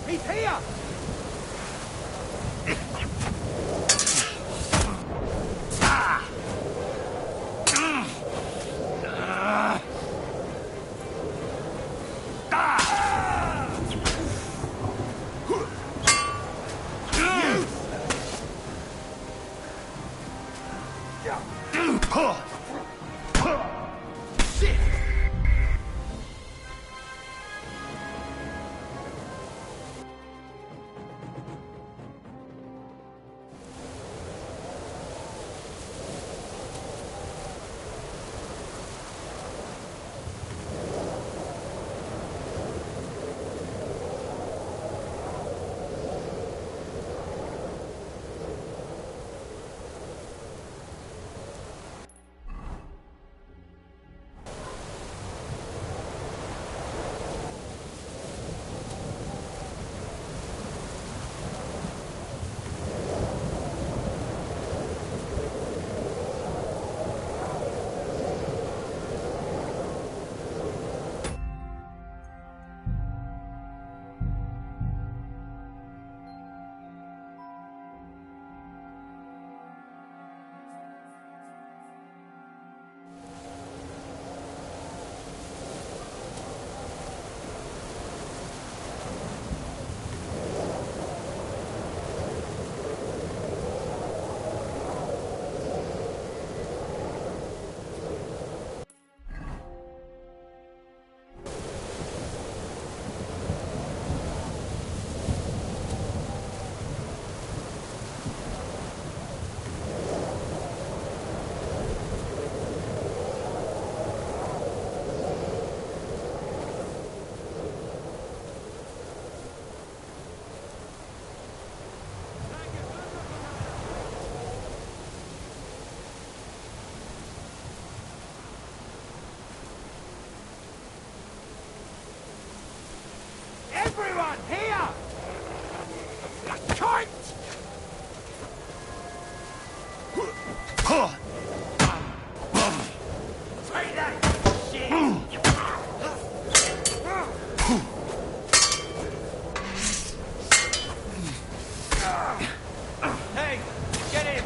He's here! Everyone, here! Kite! Take that shit! Hey, get him!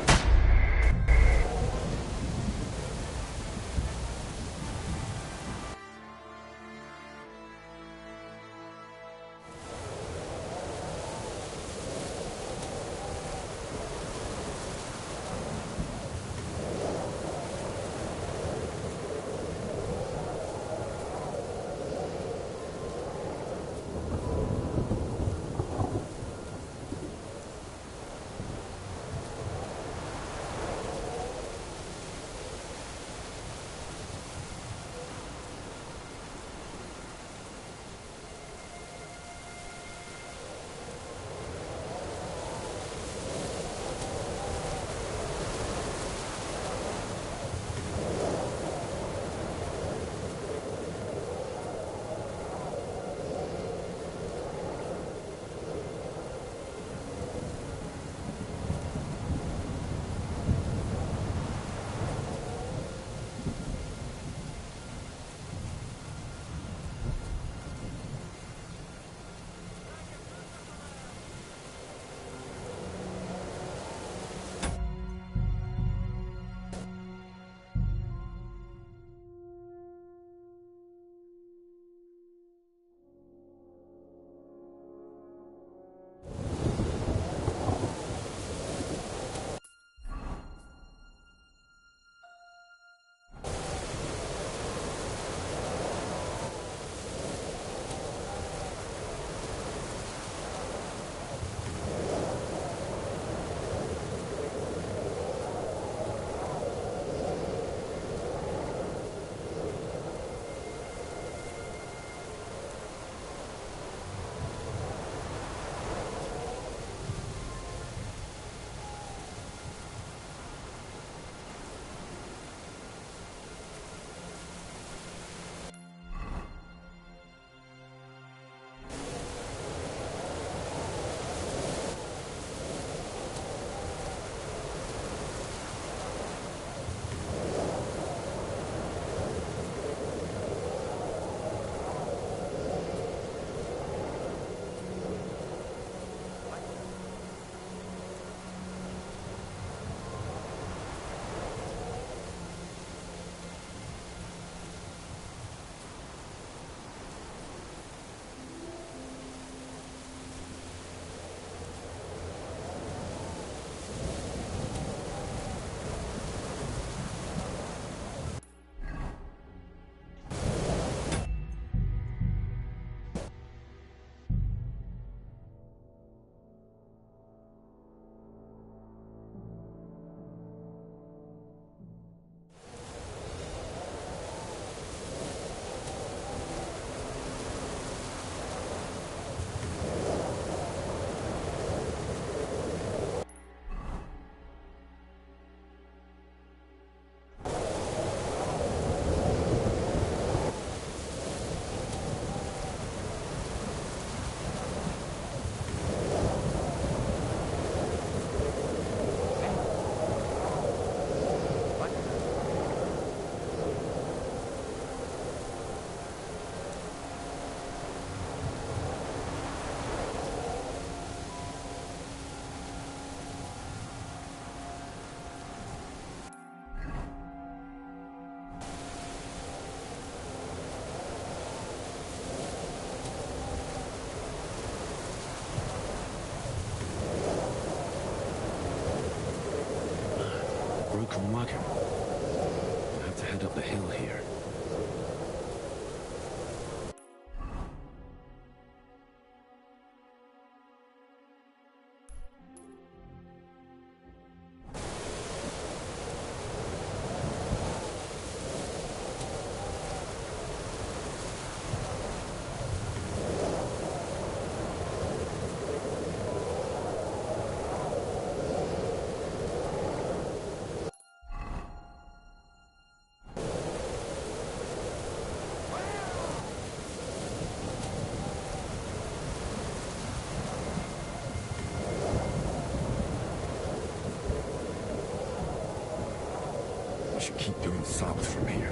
keep going south from here.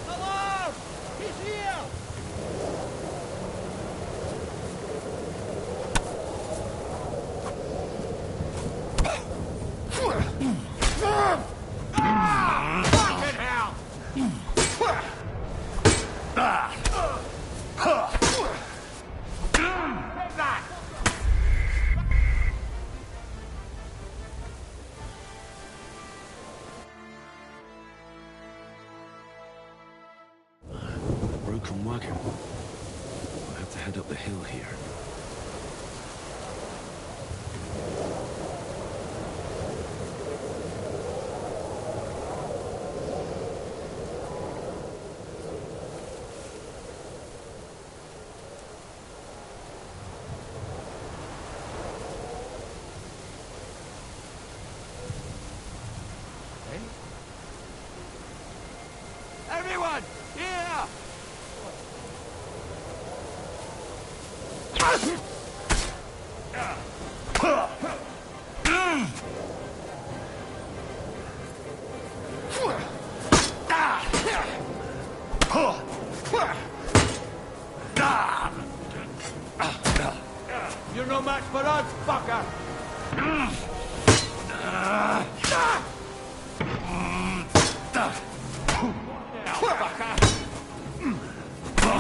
Hello! He's here! Fucking hell! Take that! Broken wagon. I'll have to head up the hill here. Everyone, here! You're no match for us, fucker! Now, fucker!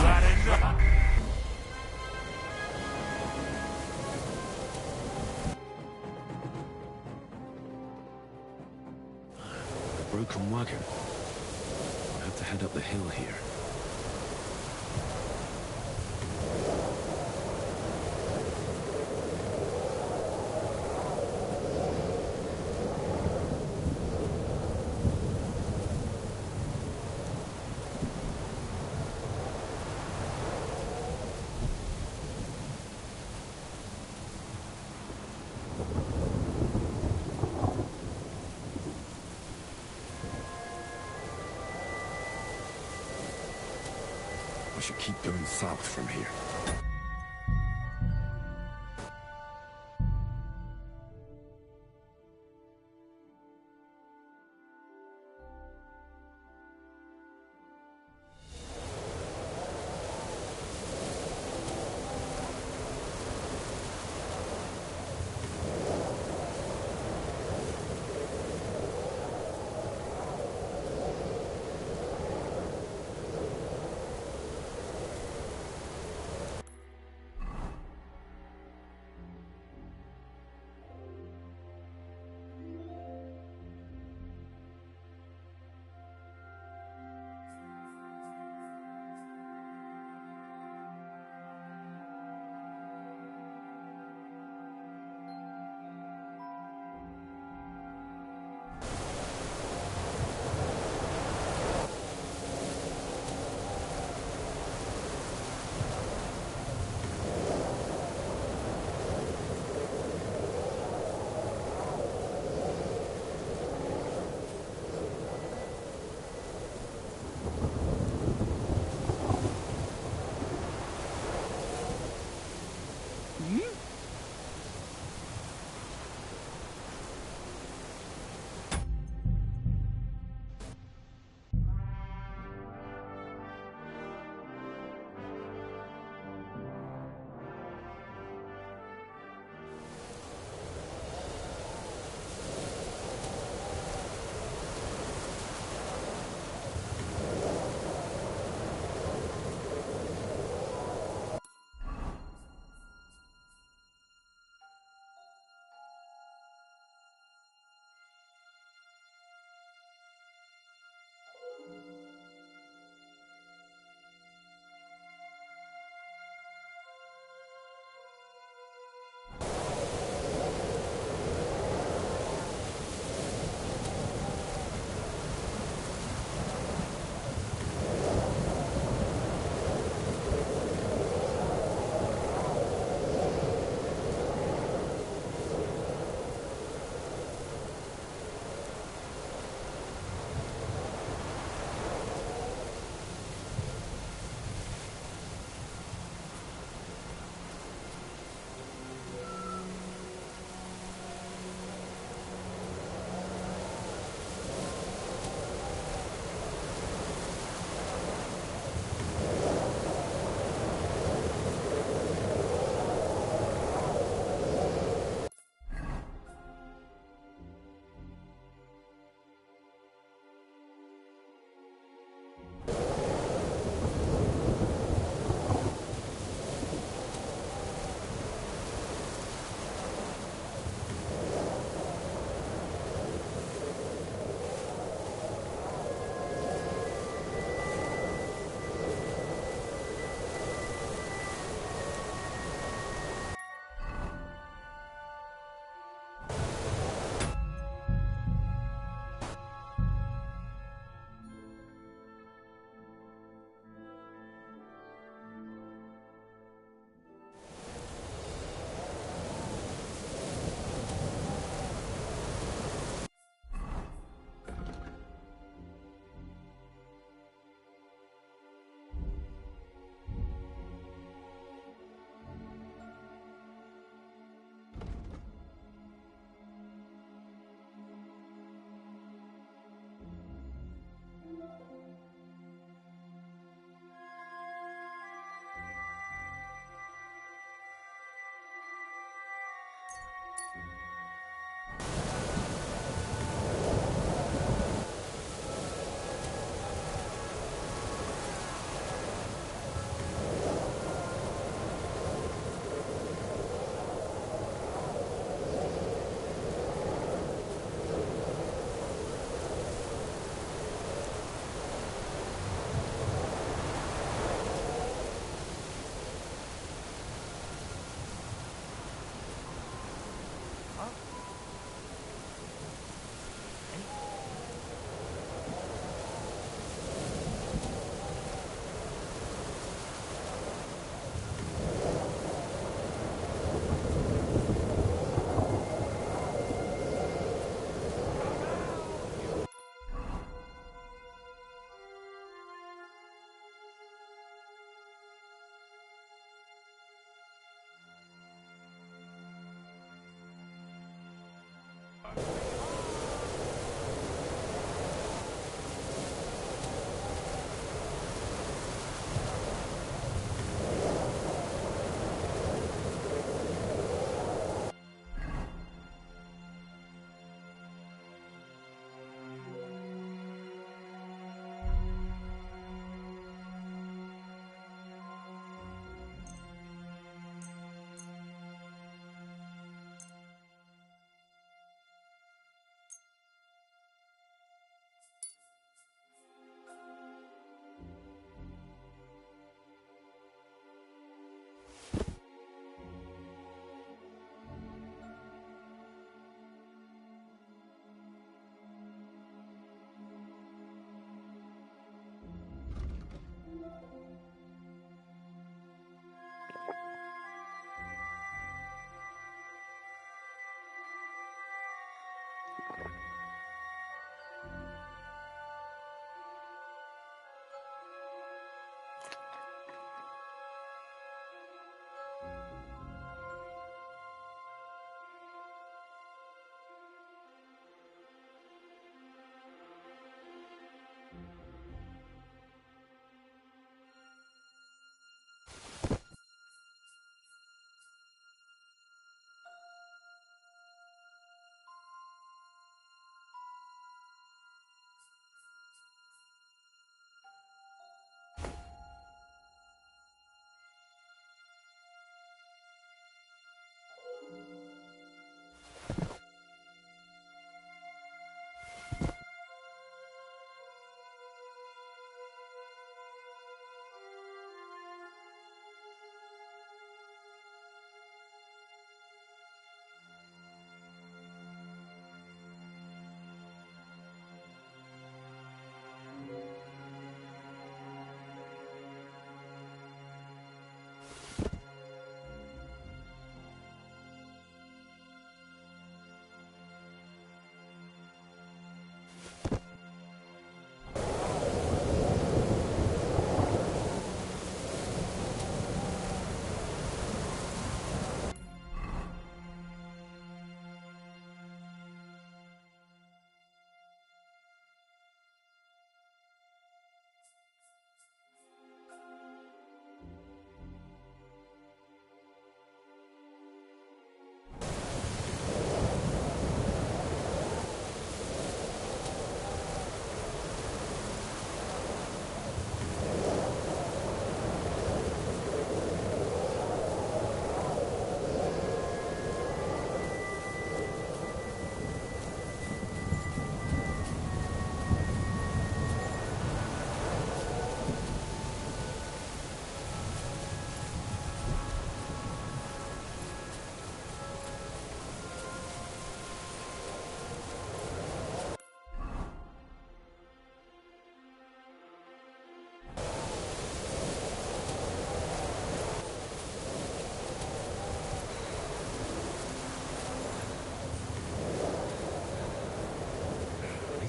That is Broken wagon. I'll have to head up the hill here. I should keep going south from here.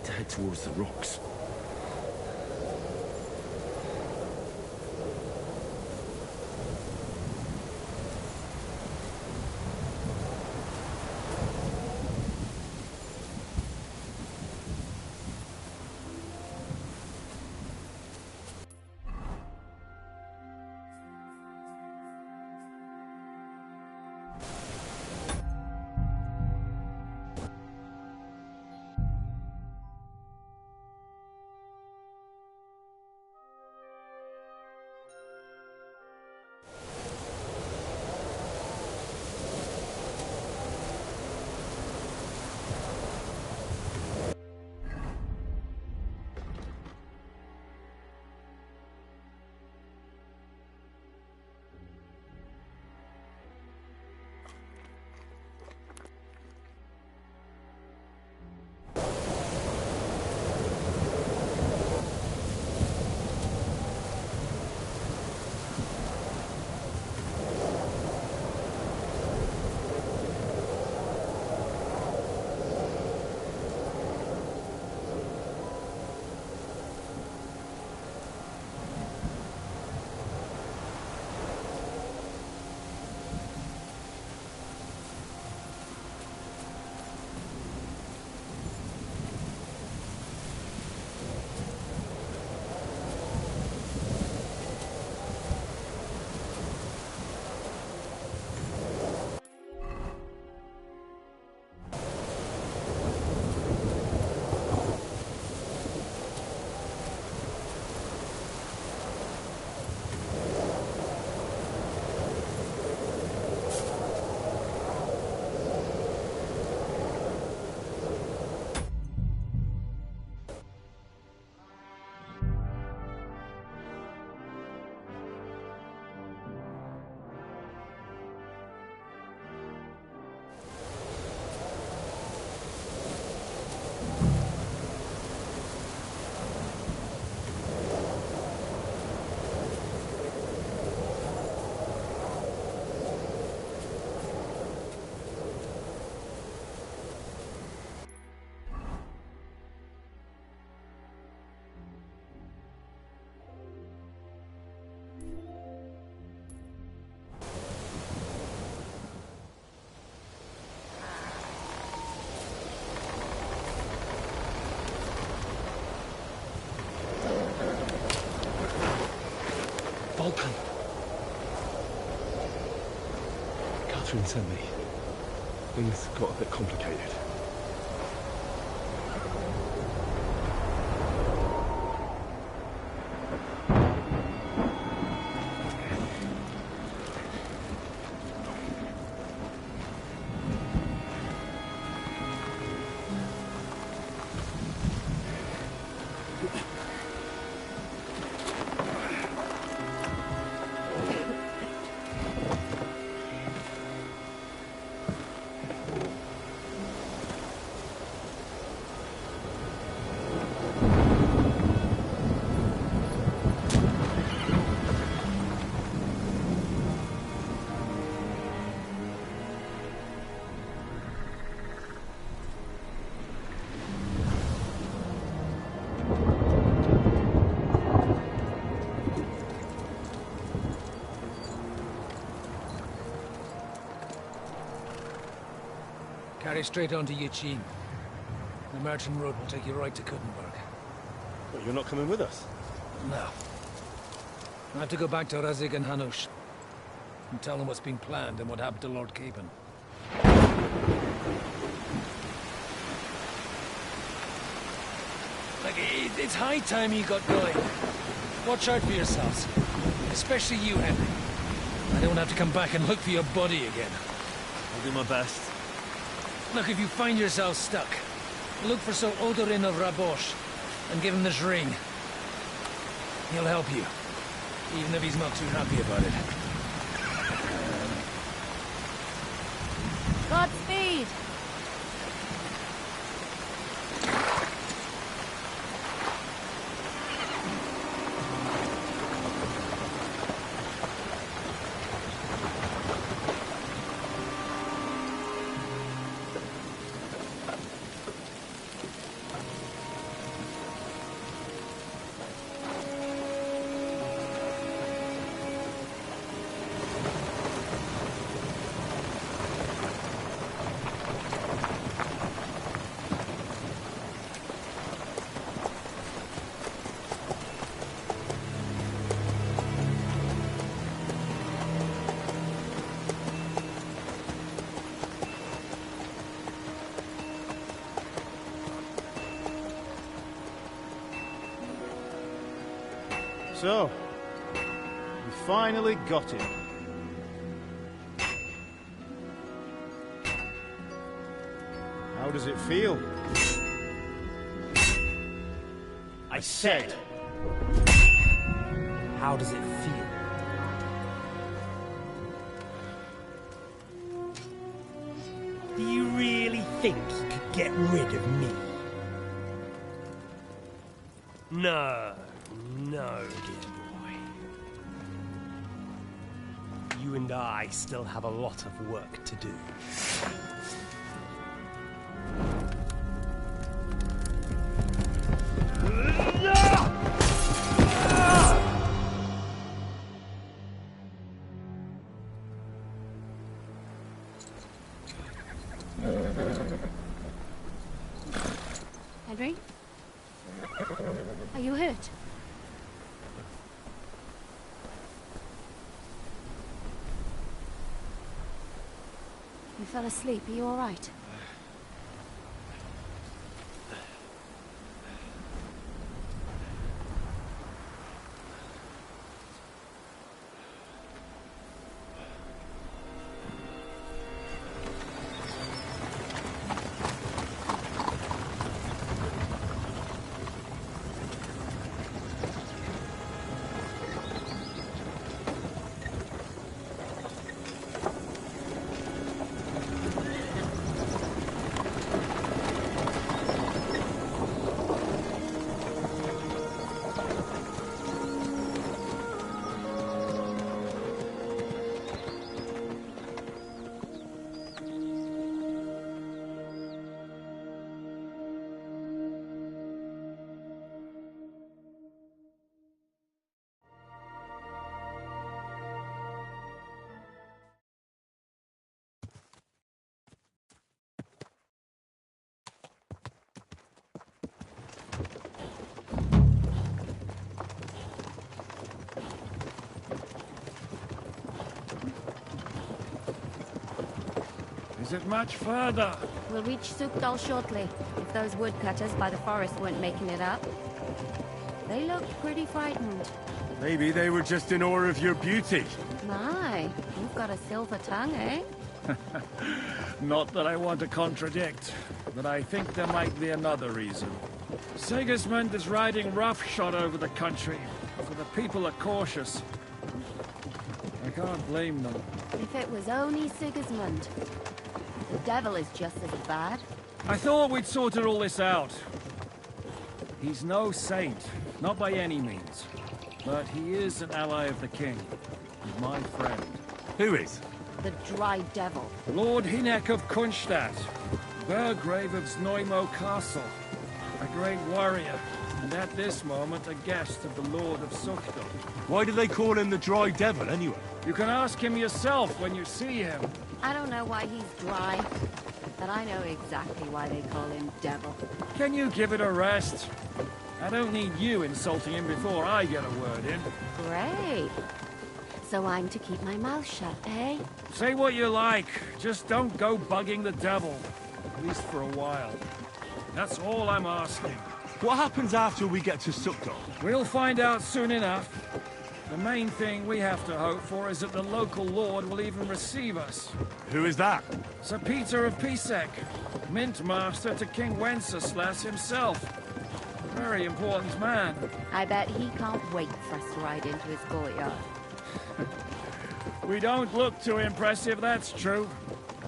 To head towards the rocks. Catherine sent me. Things got a bit complicated. Carry straight on to Yichin. The merchant road will take you right to Kuttenberg. But you're not coming with us? No. I have to go back to Razik and Hanush and tell them what's been planned and what happened to Lord Capen. Like, it's high time you got going. Watch out for yourselves. Especially you, Henry. I don't have to come back and look for your body again. I'll do my best. Look, if you find yourself stuck, look for Sir Odorin of Rabosh and give him this ring. He'll help you, even if he's not too happy about it. Godspeed! So, we finally got him. How does it feel? I said, How does it feel? Do you really think you could get rid of me? No, no, dear boy. You and I still have a lot of work to do. Henry? Are you hurt? You fell asleep. Are you all right? Is it much further? We'll reach Sukdal shortly, if those woodcutters by the forest weren't making it up. They looked pretty frightened. Maybe they were just in awe of your beauty. My, you've got a silver tongue, eh? Not that I want to contradict, but I think there might be another reason. Sigismund is riding roughshod over the country, so the people are cautious. I can't blame them. If it was only Sigismund. The devil is just as bad. I thought we'd sorted all this out. He's no saint, not by any means. But he is an ally of the king. He's my friend. Who is? The dry devil. Lord Hynek of Kunstadt, Burgrave of Znojmo Castle. A great warrior, and at this moment a guest of the Lord of Sukdal. Why do they call him the Dry Devil, anyway? You can ask him yourself when you see him. I don't know why he's dry, but I know exactly why they call him devil. Can you give it a rest? I don't need you insulting him before I get a word in. Great. So I'm to keep my mouth shut, eh? Say what you like, just don't go bugging the devil. At least for a while. That's all I'm asking. What happens after we get to Sukdal? We'll find out soon enough. The main thing we have to hope for is that the local lord will even receive us. Who is that? Sir Peter of Pisek, Mint Master to King Wenceslas himself. Very important man. I bet he can't wait for us to ride into his courtyard. We don't look too impressive, that's true.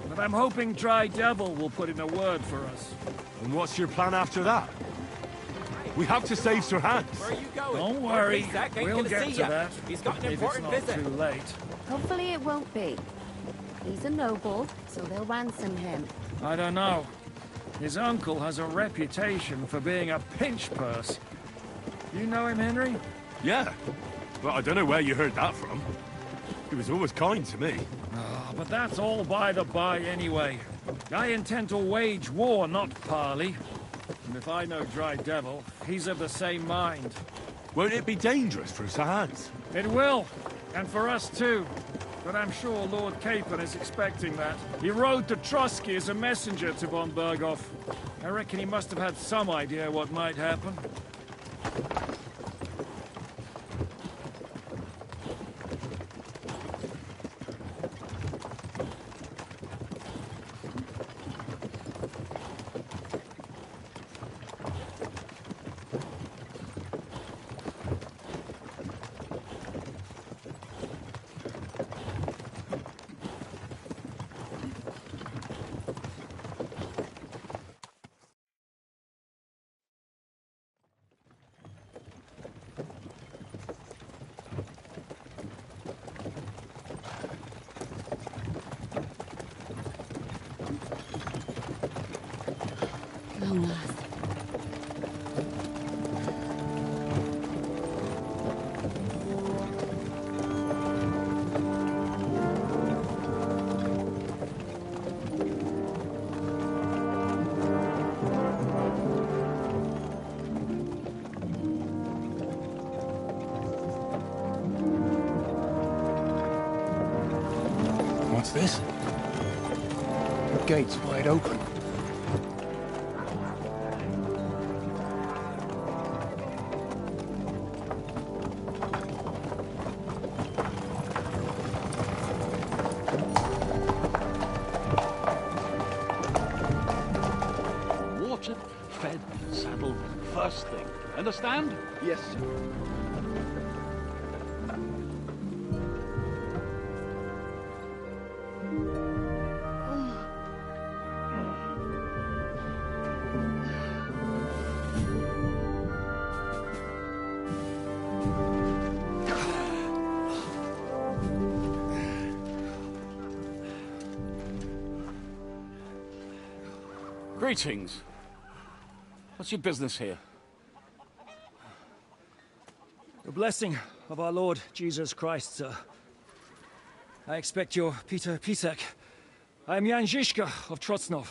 But I'm hoping Dry Devil will put in a word for us. And what's your plan after that? We have to save Sir Hans. Where are you going? Don't worry, Zach ain't we'll gonna get see to ya. that. He's got an if important it's not visit. too late. Hopefully it won't be. He's a noble, so they'll ransom him. I don't know. His uncle has a reputation for being a pinch purse. You know him, Henry? Yeah. Well, I don't know where you heard that from. He was always kind to me. Oh, but that's all by the by anyway. I intend to wage war, not parley. And if I know Dry Devil, he's of the same mind. Won't it be dangerous for Sir Hans? It will, and for us too. But I'm sure Lord Capon is expecting that. He rode to Trotsky as a messenger to von Berghoff. I reckon he must have had some idea what might happen. Long last. What's this? The gate's wide open. Watered, fed, saddled, first thing. Understand? Yes, sir. Greetings. What's your business here? The blessing of our Lord Jesus Christ, sir. I expect you're Peter Pisek. I am Jan Žižka of Trocnov.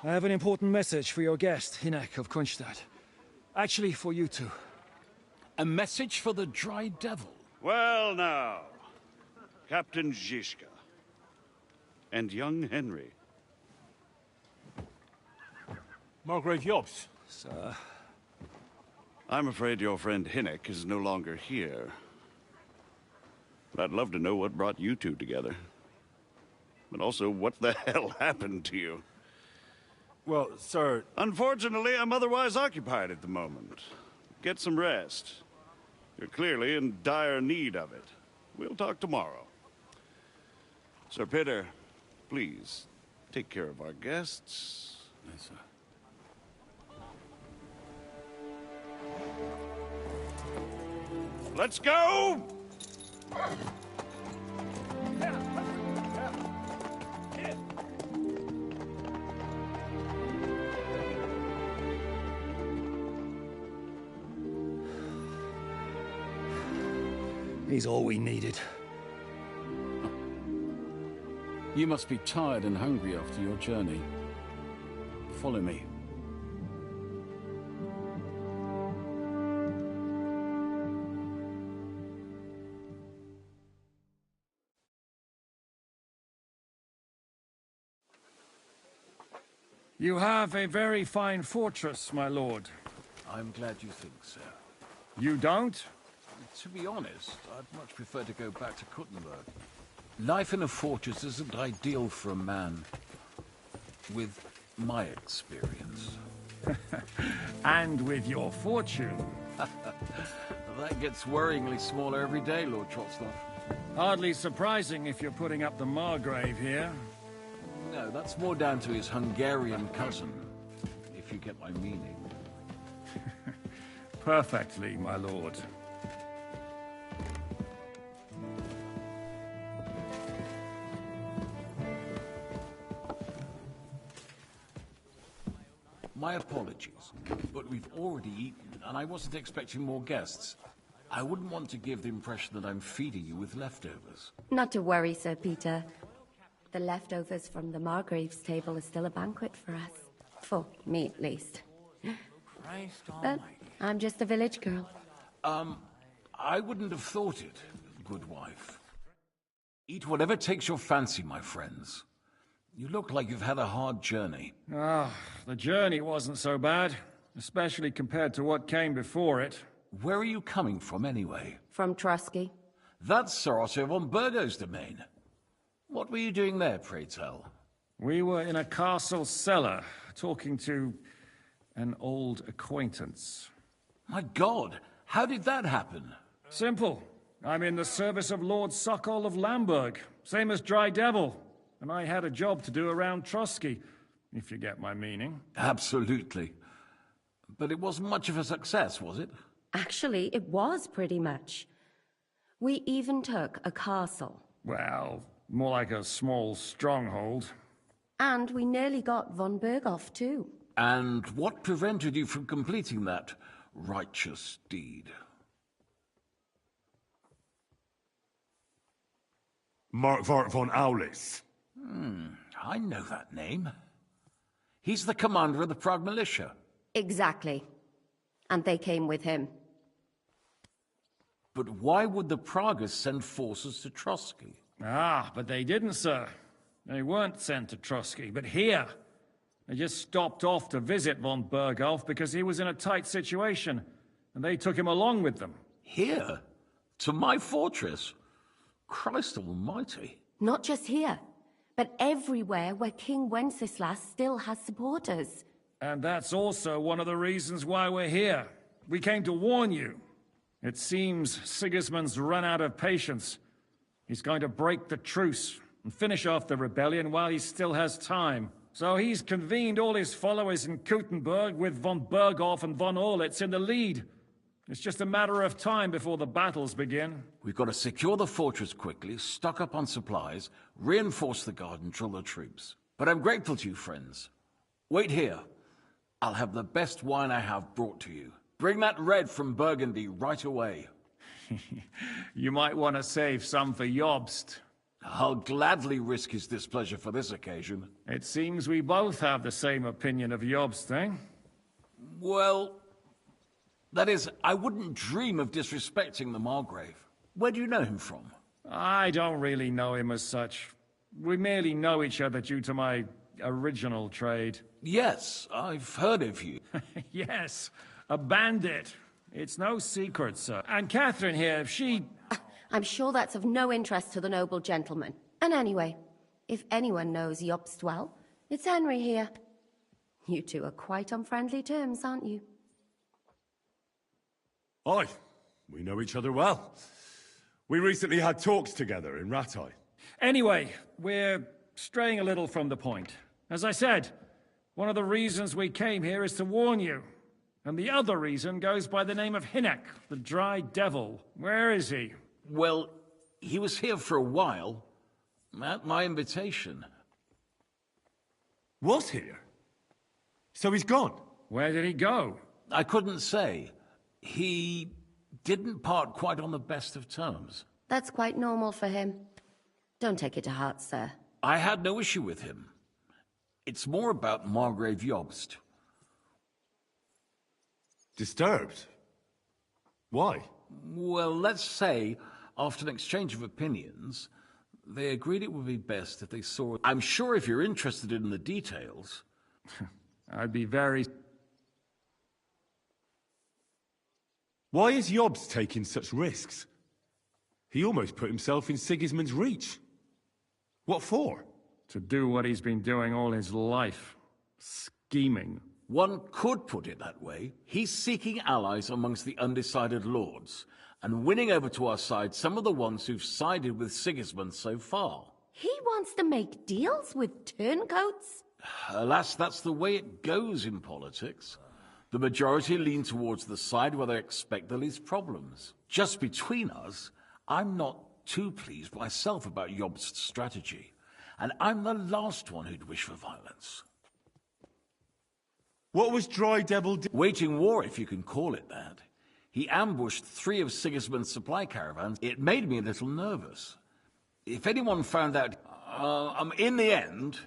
I have an important message for your guest, Hynek of Kunstadt. Actually, for you two. A message for the Dry Devil. Well now, Captain Žižka. and young Henry. Margrave Jobst. Sir. I'm afraid your friend Hinnock is no longer here. But I'd love to know what brought you two together. But also, what the hell happened to you? Well, sir... Unfortunately, I'm otherwise occupied at the moment. Get some rest. You're clearly in dire need of it. We'll talk tomorrow. Sir Peter, please, take care of our guests. Yes, sir. Let's go! He's all we needed. You must be tired and hungry after your journey. Follow me. You have a very fine fortress, my lord. I'm glad you think so. You don't? To be honest, I'd much prefer to go back to Kuttenberg. Life in a fortress isn't ideal for a man with my experience. And with your fortune. That gets worryingly smaller every day, Lord Trotsnov. Hardly surprising if you're putting up the Margrave here. No, that's more down to his Hungarian cousin, if you get my meaning. Perfectly, my lord. My apologies, but we've already eaten, and I wasn't expecting more guests. I wouldn't want to give the impression that I'm feeding you with leftovers. Not to worry, Sir Peter. The leftovers from the Margrave's table are still a banquet for us. For me, at least. But I'm just a village girl. I wouldn't have thought it, good wife. Eat whatever takes your fancy, my friends. You look like you've had a hard journey. Ah, the journey wasn't so bad, especially compared to what came before it. Where are you coming from, anyway? From Trusky. That's Sir Otto von Burgo's domain. What were you doing there, pray tell? We were in a castle cellar, talking to an old acquaintance. My God, how did that happen? Simple. I'm in the service of Lord Sokol of Lamberg, same as Dry Devil. And I had a job to do around Trusky, if you get my meaning. Absolutely. But it wasn't much of a success, was it? Actually, it was pretty much. We even took a castle. Well, more like a small stronghold. And we nearly got von Berghoff, too. And what prevented you from completing that righteous deed? Markvart von Aulis. I know that name. He's the commander of the Prague militia. Exactly. And they came with him. But why would the Praguers send forces to Trusky? Ah, but they didn't, sir. They weren't sent to Trusky, but here. They just stopped off to visit von Berghoff because he was in a tight situation, and they took him along with them. Here? To my fortress? Christ almighty. Not just here, but everywhere where King Wenceslas still has supporters. And that's also one of the reasons why we're here. We came to warn you. It seems Sigismund's run out of patience. He's going to break the truce and finish off the rebellion while he still has time. So he's convened all his followers in Kuttenberg with von Berghoff and von Orlitz in the lead. It's just a matter of time before the battles begin. We've got to secure the fortress quickly, stock up on supplies, reinforce the guard and drill the troops. But I'm grateful to you, friends. Wait here. I'll have the best wine I have brought to you. Bring that red from Burgundy right away. You might want to save some for Jobst. I'll gladly risk his displeasure for this occasion. It seems we both have the same opinion of Jobst, eh? Well, that is, I wouldn't dream of disrespecting the Margrave. Where do you know him from? I don't really know him as such. We merely know each other due to my original trade. Yes, I've heard of you. Yes, a bandit. It's no secret, sir. And Catherine here, she... I'm sure that's of no interest to the noble gentleman. And anyway, if anyone knows Jobst well, it's Henry here. You two are quite on friendly terms, aren't you? Aye, we know each other well. We recently had talks together in Rattay. Anyway, we're straying a little from the point. As I said, one of the reasons we came here is to warn you. And the other reason goes by the name of Hinnek, the Dry Devil. Where is he? Well, he was here for a while, at my invitation. Was here? So he's gone? Where did he go? I couldn't say. He didn't part quite on the best of terms. That's quite normal for him. Don't take it to heart, sir. I had no issue with him. It's more about Margrave Jobst. Disturbed? Why? Well, let's say, after an exchange of opinions, they agreed it would be best if they saw... I'm sure if you're interested in the details... I'd be very... Why is Jobst taking such risks? He almost put himself in Sigismund's reach. What for? To do what he's been doing all his life. Scheming. One could put it that way. He's seeking allies amongst the undecided lords, and winning over to our side some of the ones who've sided with Sigismund so far. He wants to make deals with turncoats? Alas, that's the way it goes in politics. The majority lean towards the side where they expect the least problems. Just between us, I'm not too pleased myself about Jobst's strategy, and I'm the last one who'd wish for violence. What was Dry Devil waging war, if you can call it that. He ambushed 3 of Sigismund's supply caravans. It made me a little nervous. If anyone found out, in the end,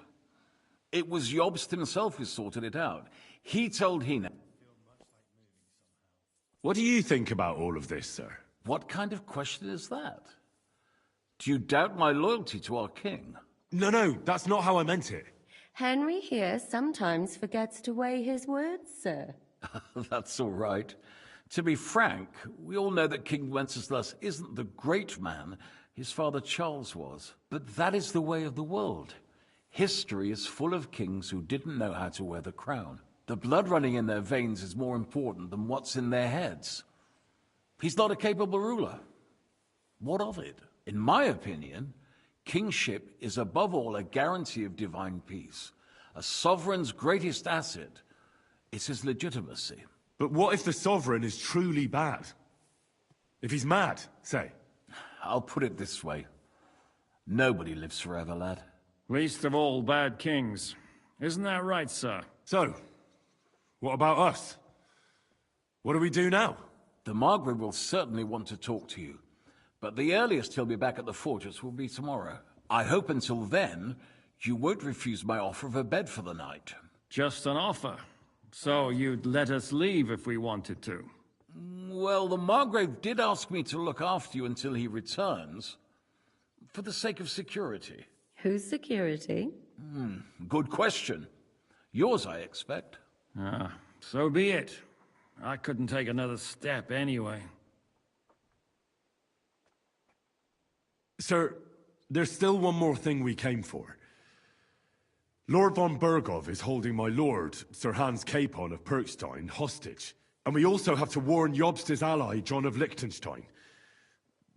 it was Jobst himself who sorted it out. He told Hina. What do you think about all of this, sir? What kind of question is that? Do you doubt my loyalty to our king? No, that's not how I meant it. Henry here sometimes forgets to weigh his words, sir. That's all right. To be frank, we all know that King Wenceslas isn't the great man his father Charles was. But that is the way of the world. History is full of kings who didn't know how to wear the crown. The blood running in their veins is more important than what's in their heads. He's not a capable ruler. What of it? In my opinion, kingship is above all a guarantee of divine peace. A sovereign's greatest asset is his legitimacy. But what if the sovereign is truly bad? If he's mad, say? I'll put it this way. Nobody lives forever, lad. Least of all bad kings. Isn't that right, sir? So, what about us? What do we do now? The Margrave will certainly want to talk to you. But the earliest he'll be back at the fortress will be tomorrow. I hope until then, you won't refuse my offer of a bed for the night. Just an offer. So you'd let us leave if we wanted to? Well, the Margrave did ask me to look after you until he returns. For the sake of security. Whose security? Good question. Yours, I expect. So be it. I couldn't take another step anyway. Sir, there's still one more thing we came for. Lord von Bergov is holding my lord, Sir Hans Capon of Perkstein, hostage. And we also have to warn Jobst's ally, John of Liechtenstein.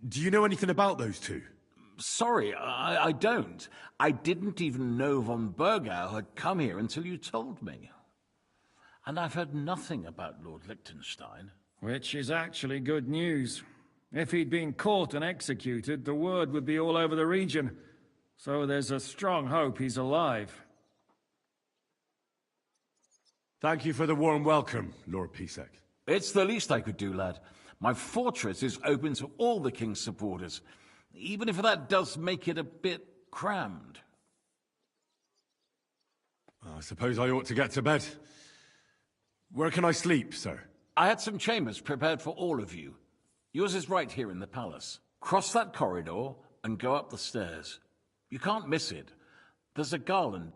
Do you know anything about those two? Sorry, I don't. I didn't even know von Bergau had come here until you told me. And I've heard nothing about Lord Liechtenstein. Which is actually good news. If he'd been caught and executed, the word would be all over the region. So there's a strong hope he's alive. Thank you for the warm welcome, Lord Pisek. It's the least I could do, lad. My fortress is open to all the king's supporters, even if that does make it a bit crammed. I suppose I ought to get to bed. Where can I sleep, sir? I had some chambers prepared for all of you. Yours is right here in the palace. Cross that corridor and go up the stairs. You can't miss it. There's a garland.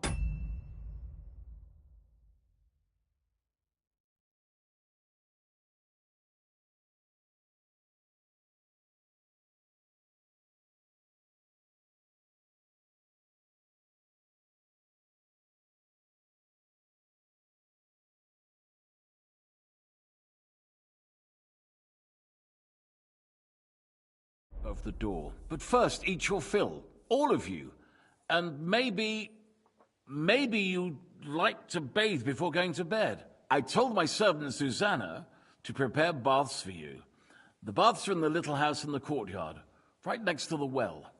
Of the door. But first, eat your fill. All of you. And maybe you'd like to bathe before going to bed. I told my servant Susanna to prepare baths for you. The baths are in the little house in the courtyard, right next to the well.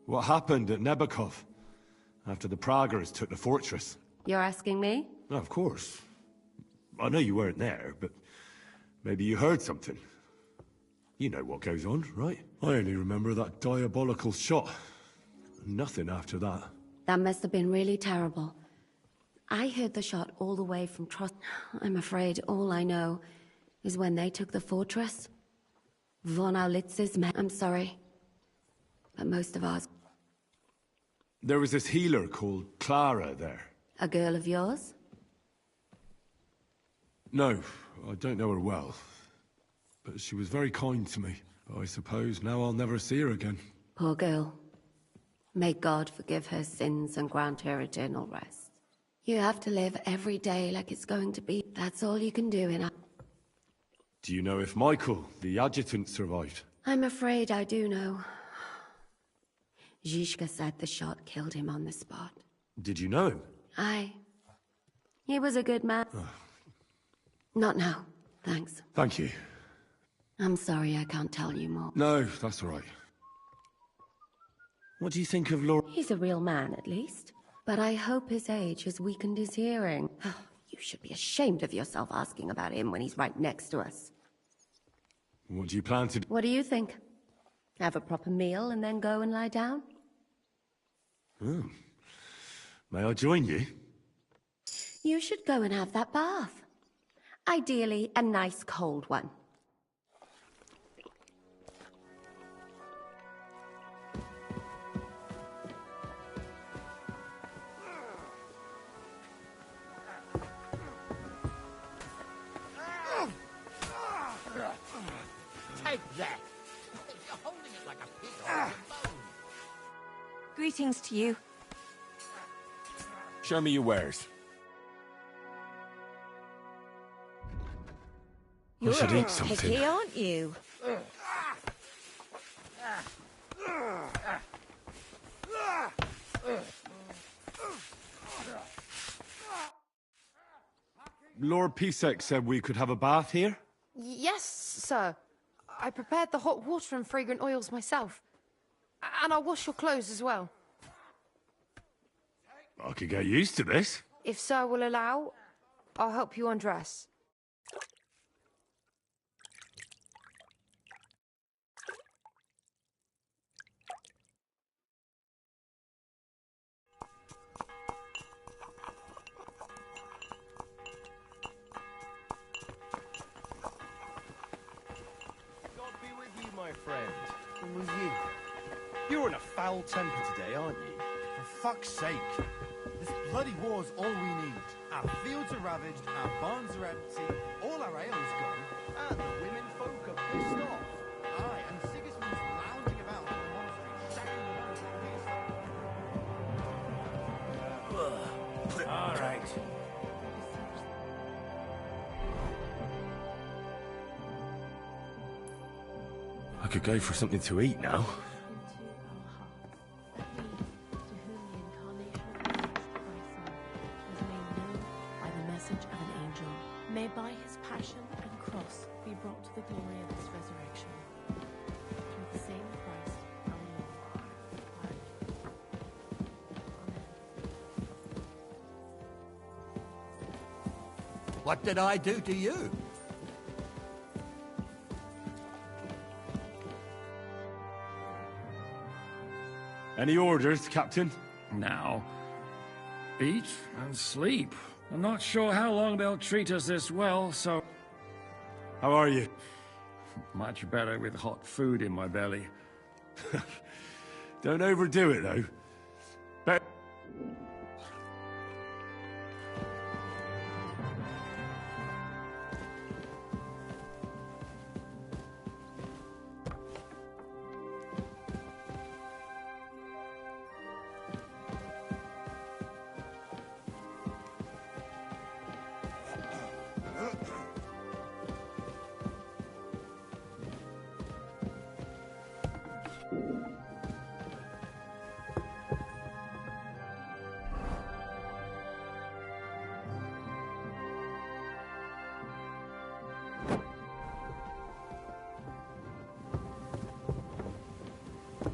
What happened at Nebakov after the Praguers took the fortress? You're asking me? No, of course. I know you weren't there, but maybe you heard something. You know what goes on, right? I only remember that diabolical shot. Nothing after that. That must have been really terrible. I heard the shot all the way from I'm afraid all I know is when they took the fortress. Von Aulitz's men. I'm sorry, but most of ours. There was this healer called Clara there. A girl of yours? No, I don't know her well. But she was very kind to me. But I suppose now I'll never see her again. Poor girl. May God forgive her sins and grant her eternal rest. You have to live every day like it's going to be. That's all you can do in a... Do you know if Michael, the adjutant, survived? I'm afraid I do know. Zizka said the shot killed him on the spot. Did you know him? Aye. He was a good man. Not now, thanks. Thank you. I'm sorry I can't tell you more. No, that's all right. What do you think of Laura? He's a real man, at least. But I hope his age has weakened his hearing. You should be ashamed of yourself asking about him when he's right next to us. What do you plan to do? What do you think? Have a proper meal and then go and lie down? Oh. May I join you? You should go and have that bath. Ideally, a nice cold one. Take that! You're holding it like a pig on a bone. Greetings to you. Show me your wares. You're should a eat something. picky, aren't you? Lord Pisek said we could have a bath here? Yes, sir. I prepared the hot water and fragrant oils myself. And I'll wash your clothes as well. I could get used to this. If sir will allow, I'll help you undress. My friend, and with you. You're in a foul temper today, aren't you? For fuck's sake. This bloody war's all we need. Our fields are ravaged, our barns are empty, all our ale is gone, and the women folk are pissed off. Aye, and Sigismund's lounging about in the monastery, shacking the nuns. All right. I could go for something to eat now. May by his passion and cross be brought to the glory of his resurrection. Through the same Christ, our Lord. What did I do to you? Any orders, Captain? Now, eat and sleep. I'm not sure how long they'll treat us this well, so... How are you? Much better with hot food in my belly. Don't overdo it, though.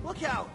Look out!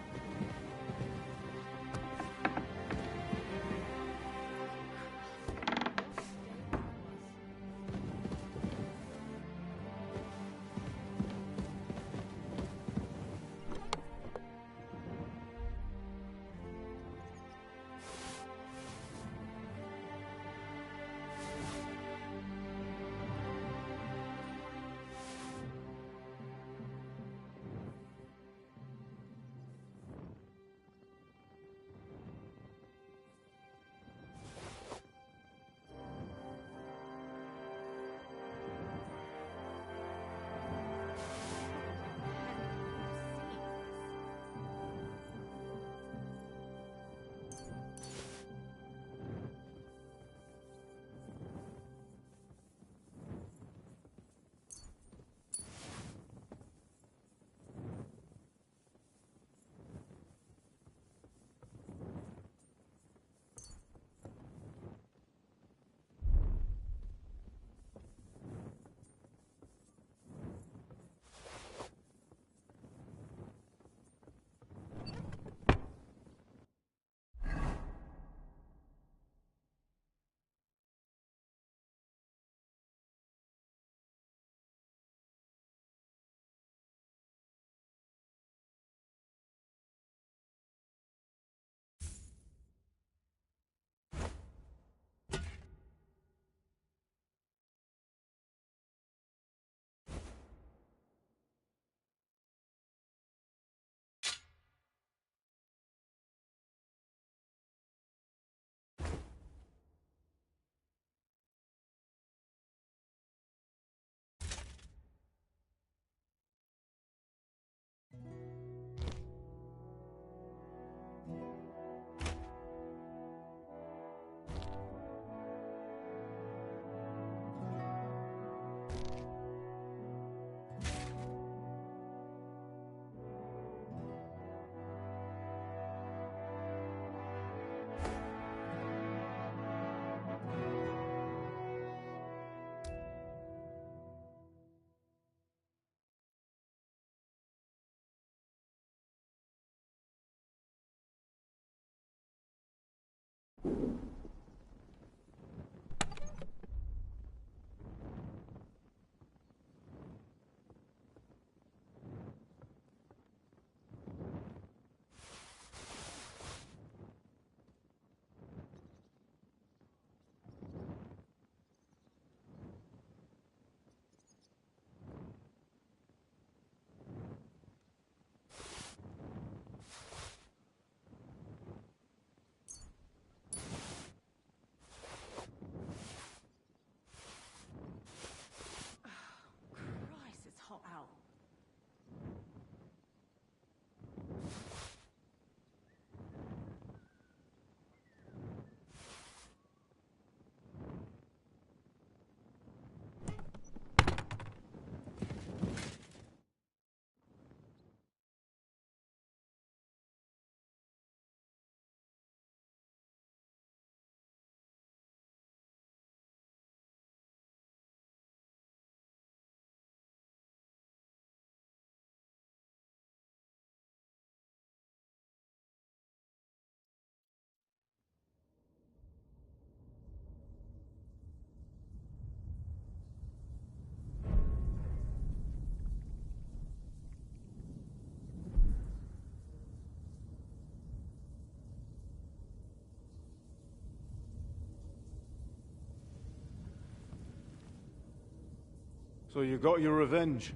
So you got your revenge.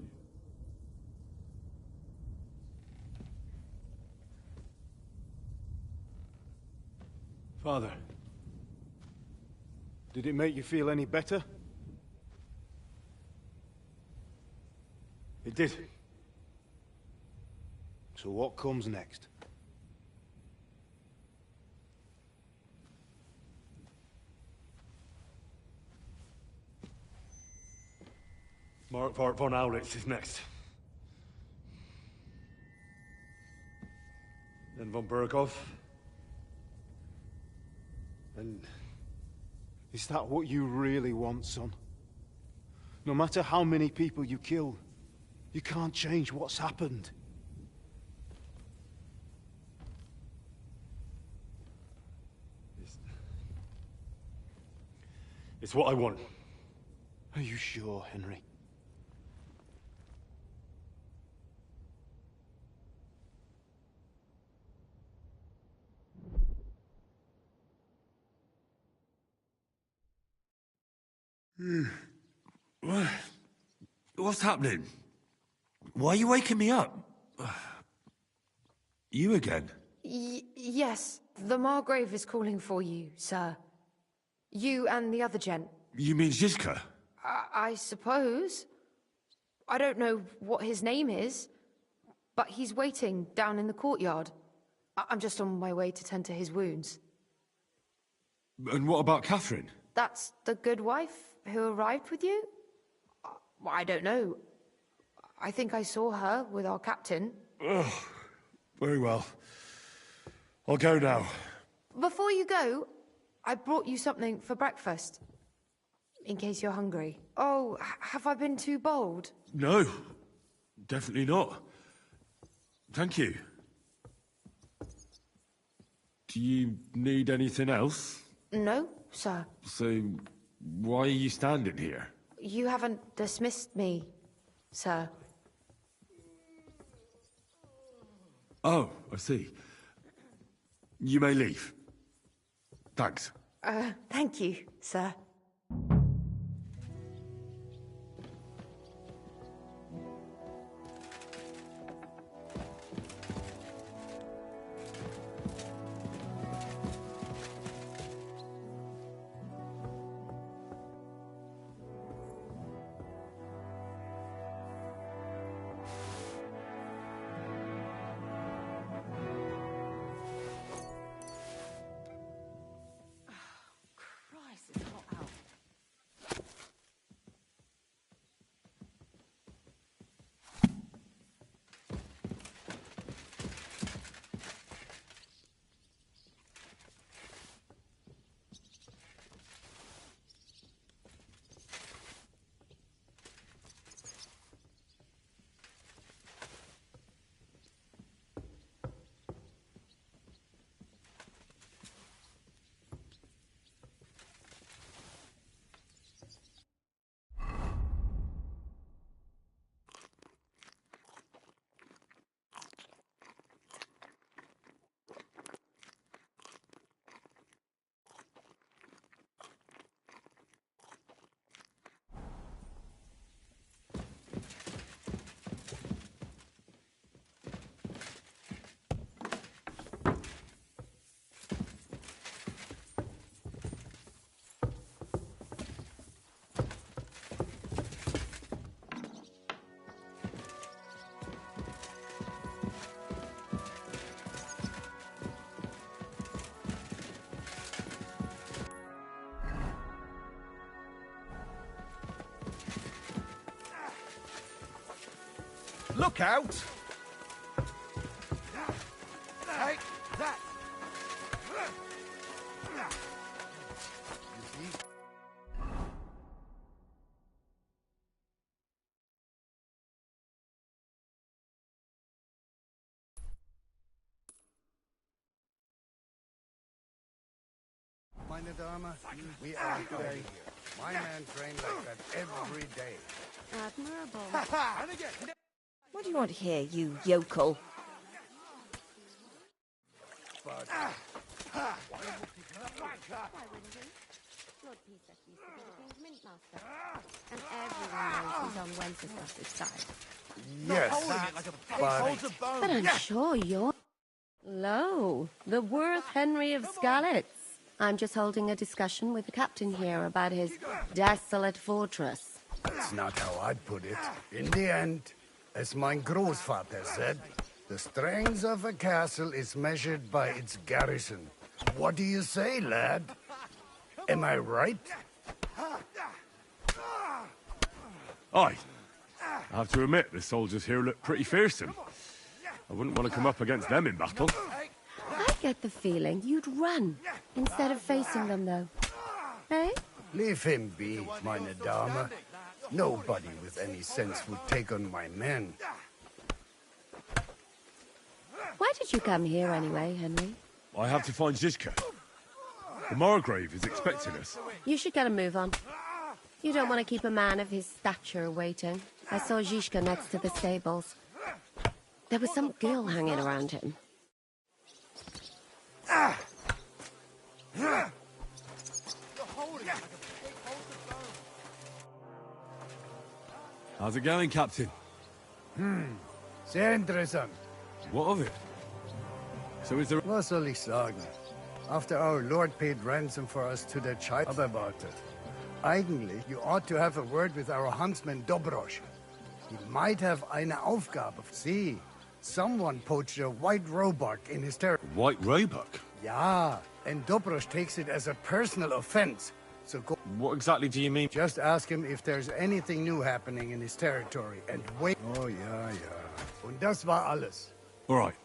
Father, did it make you feel any better? It did. So what comes next? Mark von Aulitz is next. Then von Berghoff. And is that what you really want, son? No matter how many people you kill, you can't change what's happened. It's what I want. Are you sure, Henry? What's happening? Why are you waking me up? You again? Yes, the Margrave is calling for you, sir. You and the other gent. You mean Zizka? I suppose. I don't know what his name is, but he's waiting down in the courtyard. I'm just on my way to tend to his wounds. And what about Catherine? That's the good wife who arrived with you? I don't know. I think I saw her with our captain. Oh, very well. I'll go now. Before you go, I brought you something for breakfast. In case you're hungry. Oh, have I been too bold? No, definitely not. Thank you. Do you need anything else? No, sir. So, why are you standing here? You haven't dismissed me, sir. Oh, I see. You may leave. Thanks. Thank you, sir. Look out! Take that! Meine Dame, we are today here. My man trained like that every day. Admirable. What do you want here, you yokel? Lord Pisak used to be the King's Mint Master. And everyone knows he's on Wenceslas's side. Yes, But I'm sure you're... Lo, the worth Henry of Skalitz. I'm just holding a discussion with the captain here about his desolate fortress. That's not how I'd put it. In the end, as my Großvater said, the strength of a castle is measured by its garrison. What do you say, lad? Am I right? Aye. I have to admit, the soldiers here look pretty fearsome. I wouldn't want to come up against them in battle. I get the feeling you'd run instead of facing them, though. Eh? Leave him be, meine Dame. Nobody with any sense would take on my men. Why did you come here anyway, Henry? I have to find Zizka. The Margrave is expecting us. You should get a move on. You don't want to keep a man of his stature waiting. I saw Zizka next to the stables. There was some girl hanging around him. How's it going, Captain? Sehr interessant. What of it? So is there... Was soll ich sagen? After our Lord paid ransom for us to the child... Aber warte. Eigentlich, you ought to have a word with our huntsman Dobrosch. He might have eine Aufgabe. See, someone poached a white roebuck in his territory. White roebuck? Yeah, and Dobrosch takes it as a personal offense. So go... What exactly do you mean? Just ask him if there's anything new happening in his territory, and wait... Oh, ja. Und das war alles. All right.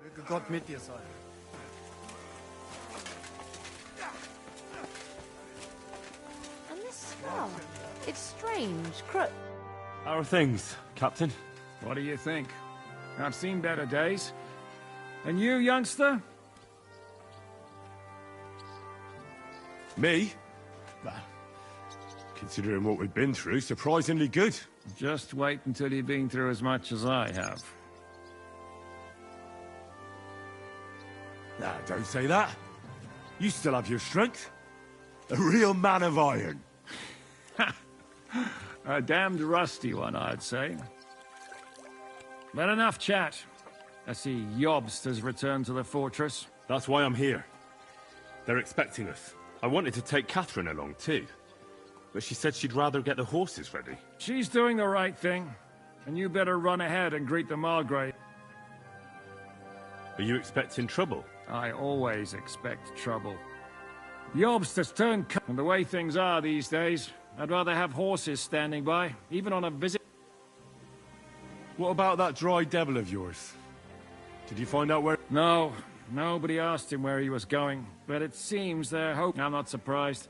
Möge Gott mit dir sein. And this skull, it's strange. How are things, Captain? What do you think? I've seen better days. And you, youngster? Me? Well, considering what we've been through, surprisingly good. Just wait until you've been through as much as I have. Nah, don't say that. You still have your strength. A real man of iron. A damned rusty one, I'd say. But enough chat. I see Jobst has returned to the fortress. That's why I'm here. They're expecting us. I wanted to take Catherine along too, but she said she'd rather get the horses ready. She's doing the right thing, and you better run ahead and greet the Margrave. Are you expecting trouble? I always expect trouble. Jobst has turned and the way things are these days, I'd rather have horses standing by, even on a visit. What about that dry devil of yours? Did you find out where... No, nobody asked him where he was going, but it seems they're hoping. I'm not surprised.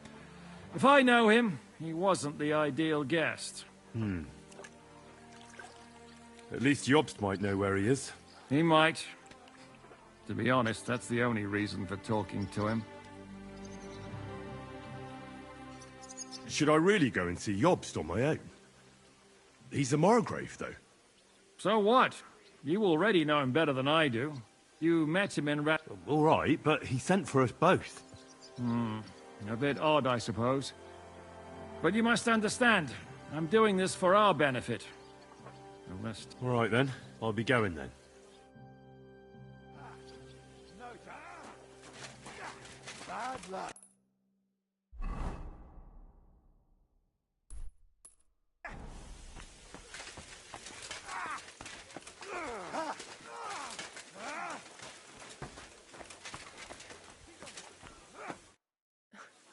If I know him, he wasn't the ideal guest. At least Jobst might know where he is. He might. To be honest, that's the only reason for talking to him. Should I really go and see Jobst on my own? He's a Margrave, though. So what? You already know him better than I do. You met him in All right, but he sent for us both. A bit odd, I suppose. But you must understand, I'm doing this for our benefit. Unless... All right, then. I'll be going, then. Bad luck.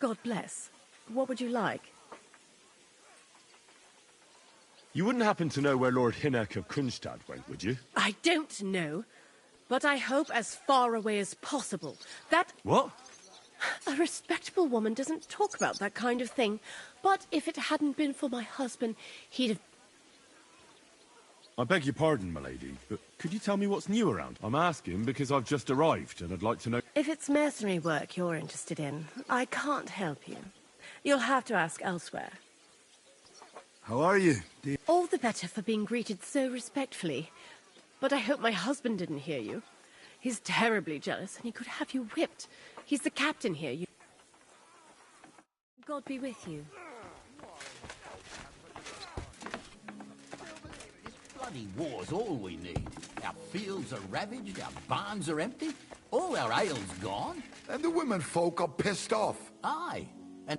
God bless. What would you like? You wouldn't happen to know where Lord Hinnek of Kunstad went, would you? I don't know, but I hope as far away as possible. That... What? A respectable woman doesn't talk about that kind of thing. But if it hadn't been for my husband, he'd have... I beg your pardon, milady, but could you tell me what's new around? I'm asking because I've just arrived, and I'd like to know... If it's mercenary work you're interested in, I can't help you. You'll have to ask elsewhere. How are you? All the better for being greeted so respectfully. But I hope my husband didn't hear you. He's terribly jealous, and he could have you whipped. He's the captain here. God be with you. Bloody war's all we need. Our fields are ravaged, our barns are empty, all our ale's gone. And the women folk are pissed off. Aye, and...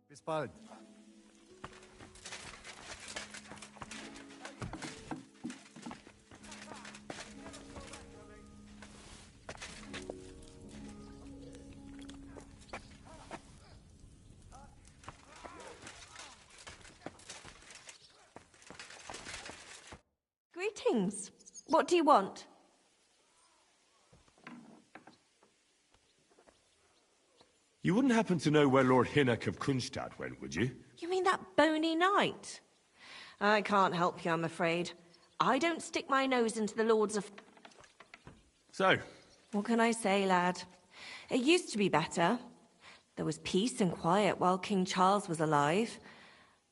Bis bald. Greetings. What do you want? You wouldn't happen to know where Lord Hinnock of Kronstadt went, would you? You mean that bony knight? I can't help you, I'm afraid. I don't stick my nose into the lords of... So? What can I say, lad? It used to be better. There was peace and quiet while King Charles was alive.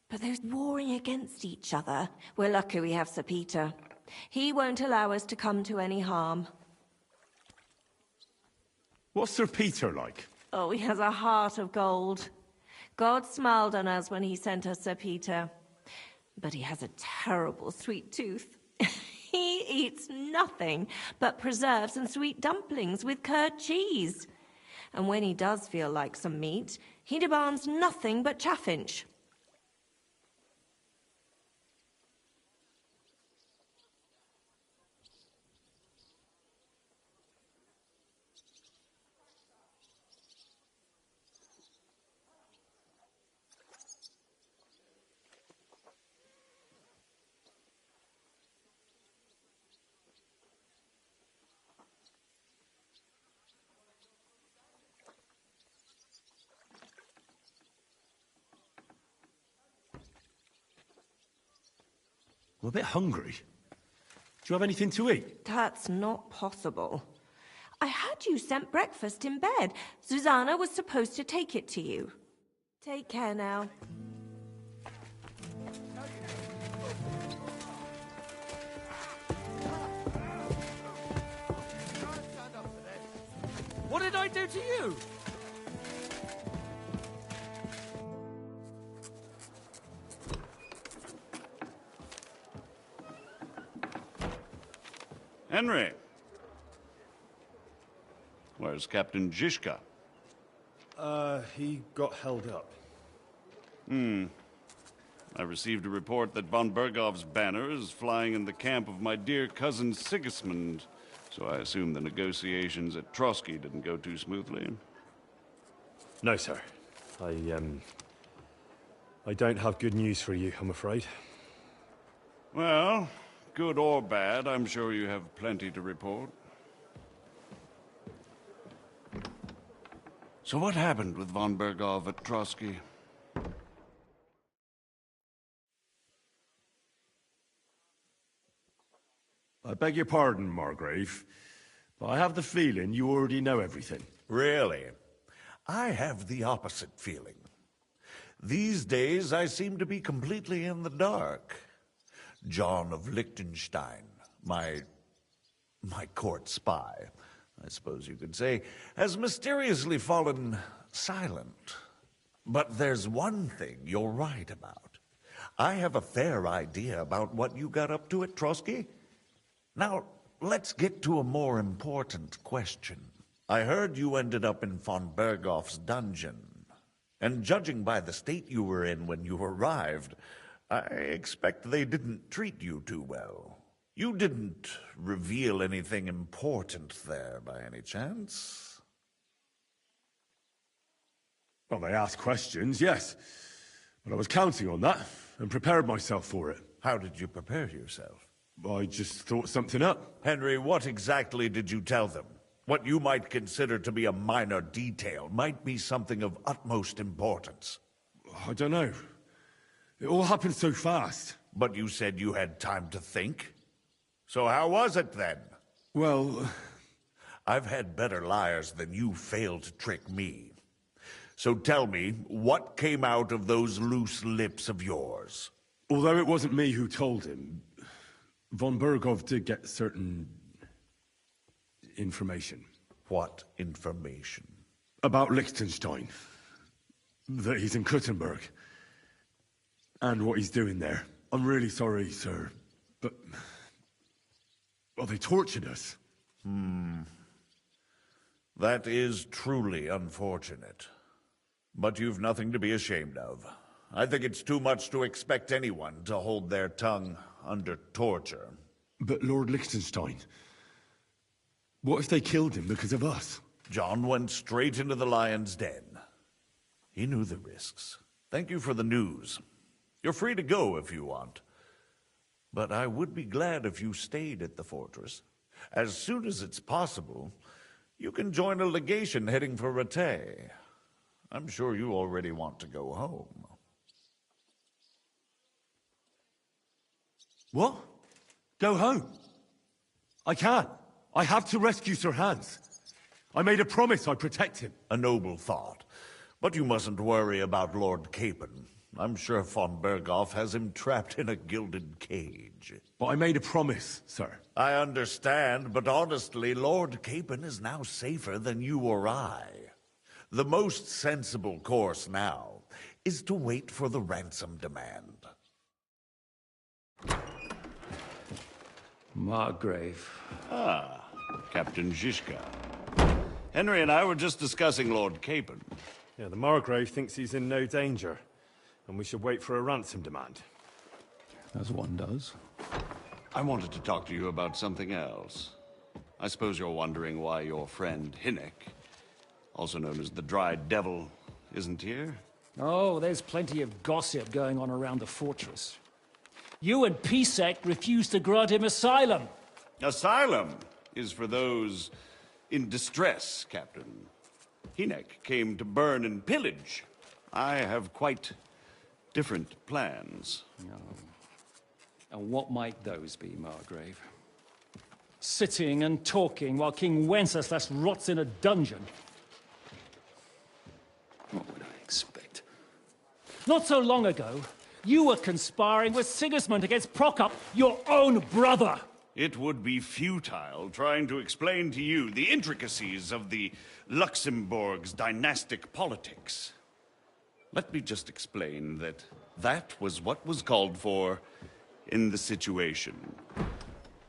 But those warring against each other, we're lucky we have Sir Peter. He won't allow us to come to any harm. What's Sir Peter like? Oh, he has a heart of gold. God smiled on us when he sent us Sir Peter. But he has a terrible sweet tooth. He eats nothing but preserves and sweet dumplings with curd cheese. And when he does feel like some meat, he demands nothing but chaffinch. I'm a bit hungry. Do you have anything to eat? That's not possible. I had you sent breakfast in bed. Susanna was supposed to take it to you. Take care now. What did I do to you? Henry. Where's Captain Zizka? He got held up. I received a report that von Bergov's banner is flying in the camp of my dear cousin Sigismund, so I assume the negotiations at Trotsky didn't go too smoothly. No, sir. I don't have good news for you, I'm afraid. Well, good or bad, I'm sure you have plenty to report. So what happened with von Bergov at Trotsky? I beg your pardon, Margrave, but I have the feeling you already know everything. Really? I have the opposite feeling. These days, I seem to be completely in the dark. John of Liechtenstein, my court spy, I suppose you could say, has mysteriously fallen silent. But there's one thing you're right about. I have a fair idea about what you got up to at Trotsky. Now, let's get to a more important question. I heard you ended up in von Bergov's dungeon. And judging by the state you were in when you arrived, I expect they didn't treat you too well. You didn't reveal anything important there by any chance? Well, they asked questions, yes. But I was counting on that and prepared myself for it. How did you prepare yourself? I just thought something up. Henry, what exactly did you tell them? What you might consider to be a minor detail might be something of utmost importance. I don't know. It all happened so fast. But you said you had time to think? So how was it then? Well... I've had better liars than you failed to trick me. So tell me, what came out of those loose lips of yours? Although it wasn't me who told him, von Bergov did get certain... information. What information? About Liechtenstein. That he's in Kuttenberg. And what he's doing there. I'm really sorry, sir, but... well, they tortured us. That is truly unfortunate. But you've nothing to be ashamed of. I think it's too much to expect anyone to hold their tongue under torture. But Lord Liechtenstein... what if they killed him because of us? John went straight into the lion's den. He knew the risks. Thank you for the news. You're free to go if you want. But I would be glad if you stayed at the fortress. As soon as it's possible, you can join a legation heading for Rattay. I'm sure you already want to go home. What? Go home? I can't. I have to rescue Sir Hans. I made a promise I'd protect him. A noble thought. But you mustn't worry about Lord Capon. I'm sure von Berghoff has him trapped in a gilded cage. But I made a promise, sir. I understand, but honestly, Lord Capon is now safer than you or I. The most sensible course now is to wait for the ransom demand. Margrave. Ah, Captain Zizka. Henry and I were just discussing Lord Capon. Yeah, the Margrave thinks he's in no danger, and we should wait for a ransom demand. As one does. I wanted to talk to you about something else. I suppose you're wondering why your friend Hinnek, also known as the Dried Devil, isn't here? Oh, there's plenty of gossip going on around the fortress. You and Pisek refused to grant him asylum. Asylum is for those in distress, Captain. Hinnek came to burn and pillage. I have quite different plans. And what might those be, Margrave? Sitting and talking while King Wenceslas rots in a dungeon. What would I expect? Not so long ago, you were conspiring with Sigismund against Prokop, your own brother. It would be futile trying to explain to you the intricacies of the Luxembourg's dynastic politics. Let me just explain that that was what was called for in the situation.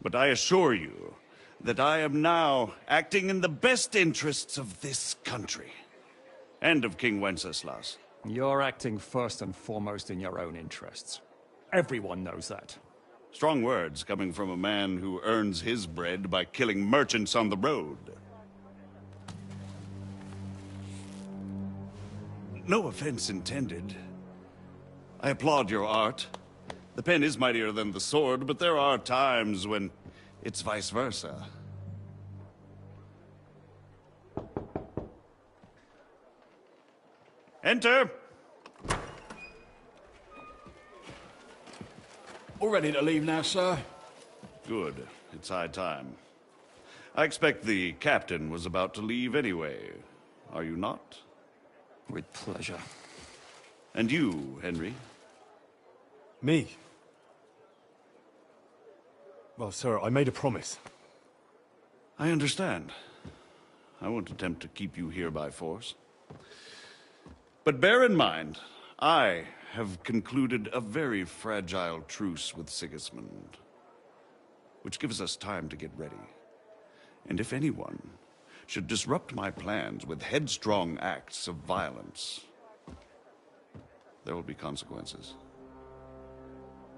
But I assure you that I am now acting in the best interests of this country and of King Wenceslas. You're acting first and foremost in your own interests. Everyone knows that. Strong words coming from a man who earns his bread by killing merchants on the road. No offense intended. I applaud your art. The pen is mightier than the sword, but there are times when it's vice versa. Enter! All ready to leave now, sir? Good. It's high time. I expect the captain was about to leave anyway. Are you not? With pleasure. And you, Henry? Me? Well, sir, I made a promise. I understand. I won't attempt to keep you here by force. But bear in mind, I have concluded a very fragile truce with Sigismund, which gives us time to get ready. And if anyone should disrupt my plans with headstrong acts of violence, there will be consequences.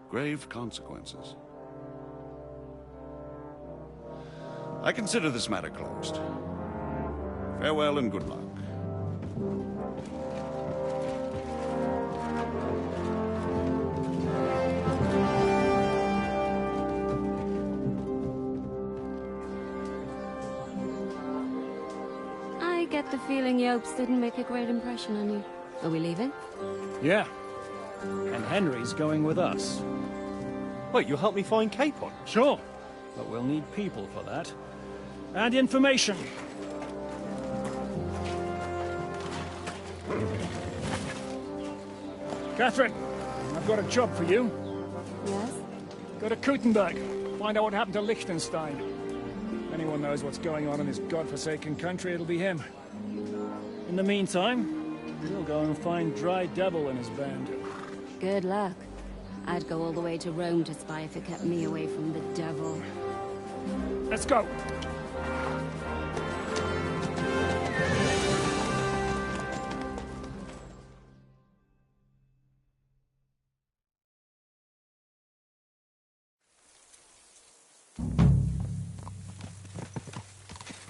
Grave consequences. I consider this matter closed. Farewell and good luck. I get the feeling Yopes didn't make a great impression on you. Are we leaving? Yeah. And Henry's going with us. Wait, you'll help me find Capon? Sure. But we'll need people for that. And information. Catherine, I've got a job for you. Yes? Go to Kuttenberg. Find out what happened to Liechtenstein. If anyone knows what's going on in this godforsaken country, it'll be him. In the meantime, we'll go and find Dry Devil and his band. Good luck. I'd go all the way to Rome to spy if it kept me away from the devil. Let's go!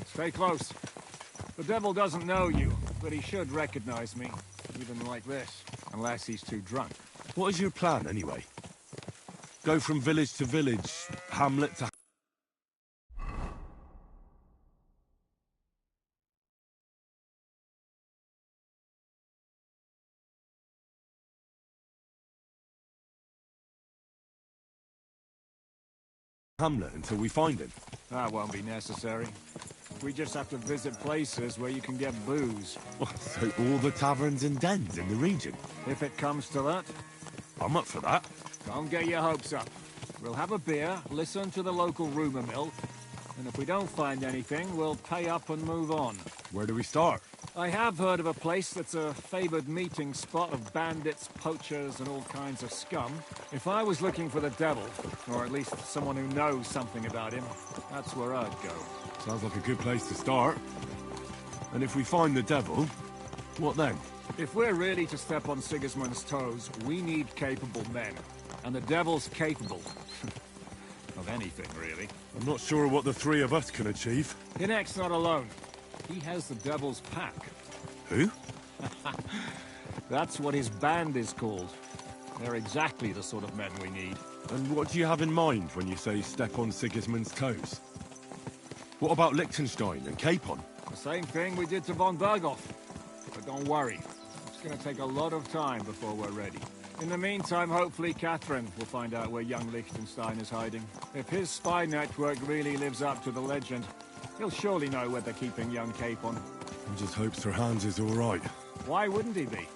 Stay close. The devil doesn't know you, but he should recognize me, even like this, unless he's too drunk. What is your plan, anyway? Go from village to village, hamlet to... hamlet until we find him? That won't be necessary. We just have to visit places where you can get booze. So all the taverns and dens in the region? If it comes to that. I'm up for that. Don't get your hopes up. We'll have a beer, listen to the local rumour mill, and if we don't find anything, we'll pay up and move on. Where do we start? I have heard of a place that's a favoured meeting spot of bandits, poachers, and all kinds of scum. If I was looking for the devil, or at least someone who knows something about him, that's where I'd go. Sounds like a good place to start. And if we find the devil, what then? If we're really to step on Sigismund's toes, we need capable men. And the devil's capable. Of anything, really. I'm not sure what the three of us can achieve. Hinek's not alone. He has the devil's pack. Who? That's what his band is called. They're exactly the sort of men we need. And what do you have in mind when you say step on Sigismund's toes? What about Liechtenstein and Capon? The same thing we did to von Berghoff. But don't worry. It's going to take a lot of time before we're ready. In the meantime, hopefully Catherine will find out where young Liechtenstein is hiding. If his spy network really lives up to the legend, he'll surely know where they're keeping young Capon. I just hope Sir Hans is all right. Why wouldn't he be?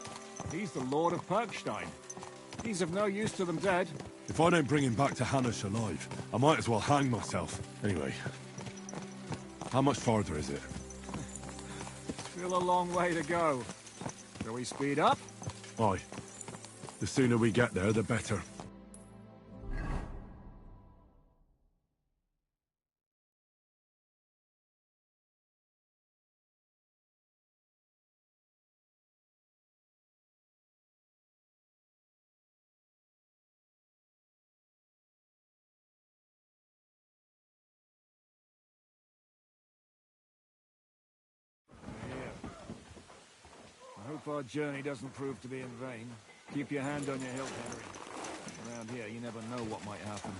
He's the Lord of Perkstein. He's of no use to them dead. If I don't bring him back to Hanush alive, I might as well hang myself. Anyway, how much farther is it? Still a long way to go. Shall we speed up? Aye. The sooner we get there, the better. I hope our journey doesn't prove to be in vain. Keep your hand on your hilt, Henry. Around here, you never know what might happen.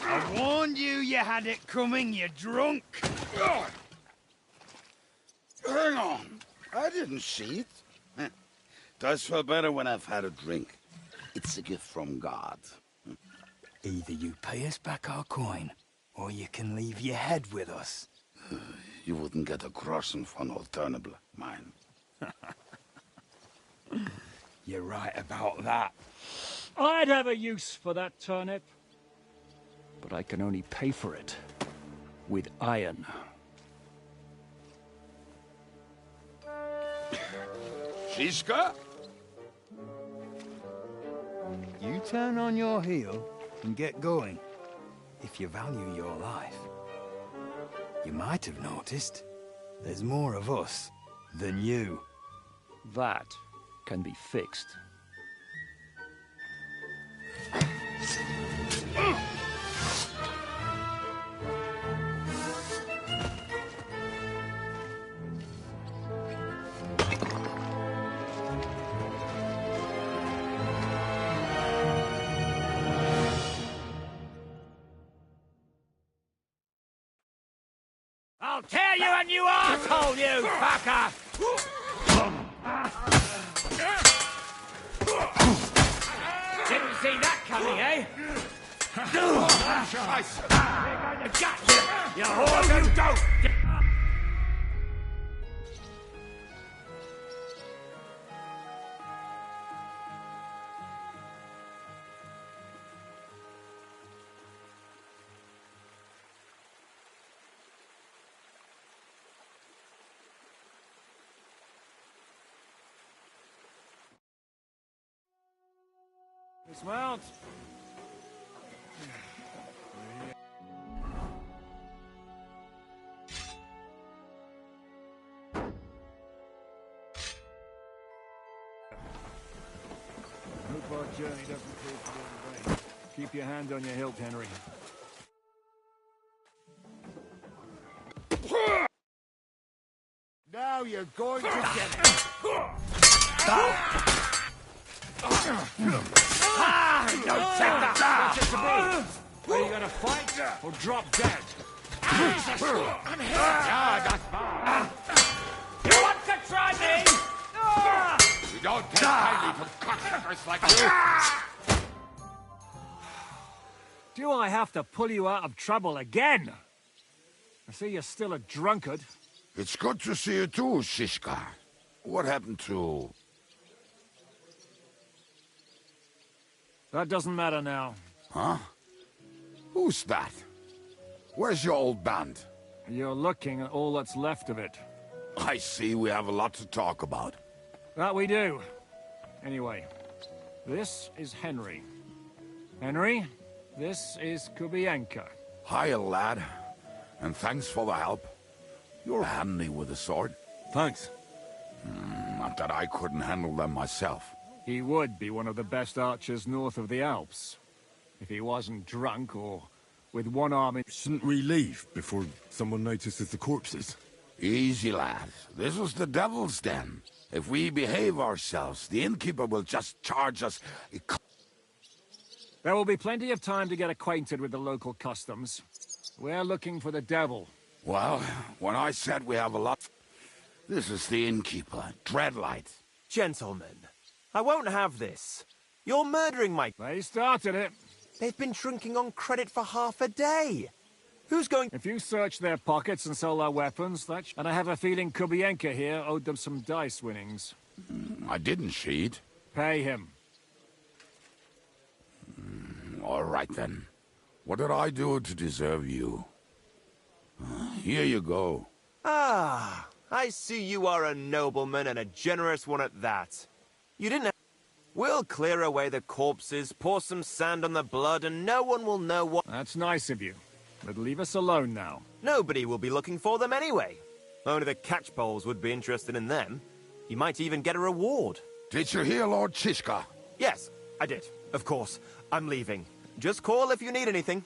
I warned you had it coming, you drunk! Hang on. I didn't see it. Does feel better when I've had a drink. It's a gift from God. Either you pay us back our coin, or you can leave your head with us. You wouldn't get a groschen for an alternative, mine. You're right about that. I'd have a use for that turnip. But I can only pay for it with iron. Shiska? You turn on your heel and get going, if you value your life. You might have noticed there's more of us than you. That can be fixed. I'll tear you a new arsehole, you fucker! Didn't see that coming, eh? Scheiße! You whore, you don't! Dismount. Hope our journey doesn't prove to be in vain. Keep your hand on your hilt, Henry. Now you're going to get it. No, take that! What's it to be? Are you gonna fight or drop dead? Jesus! I'm here! You want to try me? You don't take kindly to cocksuckers like you. Do I have to pull you out of trouble again? I see you're still a drunkard. It's good to see you too, Shishka. What happened to... That doesn't matter now. Huh? Who's that? Where's your old band? You're looking at all that's left of it. I see we have a lot to talk about. That we do. Anyway, this is Henry. Henry, this is Kubienka. Hiya, lad. And thanks for the help. You're handy with a sword. Thanks. Not that I couldn't handle them myself. He would be one of the best archers north of the Alps. If he wasn't drunk or with one arm in... Shouldn't we leave before someone notices the corpses? Easy, lad. This was the devil's den. If we behave ourselves, the innkeeper will just charge us... There will be plenty of time to get acquainted with the local customs. We're looking for the devil. Well, when I said we have a lot... This is the innkeeper, Dreadlight. Gentlemen, I won't have this. You're murdering my... They started it. They've been drinking on credit for half a day. Who's going... If you search their pockets and sell their weapons, that's... And I have a feeling Kubienka here owed them some dice winnings. I didn't cheat. Pay him. All right, then. What did I do to deserve you? Here you go. Ah, I see you are a nobleman and a generous one at that. You didn't have... We'll clear away the corpses, pour some sand on the blood, and no one will know what... That's nice of you. But leave us alone now. Nobody will be looking for them anyway. Only the catchpoles would be interested in them. You might even get a reward. Did you hear Lord Chishka? Yes, I did. Of course. I'm leaving. Just call if you need anything.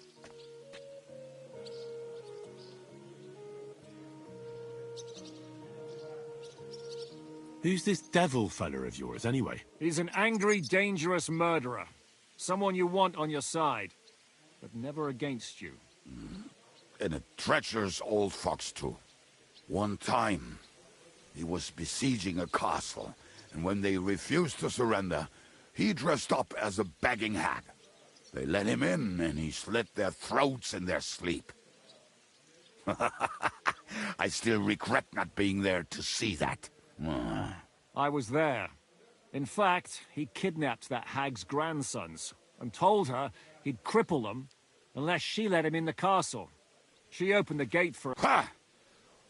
Who's this devil fella of yours, anyway? He's an angry, dangerous murderer. Someone you want on your side, but never against you. And a treacherous old fox, too. One time, he was besieging a castle, and when they refused to surrender, he dressed up as a begging hag. They let him in, and he slit their throats in their sleep. I still regret not being there to see that. I was there. In fact, he kidnapped that hag's grandsons and told her he'd cripple them unless she let him in the castle. She opened the gate for... Ha!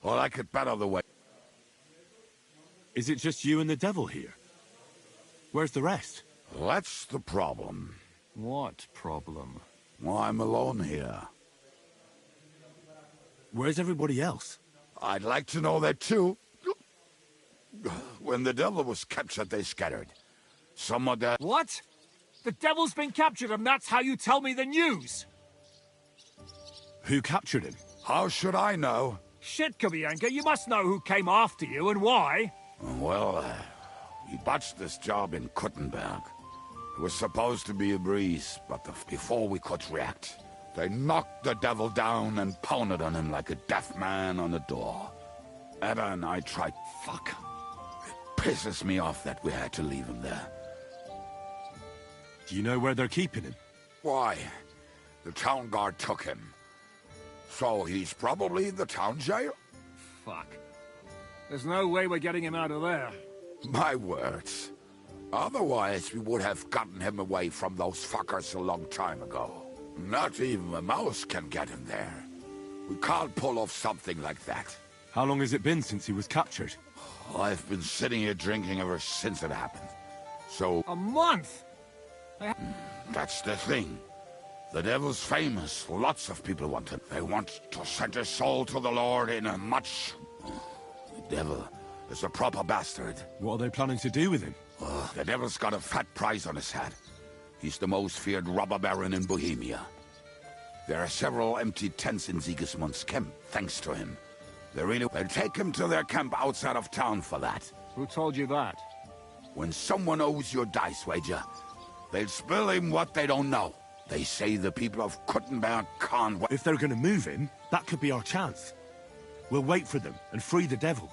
Well, I could better the way. Is it just you and the devil here? Where's the rest? That's the problem. What problem? Well, I'm alone here. Where's everybody else? I'd like to know that too. When the devil was captured, they scattered. Some of the... What? The devil's been captured and that's how you tell me the news? Who captured him? How should I know? Shit, Kubienka, you must know who came after you and why. Well, we botched this job in Kuttenberg. It was supposed to be a breeze, but before we could react, they knocked the devil down and pounded on him like a deaf man on a door. Ada and I tried... Fuck. It pisses me off that we had to leave him there. Do you know where they're keeping him? Why? The town guard took him. So he's probably in the town jail? Fuck. There's no way we're getting him out of there. My words. Otherwise, we would have gotten him away from those fuckers a long time ago. Not even a mouse can get him there. We can't pull off something like that. How long has it been since he was captured? I've been sitting here drinking ever since it happened. So... A month?! That's the thing. The devil's famous. Lots of people want him. They want to send his soul to the Lord in a much... The devil is a proper bastard. What are they planning to do with him? The devil's got a fat price on his head. He's the most feared robber baron in Bohemia. There are several empty tents in Sigismund's camp, thanks to him. They'll take him to their camp outside of town for that. Who told you that? When someone owes your dice wager, they'll spill him what they don't know. They say the people of Kuttenberg can't wait. If they're gonna move him, that could be our chance. We'll wait for them and free the devil.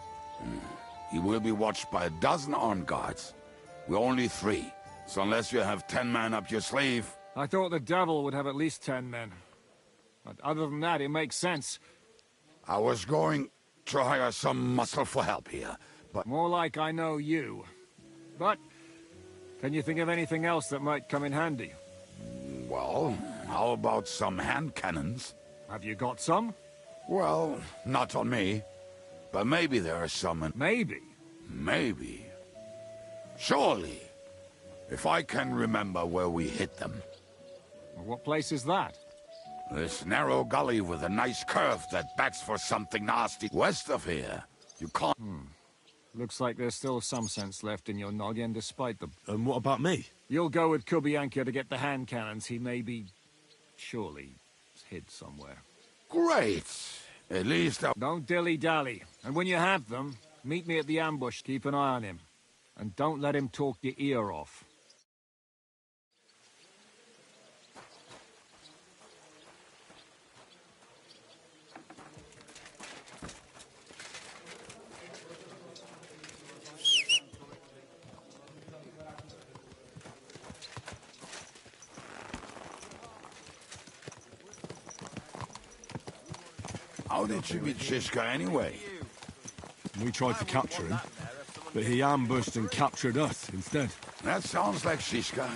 He will be watched by a dozen armed guards. We're only 3, so unless you have 10 men up your sleeve... I thought the devil would have at least 10 men. But other than that, it makes sense. I was going to hire some muscle for help here, but... More like I know you. But, can you think of anything else that might come in handy? Well, how about some hand cannons? Have you got some? Well, not on me. But maybe there are some in... Maybe? Maybe. Surely. If I can remember where we hit them. What place is that? This narrow gully with a nice curve that backs for something nasty west of here. You can't... Looks like there's still some sense left in your noggin despite them. And what about me? You'll go with Kubianka to get the hand cannons. He may be... surely hid somewhere. Great! At least I... Don't dilly-dally. And when you have them, meet me at the ambush. Keep an eye on him. And don't let him talk your ear off. How did you meet Shishka anyway? We tried to capture him, but he ambushed and captured us instead. That sounds like Shishka.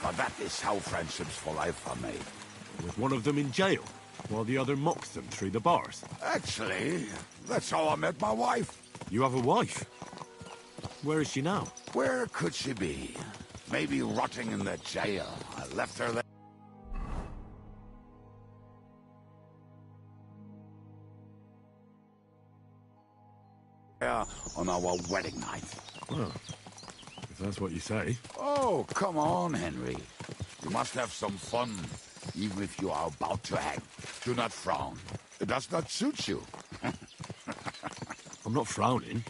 But that is how friendships for life are made. With one of them in jail, while the other mocks them through the bars. Actually, that's how I met my wife. You have a wife? Where is she now? Where could she be? Maybe rotting in the jail. I left her there. On our wedding night. Well, if that's what you say. Oh, come on, Henry. You must have some fun, even if you are about to hang. Do not frown. It does not suit you. I'm not frowning.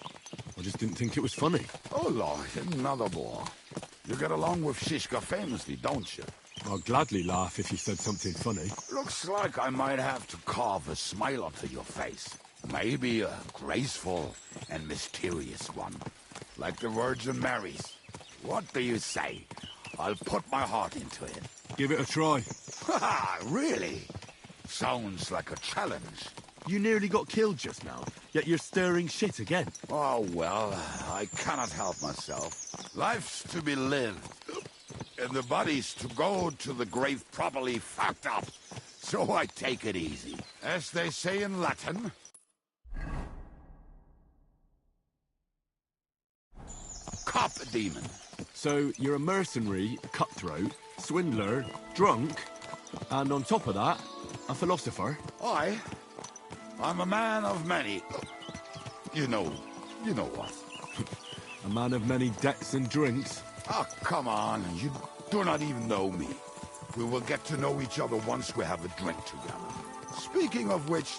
I just didn't think it was funny. Oh, Lord, another bore. You get along with Shishka famously, don't you? I'll gladly laugh if you said something funny. Looks like I might have to carve a smile onto your face. Maybe a graceful and mysterious one, like the Virgin Mary's. What do you say? I'll put my heart into it. Give it a try. Ha! Really? Sounds like a challenge. You nearly got killed just now, yet you're stirring shit again. Oh, well, I cannot help myself. Life's to be lived, and the body's to go to the grave properly fucked up. So I take it easy. As they say in Latin... Cop a demon. So you're a mercenary, a cutthroat, swindler, drunk, and on top of that, a philosopher? I'm a man of many... You know what. A man of many debts and drinks? Oh, come on, you do not even know me. We will get to know each other once we have a drink together. Speaking of which,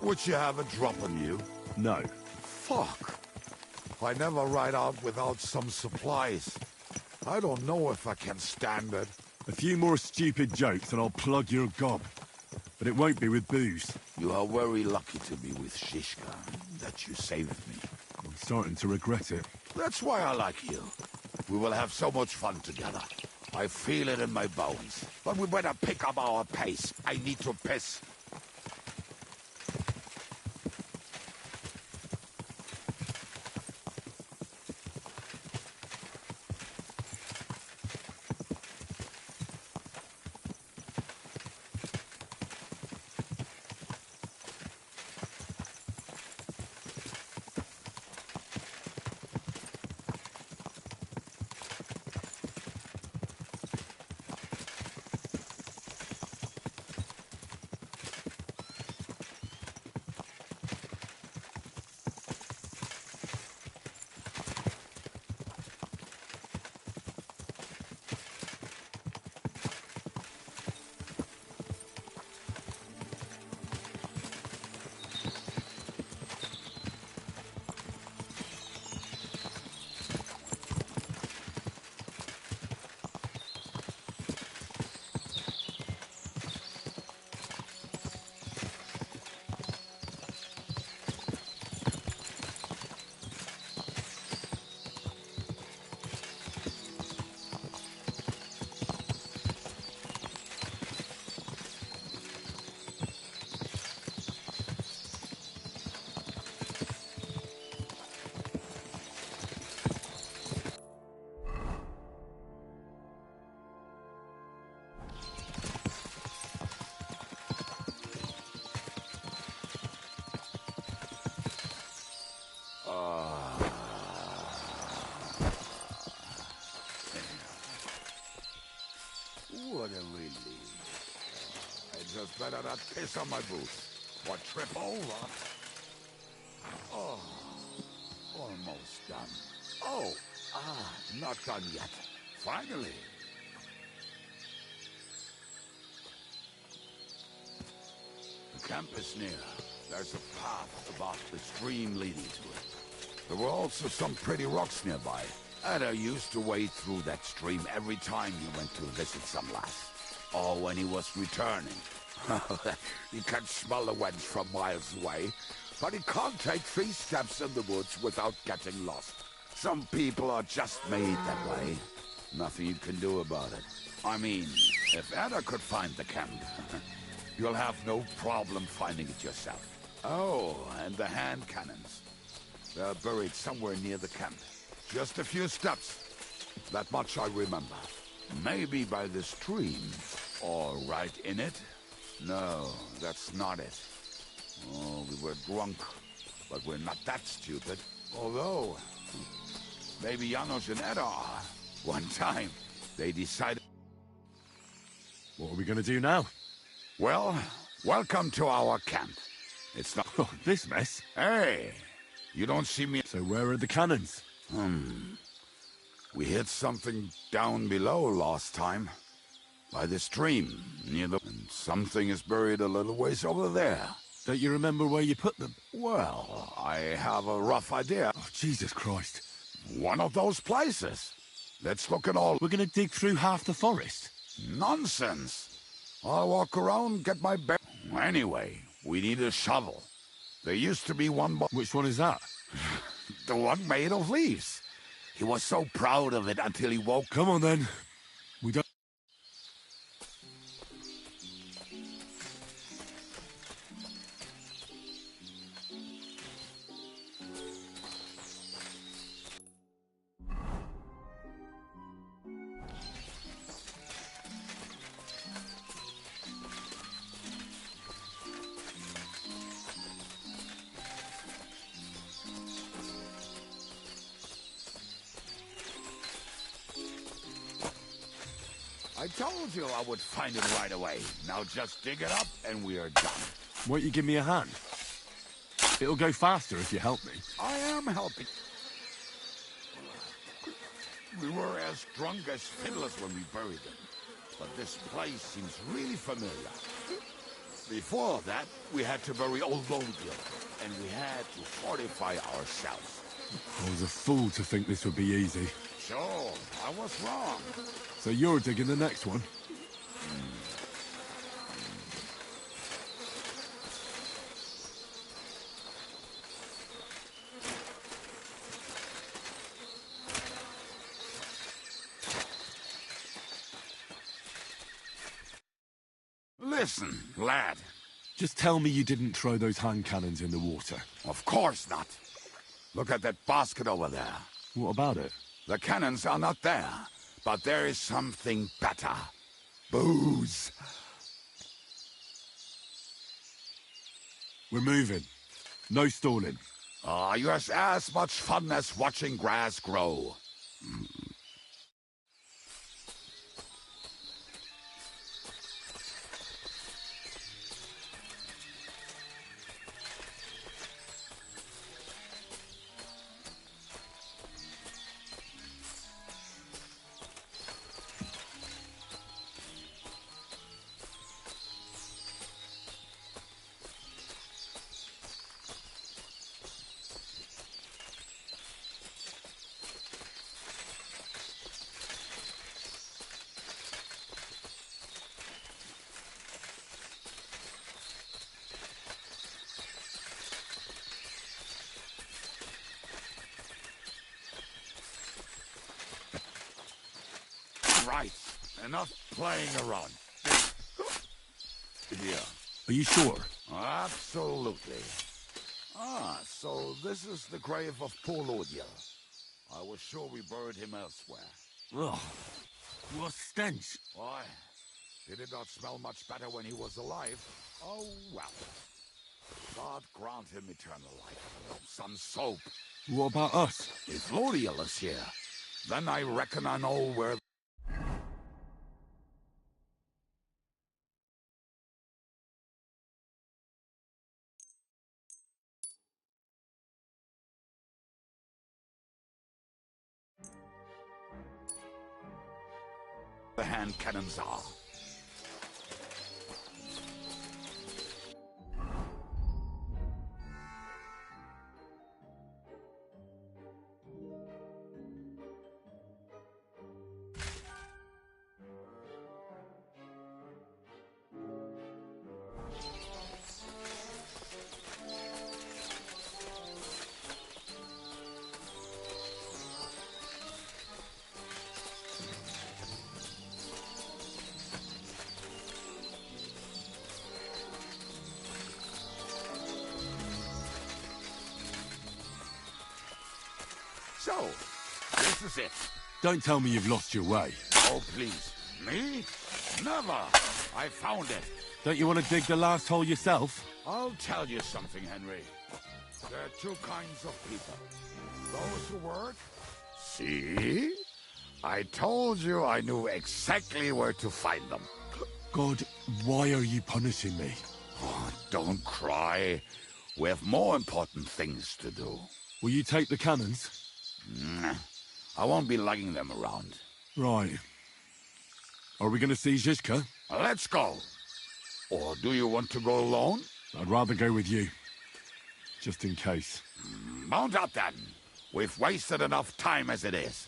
would you have a drop on you? No. Fuck. I never ride out without some supplies. I don't know if I can stand it. A few more stupid jokes and I'll plug your gob. But it won't be with booze. You are very lucky to be with Shishka, that you saved me. I'm starting to regret it. That's why I like you. We will have so much fun together. I feel it in my bones. But we better pick up our pace. I need to piss. What a relief. I just better not piss on my boots or trip over. Oh, almost done. Oh, not done yet. Finally. The camp is near. There's a path above the stream leading to it. There were also some pretty rocks nearby. And I used to wade through that stream every time he went to visit some lass. Or when he was returning. He can smell the wench from miles away, but he can't take 3 steps in the woods without getting lost. Some people are just made that way. Nothing you can do about it. I mean, if Ada could find the camp, you'll have no problem finding it yourself. Oh, and the hand cannons. They're buried somewhere near the camp. Just a few steps. That much I remember. Maybe by the stream. Or right in it? No, that's not it. Oh, we were drunk. But we're not that stupid. Although, maybe Janos and Edda are. One time, they decided... What are we gonna do now? Well, welcome to our camp. It's not... Oh, this mess? Hey! You don't see me... So where are the cannons? We hit something down below last time. By the stream, near the... And something is buried a little ways over there. Don't you remember where you put them? Well, I have a rough idea. Oh, Jesus Christ. One of those places. Let's look at all... We're gonna dig through half the forest? Nonsense. I'll walk around, get my bear... Anyway, we need a shovel. There used to be one... Which one is that? The one made of leaves. He was so proud of it until he woke... Come on, then. We don't... I told you I would find it right away. Now just dig it up and we are done. Won't you give me a hand? It'll go faster if you help me. I am helping. We were as drunk as fiddlers when we buried them. But this place seems really familiar. Before that, we had to bury old Longhill, and we had to fortify ourselves. I was a fool to think this would be easy. Sure, I was wrong. So you're digging the next one? Listen, lad. Just tell me you didn't throw those hand cannons in the water. Of course not. Look at that basket over there. What about it? The cannons are not there, but there is something better. Booze. We're moving. No stalling. You have as much fun as watching grass grow. Right. Enough playing around. Here. Are you sure? Absolutely. So this is the grave of poor Lodiel. I was sure we buried him elsewhere. Ugh. What stench. Why? He did not smell much better when he was alive. Oh, well. God grant him eternal life. Some soap. What about us? If Lodiel is here, then I reckon I know where... the hand cannons are. So, this is it. Don't tell me you've lost your way. Oh, please. Me? Never. I found it. Don't you want to dig the last hole yourself? I'll tell you something, Henry. There are two kinds of people. Those who work. See? I told you I knew exactly where to find them. God, why are you punishing me? Oh, don't cry. We have more important things to do. Will you take the cannons? I won't be lugging them around. Right. Are we going to see Zizka? Let's go. Or do you want to go alone? I'd rather go with you. Just in case. Mount up then. We've wasted enough time as it is.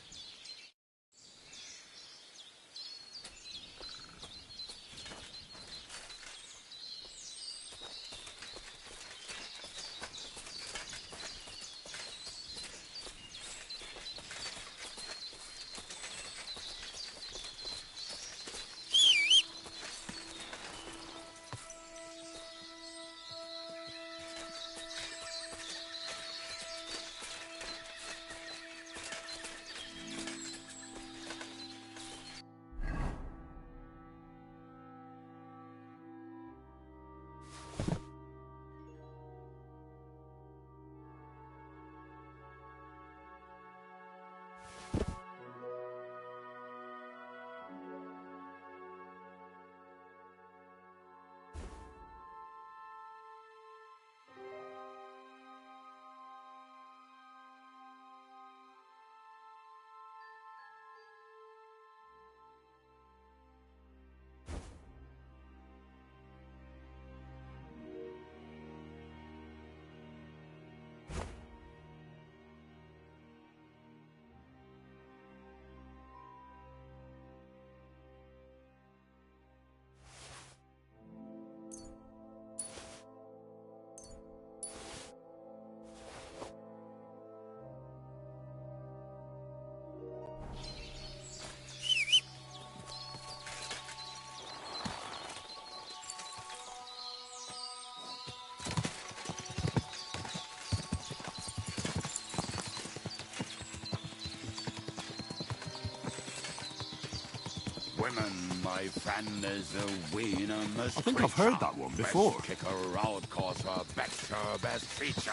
Women, my friend, is a venomous I think I've heard that one before. Best kick her out, cause her best feature.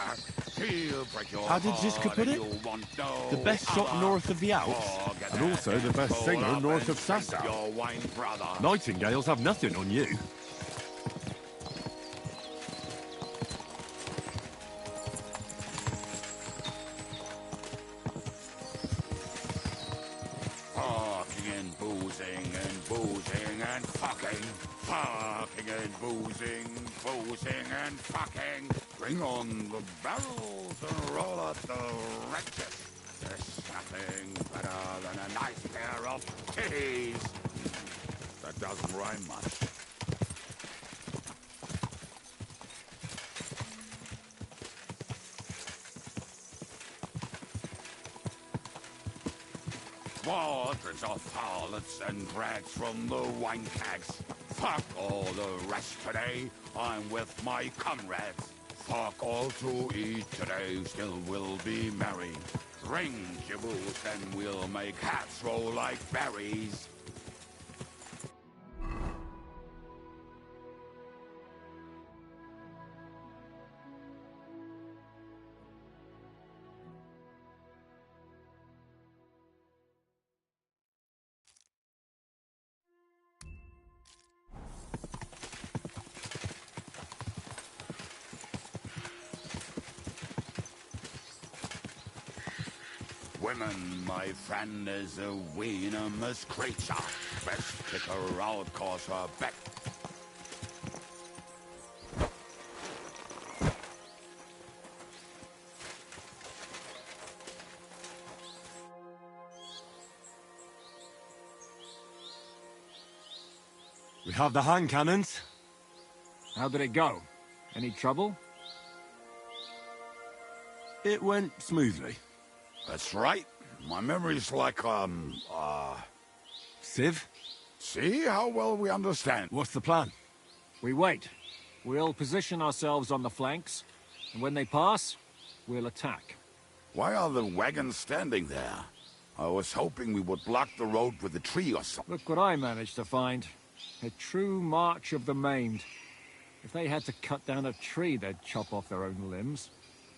He'll break your How did Ziska put it? The best shot north of the Alps, and also the best singer north of Sasau. Nightingales have nothing on you. Bring on the barrels and roll out the wretches. There's nothing better than a nice pair of titties. That doesn't rhyme much. Waters of harlots and drags from the wine kegs. Fuck all the rest today. I'm with my comrades. Fuck all to eat today, still we'll be merry. Ring your boots and we'll make hats roll like berries. Women, my friend, is a venomous creature. Best kick her out, cause her back. We have the hand cannons. How did it go? Any trouble? It went smoothly. That's right. My memory's like, Civ? See how well we understand. What's the plan? We wait. We'll position ourselves on the flanks, and when they pass, we'll attack. Why are the wagons standing there? I was hoping we would block the road with a tree or something. Look what I managed to find. A true march of the maimed. If they had to cut down a tree, they'd chop off their own limbs.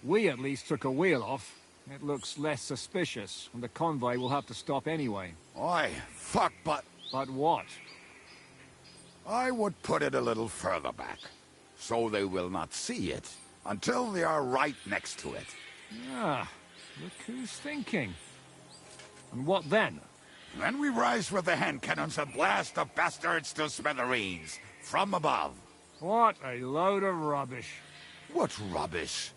We at least took a wheel off. It looks less suspicious, and the convoy will have to stop anyway. Oi, fuck, but... But what? I would put it a little further back, so they will not see it until they are right next to it. Ah, look who's thinking. And what then? Then we rise with the hand cannons and blast the bastards to smithereens, from above. What a load of rubbish. What rubbish?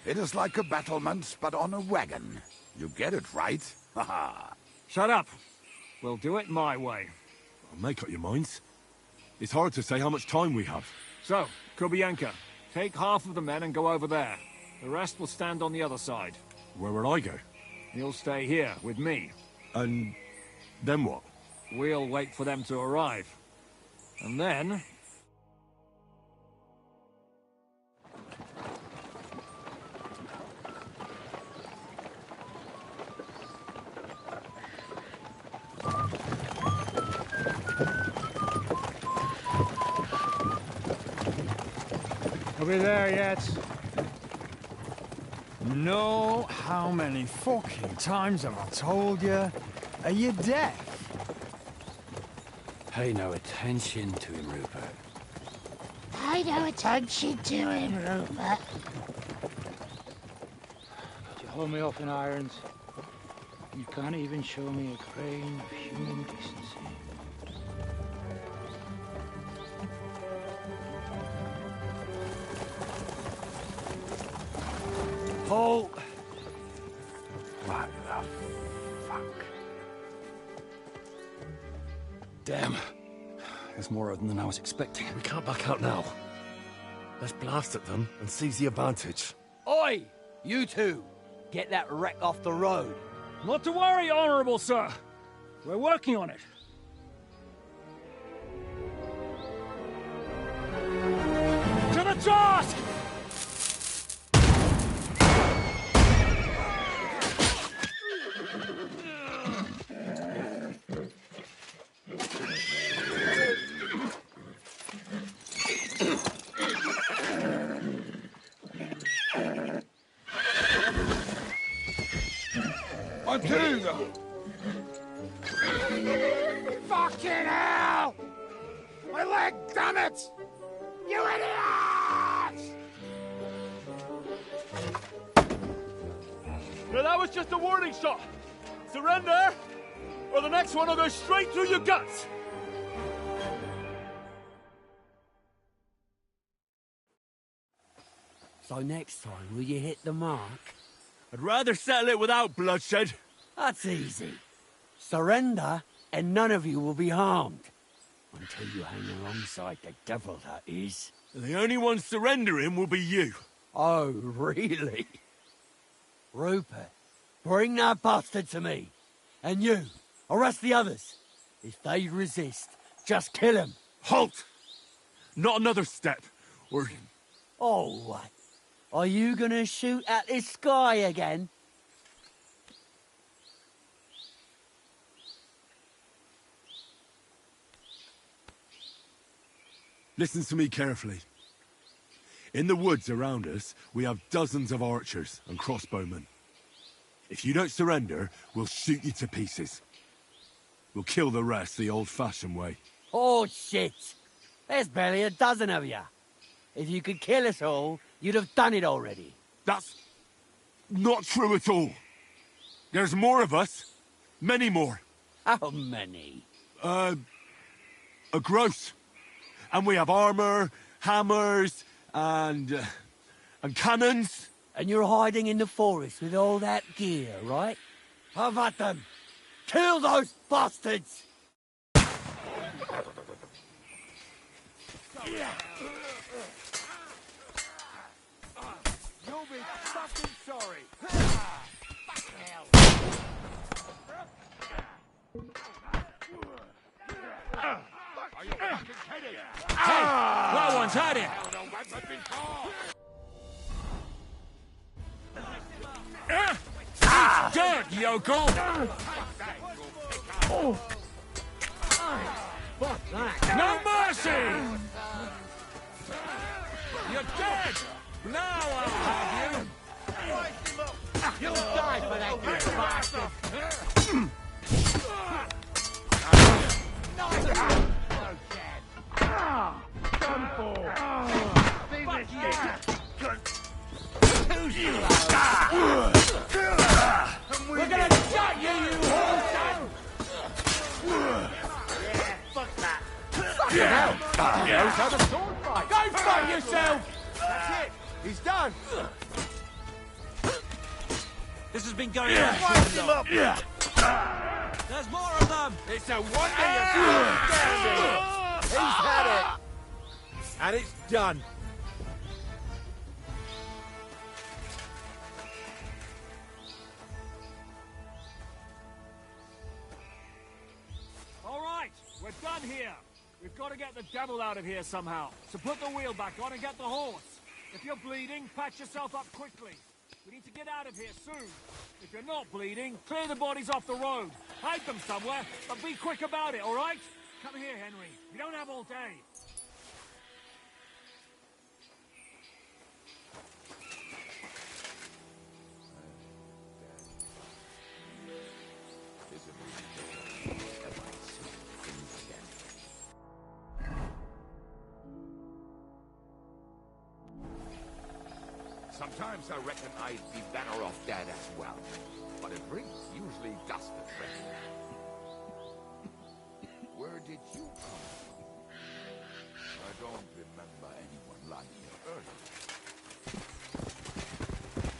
It is like a battlement, but on a wagon. You get it, right? Haha. Shut up. We'll do it my way. Make up your minds. It's hard to say how much time we have. So, Kubienka, take half of the men and go over there. The rest will stand on the other side. Where will I go? You'll stay here, with me. And then what? We'll wait for them to arrive. And then... Are we there yet? No, how many fucking times have I told you? Are you deaf? Pay no attention to him, Rupert. Pay no attention to him, Rupert. Could you hold me up in irons? You can't even show me a grain of human decency. Hold! What the fuck? Damn. There's more of them than I was expecting. We can't back out now. Let's blast at them and seize the advantage. Oi! You two! Get that wreck off the road. Not to worry, Honourable Sir. We're working on it. To the task! I'll do though. Fucking hell! My leg, damn it! You idiots! No, that was just a warning shot. Surrender, or the next one will go straight through your guts. So next time, will you hit the mark? I'd rather settle it without bloodshed. That's easy. Surrender, and none of you will be harmed. Until you hang alongside the devil, that is. The only one surrendering will be you. Oh, really? Rupert, bring that bastard to me. And you, arrest the others. If they resist, just kill them. Halt! Not another step, or... Oh, what? Are you gonna shoot at this sky again? Listen to me carefully. In the woods around us, we have dozens of archers and crossbowmen. If you don't surrender, we'll shoot you to pieces. We'll kill the rest the old-fashioned way. Oh, shit! There's barely a dozen of you. If you could kill us all, you'd have done it already. That's not true at all. There's more of us. Many more. How many? A gross. And we have armor, hammers, and cannons. And you're hiding in the forest with all that gear, right? Have at them! Kill those bastards! You'll be fucking sorry. Are you fucking kidding? Hey, that one's had it. Dirt, yokel! No mercy! You're dead! Now I'll have you! You'll die for that, you bastard! Done for! We're gonna shot you, you whore! Yeah, fuck that! Fucking hell! Knows how to sword fight! Go fight yourself! That's it! He's done! This has been going on too long. There's more of them! It's a wonder you're still standing! He's had it! And it's done! All right, we're done here. We've got to get the devil out of here somehow. So put the wheel back on and get the horse. If you're bleeding, patch yourself up quickly. We need to get out of here soon. If you're not bleeding, clear the bodies off the road. Hide them somewhere, but be quick about it, all right? Come here, Henry. We don't have all day. Sometimes I reckon I'd be better off dead as well. But a drink usually does the trick. Where did you come from? I don't remember anyone like you earlier.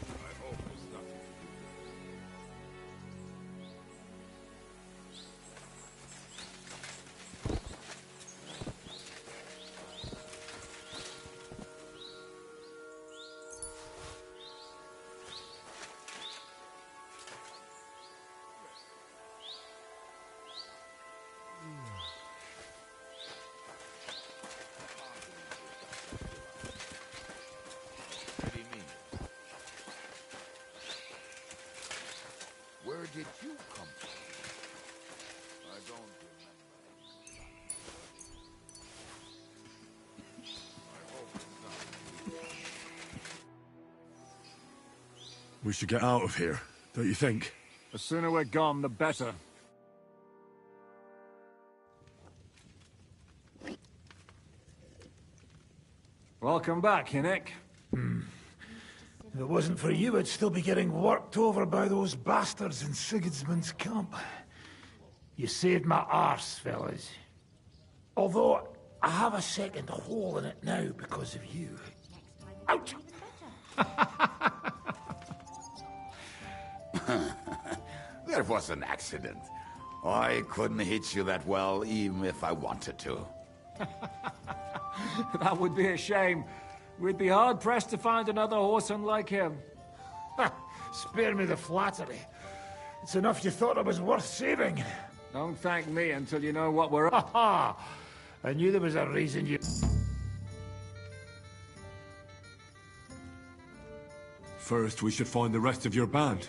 I hope it's nothing to do with it. Where did you come from? I don't remember. I hope it's not. We should get out of here, don't you think? The sooner we're gone, the better. Welcome back, Hinnick. If it wasn't for you, I'd still be getting worked over by those bastards in Sigismund's camp. You saved my arse, fellas. Although, I have a second hole in it now because of you. Ouch! There was an accident. I couldn't hit you that well, even if I wanted to. That would be a shame. We'd be hard-pressed to find another horseman like him. Spare me the flattery. It's enough you thought I was worth saving. Don't thank me until you know what we're up. Ha! I knew there was a reason you... First, we should find the rest of your band.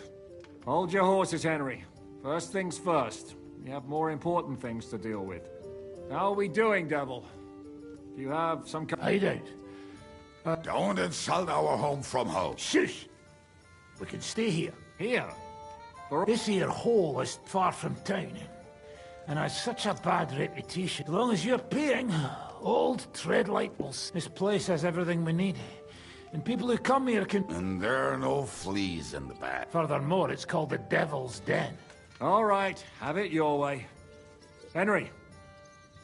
Hold your horses, Henry. First things first. We have more important things to deal with. How are we doing, Devil? Do you have some kind... Hideout? Don't insult our home from home. Shush! We can stay here. Here? This here hole is far from town, and has such a bad reputation. As long as you're paying, old Treadlight will... This place has everything we need, and people who come here can... And there are no fleas in the bag. Furthermore, it's called the Devil's Den. All right, have it your way. Henry,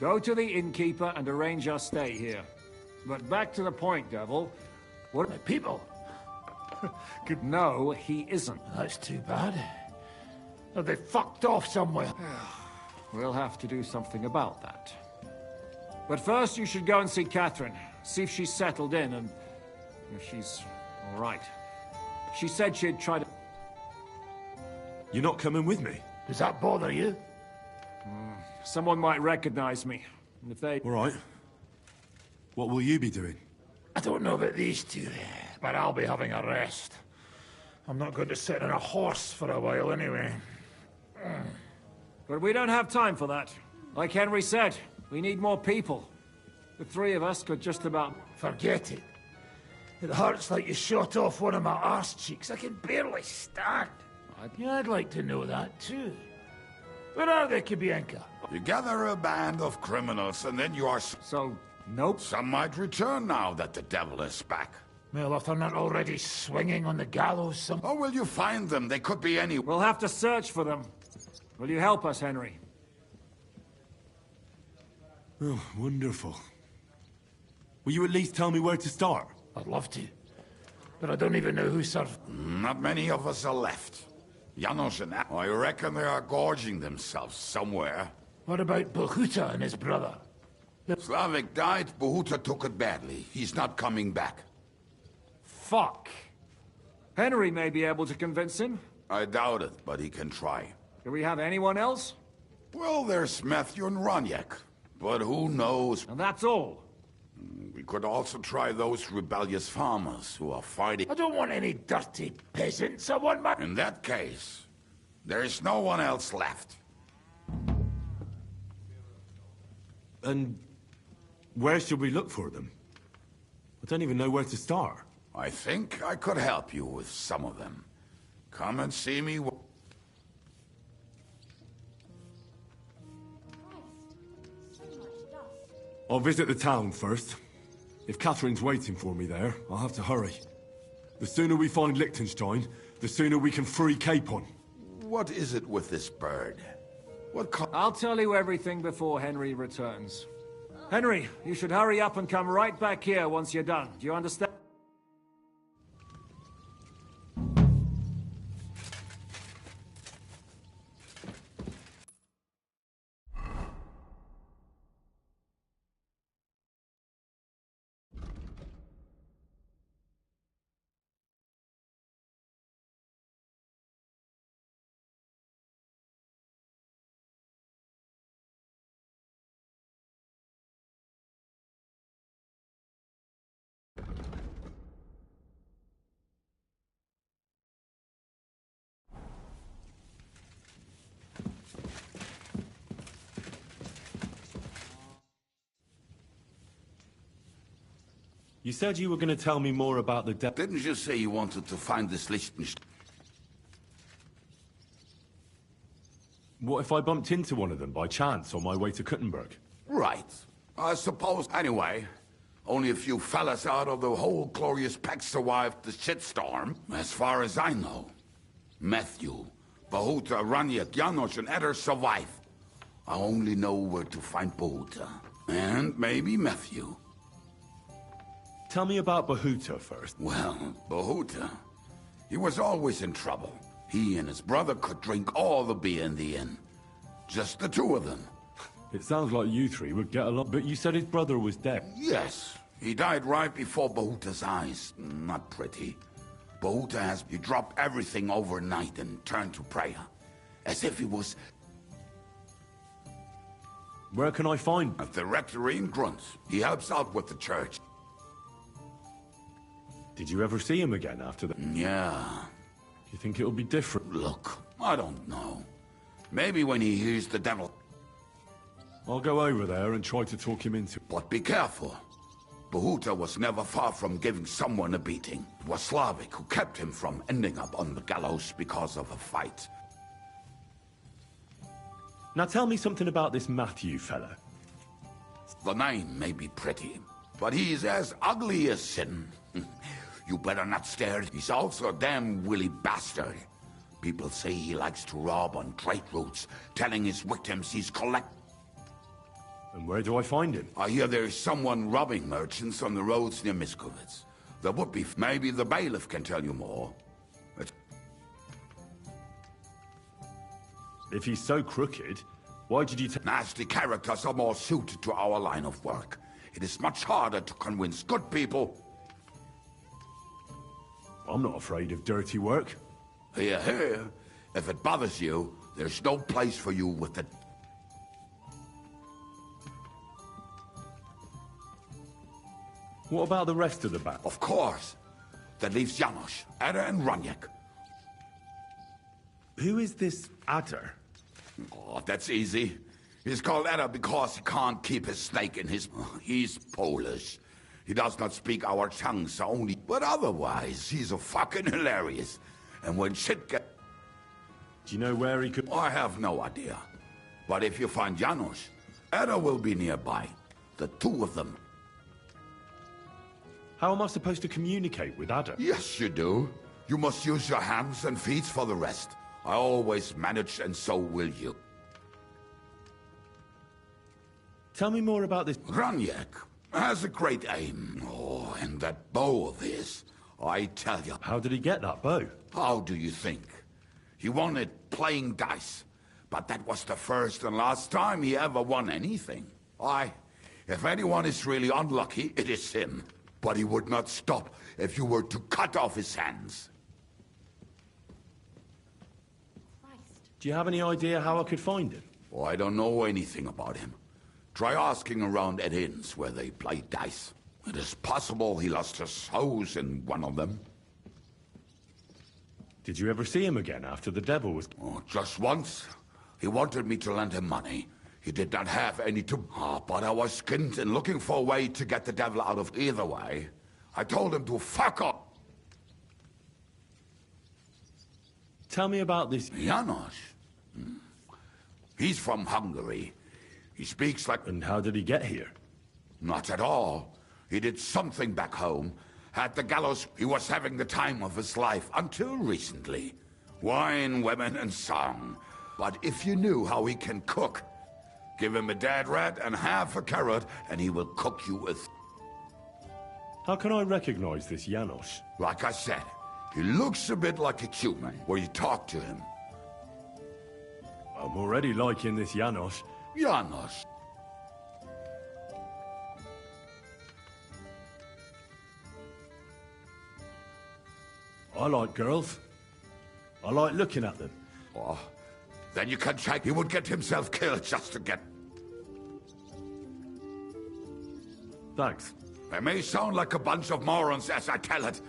go to the innkeeper and arrange our stay here. But back to the point, Devil. What... My people? No, he isn't. That's too bad. Oh, they fucked off somewhere. We'll have to do something about that. But first, you should go and see Catherine. See if she's settled in and if she's all right. She said she'd try to... You're not coming with me? Does that bother you? Someone might recognize me. And if they... All right. What will you be doing? I don't know about these two, but I'll be having a rest. I'm not going to sit on a horse for a while anyway. But we don't have time for that. Like Henry said, we need more people. The three of us could just about... Forget it. It hurts like you shot off one of my arse cheeks. I can barely stand. I'd like to know that too. Where are they, Kibienka? You gather a band of criminals and then you are... So, nope. Some might return now that the devil is back. Well, if they're not already swinging on the gallows some... How will you find them? They could be any... We'll have to search for them. Will you help us, Henry? Oh, wonderful. Will you at least tell me where to start? I'd love to. But I don't even know who served... Not many of us are left. Janos and I reckon they are gorging themselves somewhere. What about Bohuta and his brother? Slavik died, Bohuta took it badly. He's not coming back. Fuck. Henry may be able to convince him. I doubt it, but he can try. Do we have anyone else? Well, there's Matthew and Roniak. But who knows? And that's all. We could also try those rebellious farmers who are fighting... I don't want any dirty peasants. I want my... In that case, there is no one else left. And where should we look for them? I don't even know where to start. I think I could help you with some of them. Come and see me... I'll visit the town first. If Catherine's waiting for me there, I'll have to hurry. The sooner we find Liechtenstein, the sooner we can free Capon. What is it with this bird? I'll tell you everything before Henry returns. Henry, you should hurry up and come right back here once you're done. Do you understand? You said you were going to tell me more about the Didn't you say you wanted to find this Liechtenstein? What if I bumped into one of them by chance on my way to Kuttenberg? Right. I suppose. Anyway, only a few fellas out of the whole glorious pack survived the shitstorm, as far as I know. Matthew, Bohuta, Raniak, Janos, and Eder survived. I only know where to find Bohuta. And maybe Matthew. Tell me about Bohuta first. Well, Bohuta, he was always in trouble. He and his brother could drink all the beer in the inn. Just the two of them. It sounds like you three would get along, but you said his brother was dead. Yes, he died right before Bohuta's eyes. Not pretty. Bohuta he dropped everything overnight and turned to prayer. As if he was... Where can I find him? At the rectory in Grunts. He helps out with the church. Did you ever see him again after that? Yeah. You think it'll be different? Look, I don't know. Maybe when he hears the devil... I'll go over there and try to talk him into it. But be careful. Bohuta was never far from giving someone a beating. It was Slavic who kept him from ending up on the gallows because of a fight. Now tell me something about this Matthew fella. The name may be pretty, but he's as ugly as sin. You better not stare. He's also a damn willy bastard. People say he likes to rob on trade routes, telling his victims he's collect... And where do I find him? I hear there's someone robbing merchants on the roads near Miskovitz. There would be. Maybe the bailiff can tell you more. If he's so crooked, why did you Nasty characters are more suited to our line of work. It is much harder to convince good people. I'm not afraid of dirty work. Hear, hear. If it bothers you, there's no place for you with the... What about the rest of the band? Of course. That leaves Janos, Ada, and Raniak. Who is this Ada? Oh, that's easy. He's called Ada because he can't keep his snake in his... He's Polish. He does not speak our tongues only, but otherwise, he's a fucking hilarious. And when shit get... Do you know where he could... I have no idea. But if you find Janos, Ada will be nearby. The two of them. How am I supposed to communicate with Ada? Yes, you do. You must use your hands and feet for the rest. I always manage, and so will you. Tell me more about this... Raniak has a great aim. Oh, and that bow of his. I tell you. How did he get that bow? How do you think? He won it playing dice. But that was the first and last time he ever won anything. If anyone is really unlucky, it is him. But he would not stop if you were to cut off his hands. Do you have any idea how I could find him? Oh, I don't know anything about him. Try asking around at inns where they play dice. It is possible he lost his hose in one of them. Did you ever see him again after the devil was... Oh, just once. He wanted me to lend him money. He did not have any to... but I was skinned and looking for a way to get the devil out of either way. I told him to fuck off. Tell me about this... Janos. He's from Hungary. He speaks like... And how did he get here? Not at all. He did something back home. At the gallows, he was having the time of his life until recently. Wine, women, and song. But if you knew how he can cook, give him a dead rat and half a carrot, and he will cook you with... How can I recognize this Janos? Like I said, he looks a bit like a human when you talk to him. I'm already liking this Janos. Janos. I like girls. I like looking at them. Oh, then you can check. He would get himself killed just to get... Thanks. I may sound like a bunch of morons as I tell it.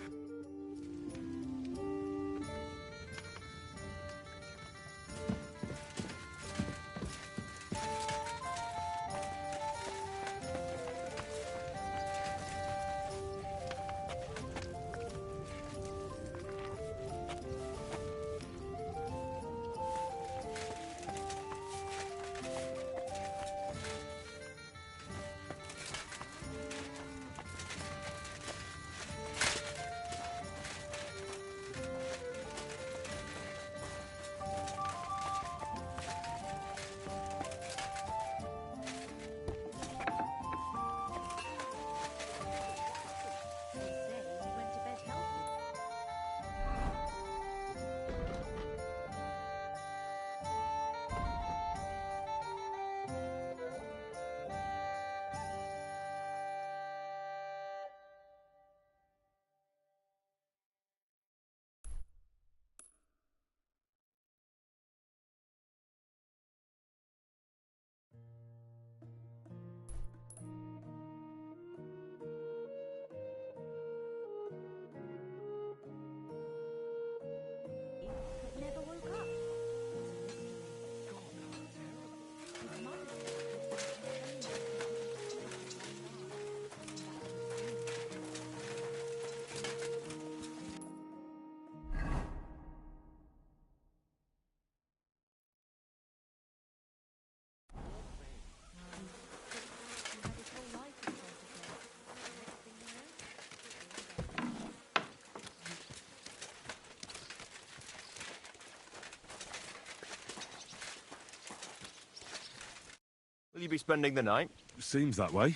Will you be spending the night? Seems that way.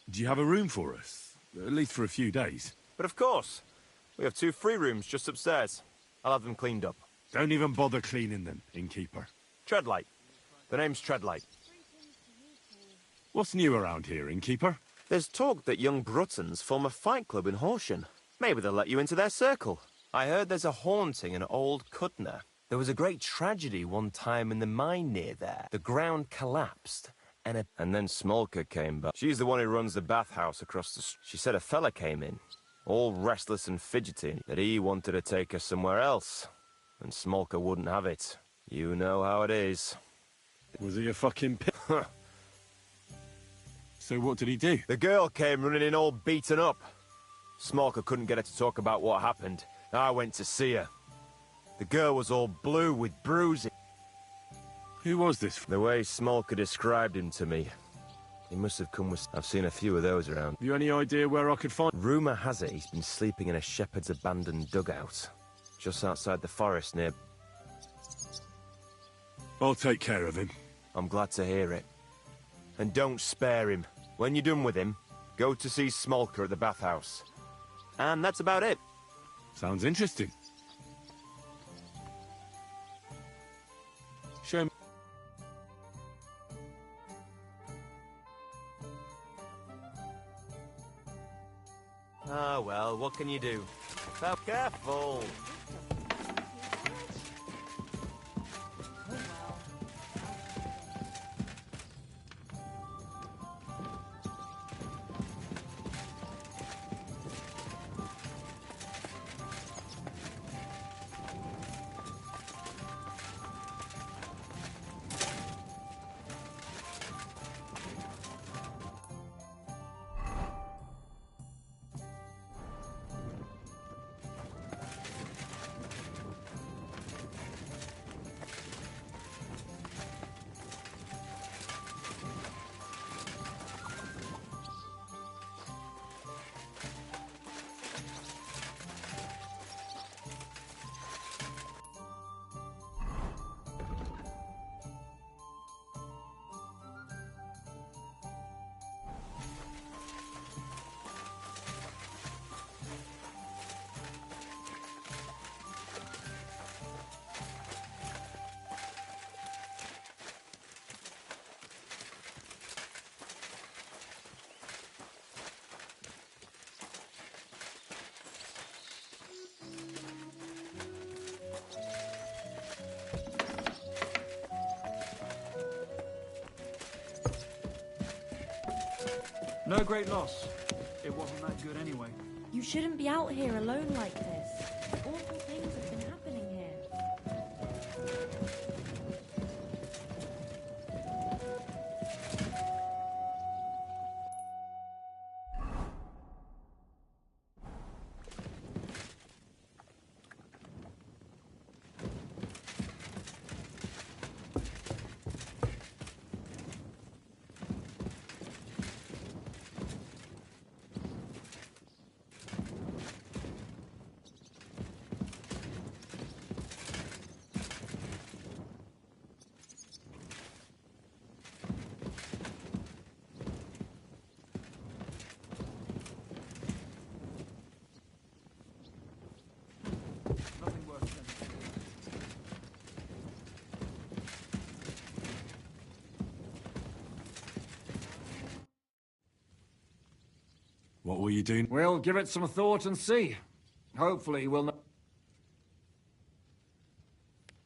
Do you have a room for us? At least for a few days. But of course. We have 2 free rooms just upstairs. I'll have them cleaned up. Don't even bother cleaning them, innkeeper. Treadlight. The name's Treadlight. What's new around here, innkeeper? There's talk that young Bruttons form a fight club in Horsham. Maybe they'll let you into their circle. I heard there's a haunting in old Kutná. There was a great tragedy one time in the mine near there. The ground collapsed, and then Smolka came back. She's the one who runs the bathhouse across the street. She said a fella came in, all restless and fidgety, that he wanted to take her somewhere else. And Smolka wouldn't have it. You know how it is. Was he a fucking pig? So what did he do? The girl came running in all beaten up. Smolka couldn't get her to talk about what happened. I went to see her. The girl was all blue with bruising. Who was this? The way Smolka described him to me. He must have come with... I've seen a few of those around. Have you any idea where I could find... Rumour has it he's been sleeping in a shepherd's abandoned dugout. Just outside the forest near... I'll take care of him. I'm glad to hear it. And don't spare him. When you're done with him, go to see Smolka at the bathhouse. And that's about it. Sounds interesting. Show me. Ah, well, what can you do? So careful! No great loss. It wasn't that good anyway. You shouldn't be out here alone like this. Awful things have been happening here. What will you do? We'll give it some thought and see. Hopefully we'll know.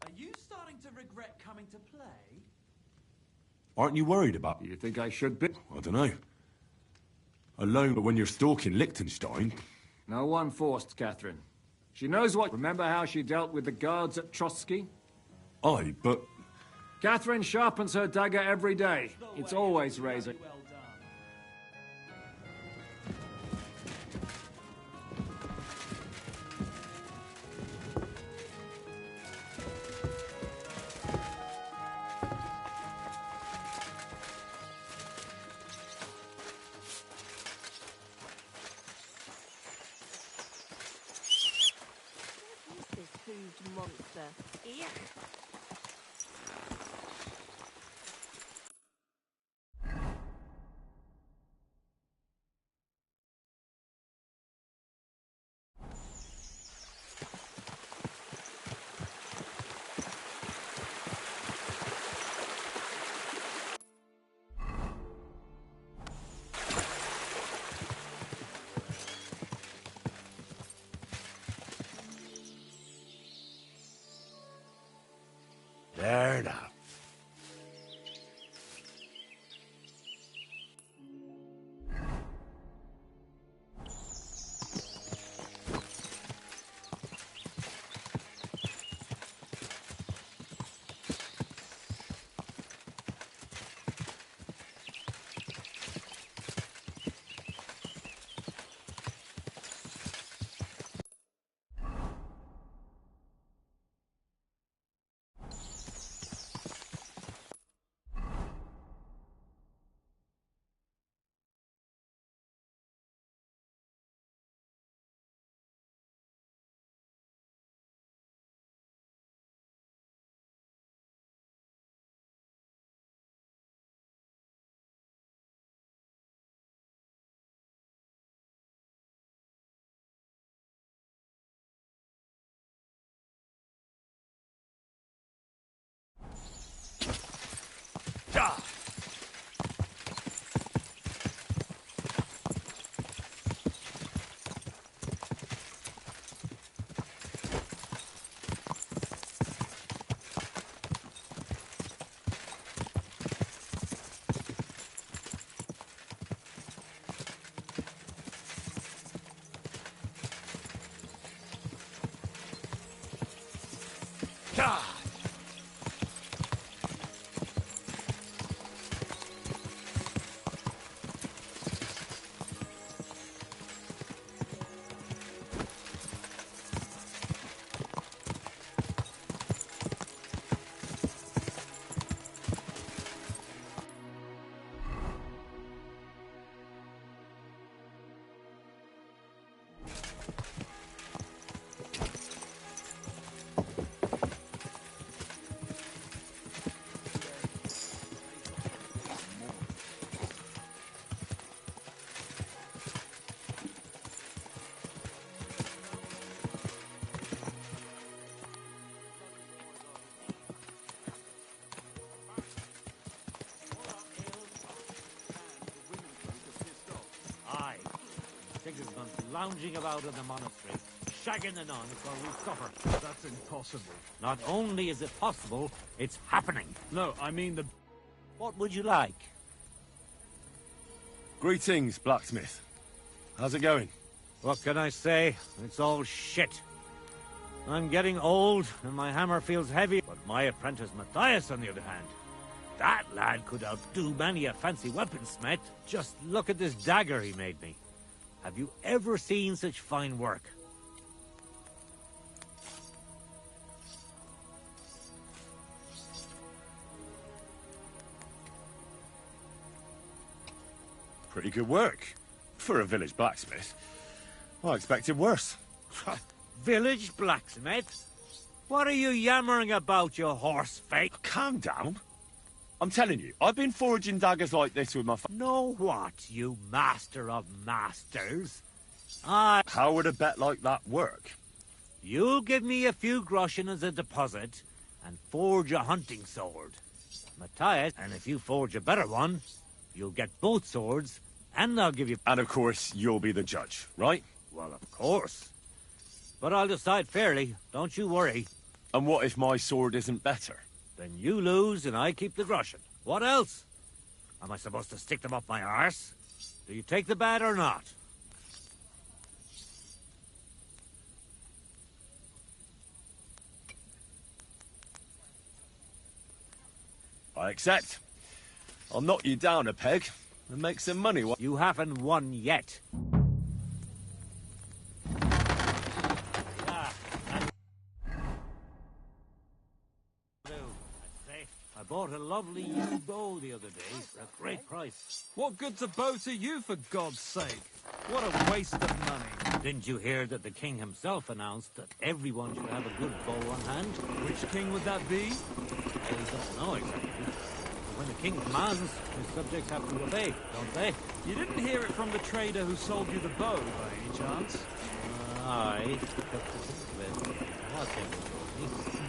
Are you starting to regret coming to play? Aren't you worried about... You think I should be? I don't know. Alone, but when you're stalking Liechtenstein... No one forced Catherine. She knows what... Remember how she dealt with the guards at Trotsky? Aye, but... Catherine sharpens her dagger every day. It's always razor. Monster. Eek. Sigismund lounging about in the monastery, shagging the nuns while we suffer. That's impossible. Not only is it possible, it's happening. No, I mean the... What would you like? Greetings, blacksmith. How's it going? What can I say? It's all shit. I'm getting old, and my hammer feels heavy. But my apprentice Matthias, on the other hand, that lad could outdo many a fancy weaponsmith. Just look at this dagger he made me. Have you ever seen such fine work? Pretty good work. For a village blacksmith. I expected worse. Village blacksmith? What are you yammering about, you horse fake? Calm down. I'm telling you, I've been forging daggers like this with my Know what, you master of masters? How would a bet like that work? You'll give me a few groschen as a deposit, and forge a hunting sword. Matthias, and if you forge a better one, you'll get both swords, and I'll give you... And of course, you'll be the judge, right? Well, of course. But I'll decide fairly, don't you worry. And what if my sword isn't better? Then you lose and I keep the groschen. What else? Am I supposed to stick them up my arse? Do you take the bet or not? I accept. I'll knock you down a peg and make some money. You haven't won yet. I bought a lovely new bow the other day for a great price. What good's a bow to you, for God's sake? What a waste of money. Didn't you hear that the king himself announced that everyone should have a good bow on hand? Which king would that be? I don't know exactly. But when the king commands, his subjects have to obey, don't they? You didn't hear it from the trader who sold you the bow, by any chance? Aye, but to think of it, was him who told me.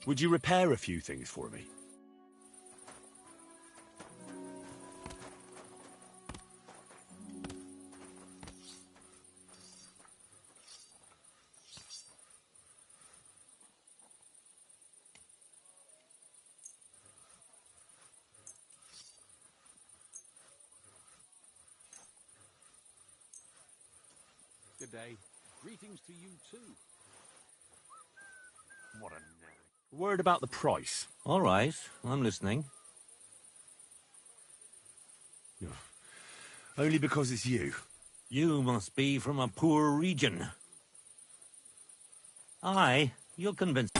Would you repair a few things for me? Good day. Greetings to you too. What a nag. Word about the price. All right, I'm listening. Only because it's you. You must be from a poor region. Aye, you'll convince...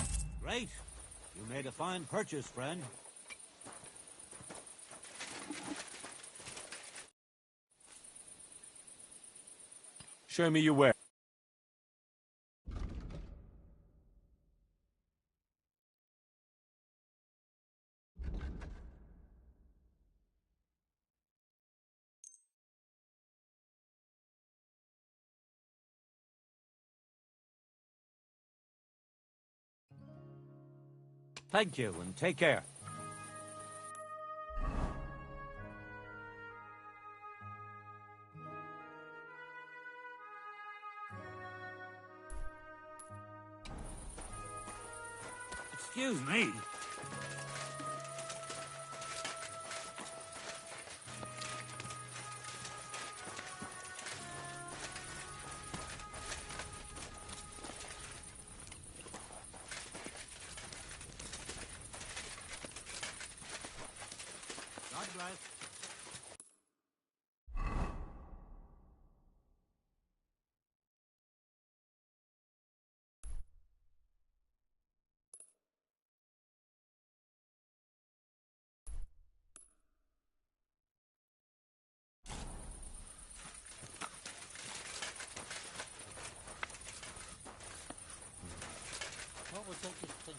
Great. You made a fine purchase, friend. Show me your wares. Thank you, and take care. Excuse me. God bless. What was that just thinking?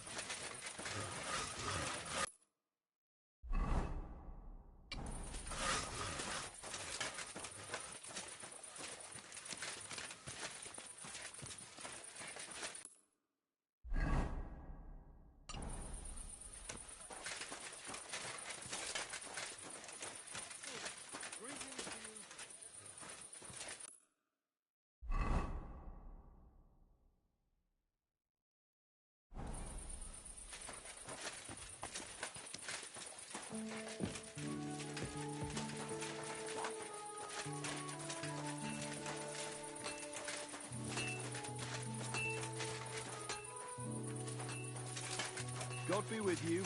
God be with you.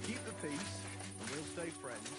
Keep the peace, and we'll stay friends.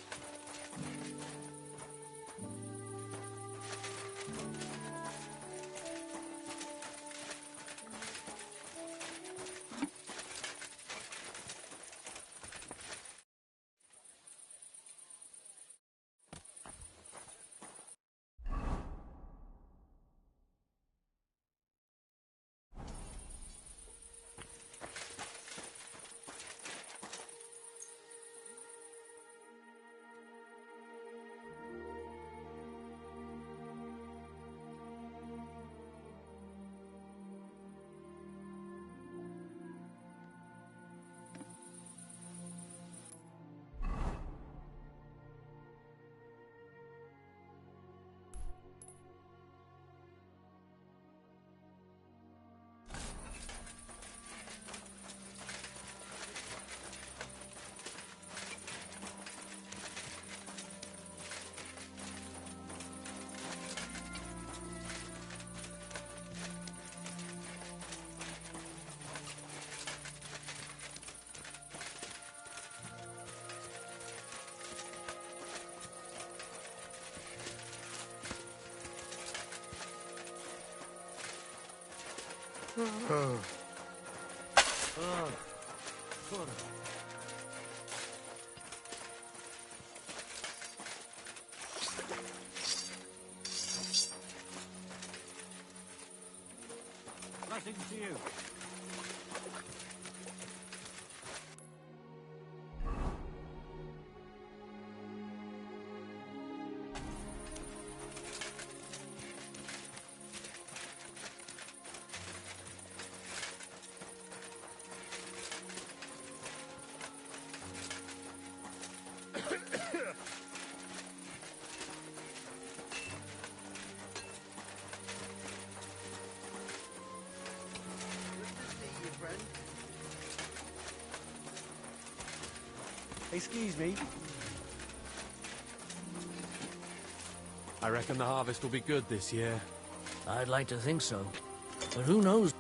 Oh. Blessings to you. Excuse me. I reckon the harvest will be good this year. I'd like to think so. But who knows?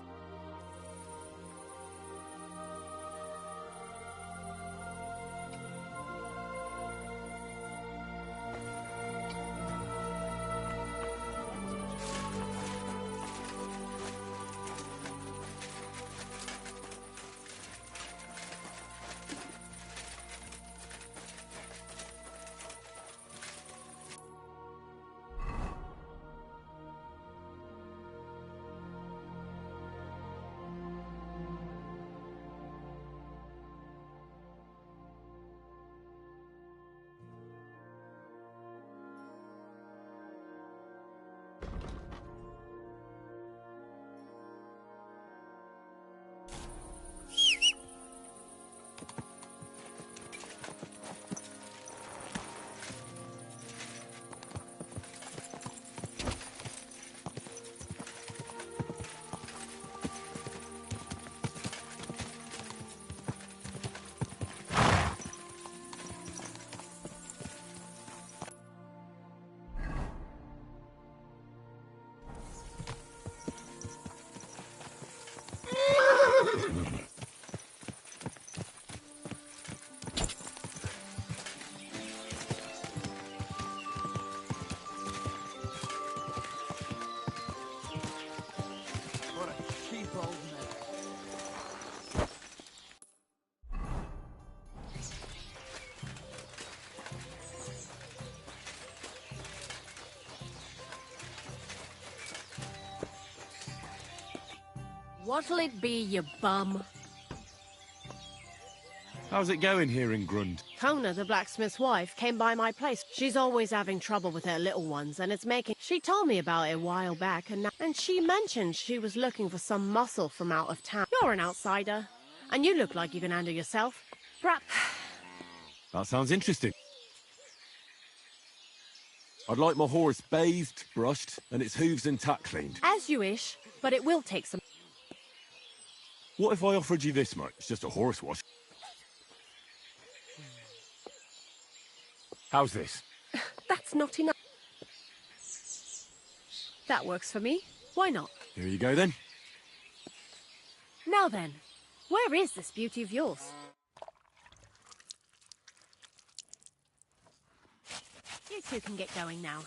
What'll it be, you bum? How's it going here in Grund? Kona, the blacksmith's wife, came by my place. She's always having trouble with her little ones, and it's making... She told me about it a while back, and she mentioned she was looking for some muscle from out of town. You're an outsider, and you look like you can handle yourself. Perhaps... That sounds interesting. I'd like my horse bathed, brushed, and its hooves and tack cleaned. As you wish, but it will take some... What if I offered you this much? It's just a horse wash. How's this? That's not enough. That works for me. Why not? Here you go then. Now then, where is this beauty of yours? You two can get going now.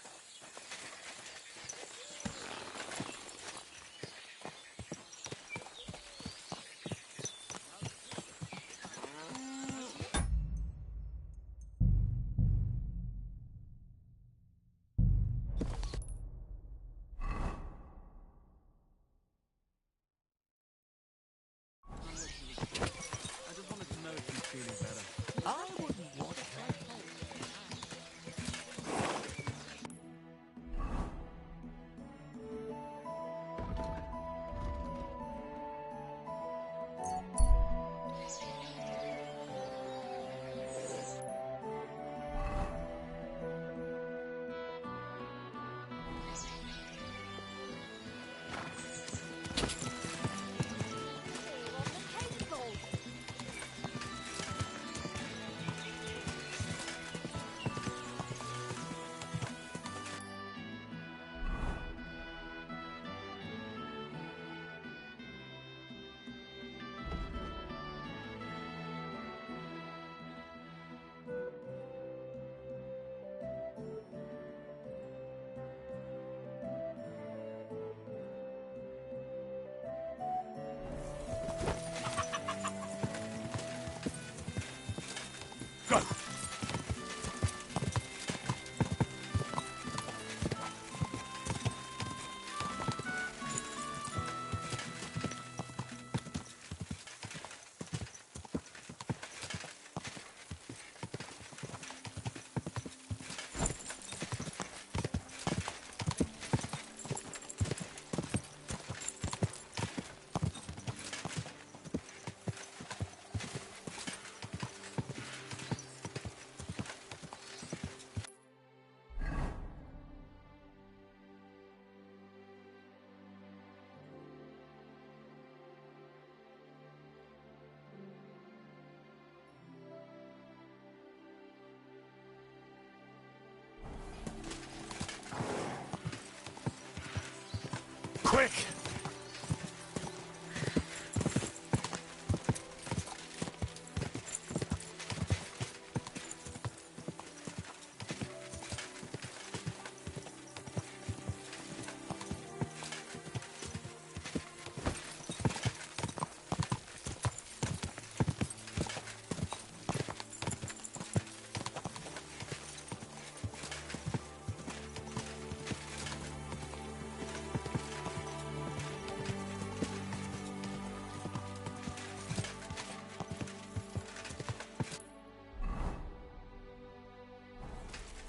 Quick!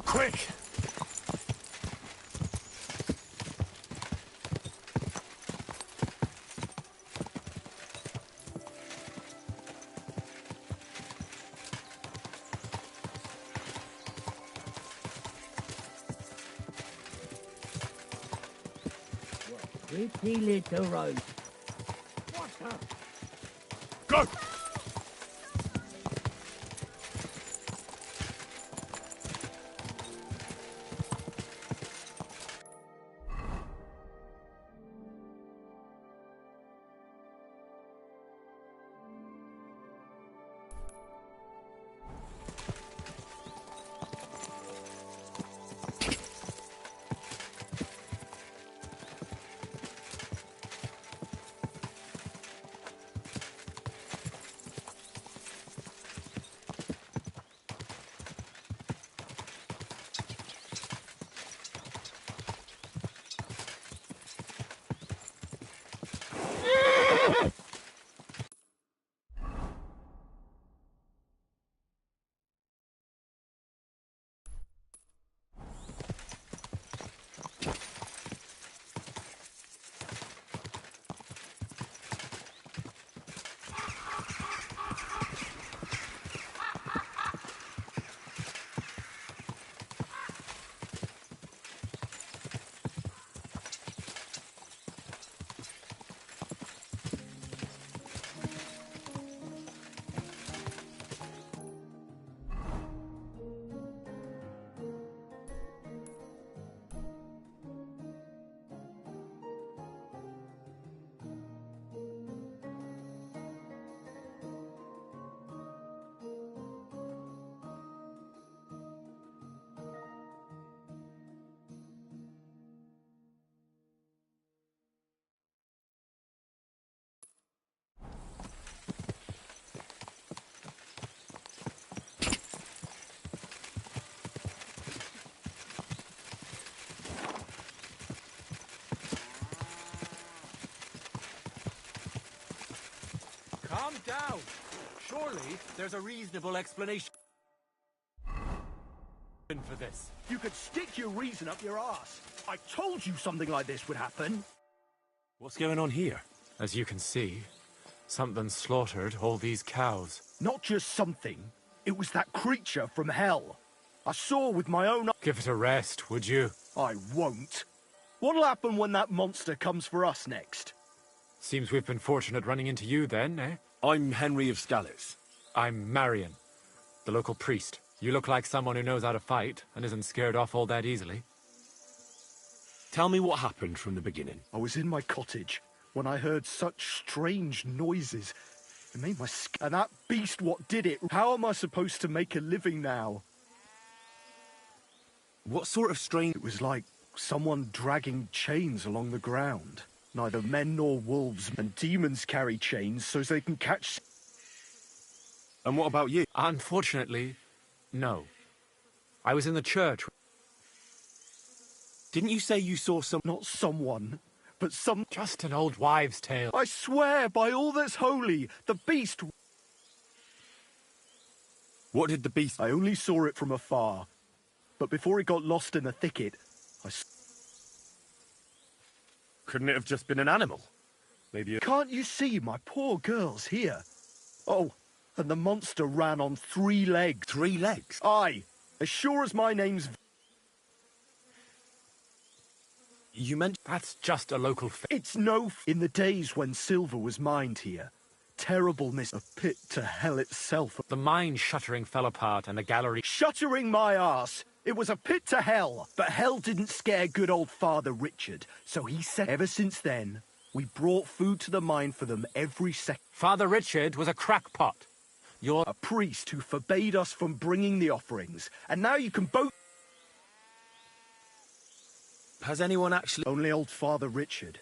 Quick! Pretty little road. Go! Calm down. Surely there's a reasonable explanation for this. You could stick your reason up your arse. I told you something like this would happen. What's going on here? As you can see, something slaughtered all these cows. Not just something. It was that creature from hell. I saw with my own eyes. Give it a rest, would you? I won't. What'll happen when that monster comes for us next? Seems we've been fortunate running into you then, eh? I'm Henry of Scalitz. I'm Marion, the local priest. You look like someone who knows how to fight and isn't scared off all that easily. Tell me what happened from the beginning. I was in my cottage when I heard such strange noises. It made my skin... And that beast what did it. How am I supposed to make a living now? What sort of strange... It was like someone dragging chains along the ground. Neither men nor wolves, and demons carry chains so they can catch... And what about you? Unfortunately, no. I was in the church. Didn't you say you saw some... Not someone, but some... Just an old wives' tale. I swear by all that's holy, the beast... What did the beast... I only saw it from afar. But before it got lost in the thicket, Couldn't it have just been an animal? Maybe a... Can't you see my poor girl's here? Oh, and the monster ran on 3 legs. 3 legs? Aye, as sure as my name's... You meant... That's just a local... It's no... In the days when silver was mined here, terribleness, a pit to hell itself. The mine shuttering fell apart and the gallery... Shuttering my arse! It was a pit to hell, but hell didn't scare good old Father Richard, so he said... Ever since then, we brought food to the mine for them every second. Father Richard was a crackpot. You're... A priest who forbade us from bringing the offerings, and now you can both... Has anyone actually... Only old Father Richard.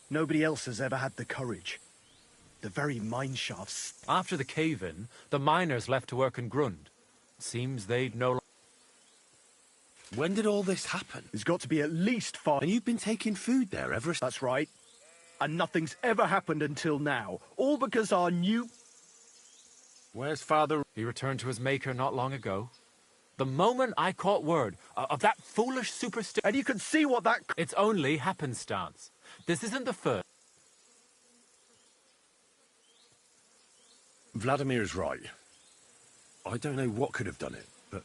Nobody else has ever had the courage. The very mine shafts... After the cave-in, the miners left to work in Grund. Seems they'd no... When did all this happen? There's got to be at least 5... And you've been taking food there ever... That's right. And nothing's ever happened until now. All because our new... Where's Father... He returned to his maker not long ago. The moment I caught word of that foolish superstition... And you can see what that... It's only happenstance. This isn't the first. Vladimir's right. I don't know what could have done it, but...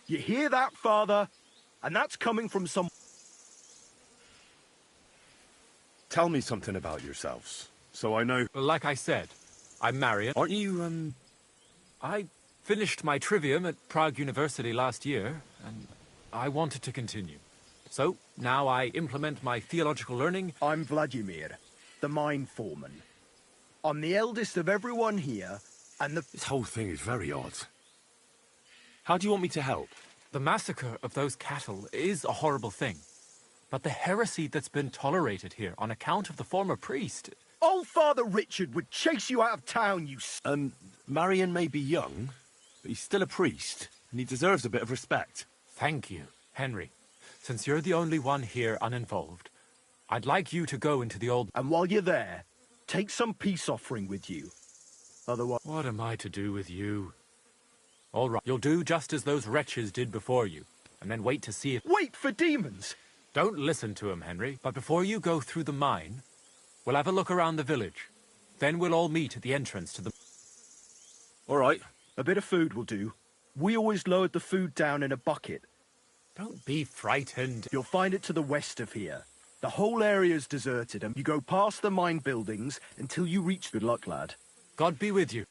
You hear that, Father? And that's coming from some... Tell me something about yourselves, so I know... Like I said, I'm Marion. Aren't you, I finished my trivium at Prague University last year, and I wanted to continue. So, now I implement my theological learning... I'm Vladimir, the mine foreman. I'm the eldest of everyone here, and the... This whole thing is very odd. How do you want me to help? The massacre of those cattle is a horrible thing. But the heresy that's been tolerated here on account of the former priest... Old Father Richard would chase you out of town, you... Marion may be young, but he's still a priest, and he deserves a bit of respect. Thank you, Henry. Since you're the only one here uninvolved, I'd like you to go into the old... And while you're there, take some peace offering with you. Otherwise... What am I to do with you? All right, you'll do just as those wretches did before you, and then wait to see if... Wait for demons! Don't listen to him, Henry. But before you go through the mine, we'll have a look around the village. Then we'll all meet at the entrance to the... All right. A bit of food will do. We always lowered the food down in a bucket. Don't be frightened. You'll find it to the west of here. The whole area's deserted, and you go past the mine buildings until you reach... Good luck, lad. God be with you.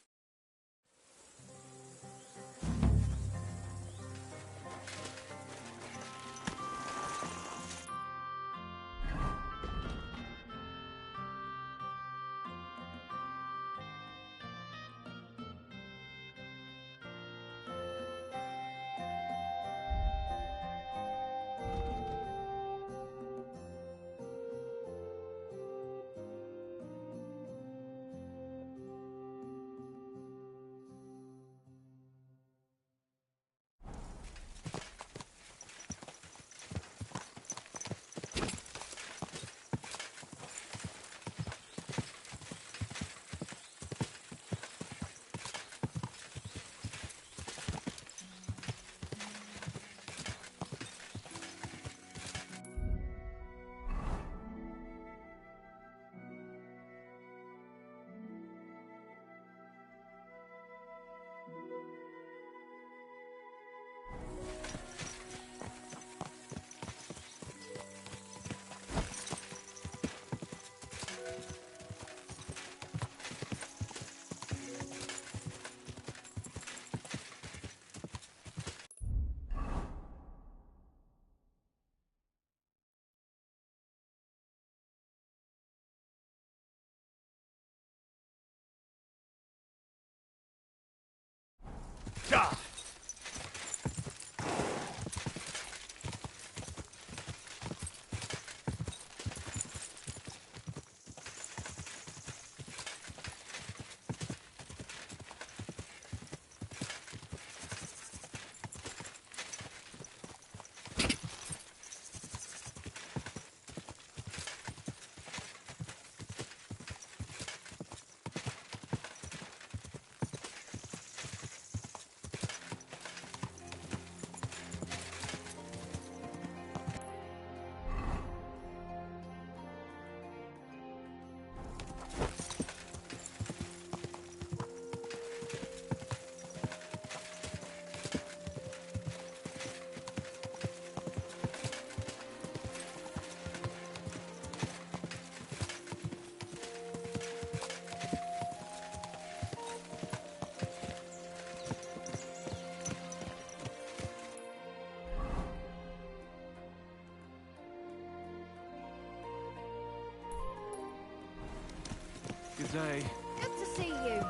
Good day. Good to see you.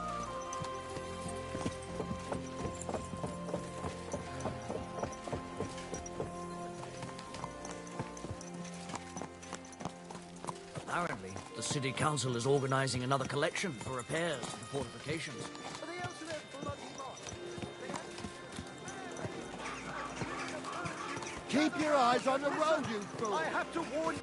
Apparently, the city council is organizing another collection for repairs to the fortifications. Keep your eyes on the road, you fool! I have to warn you.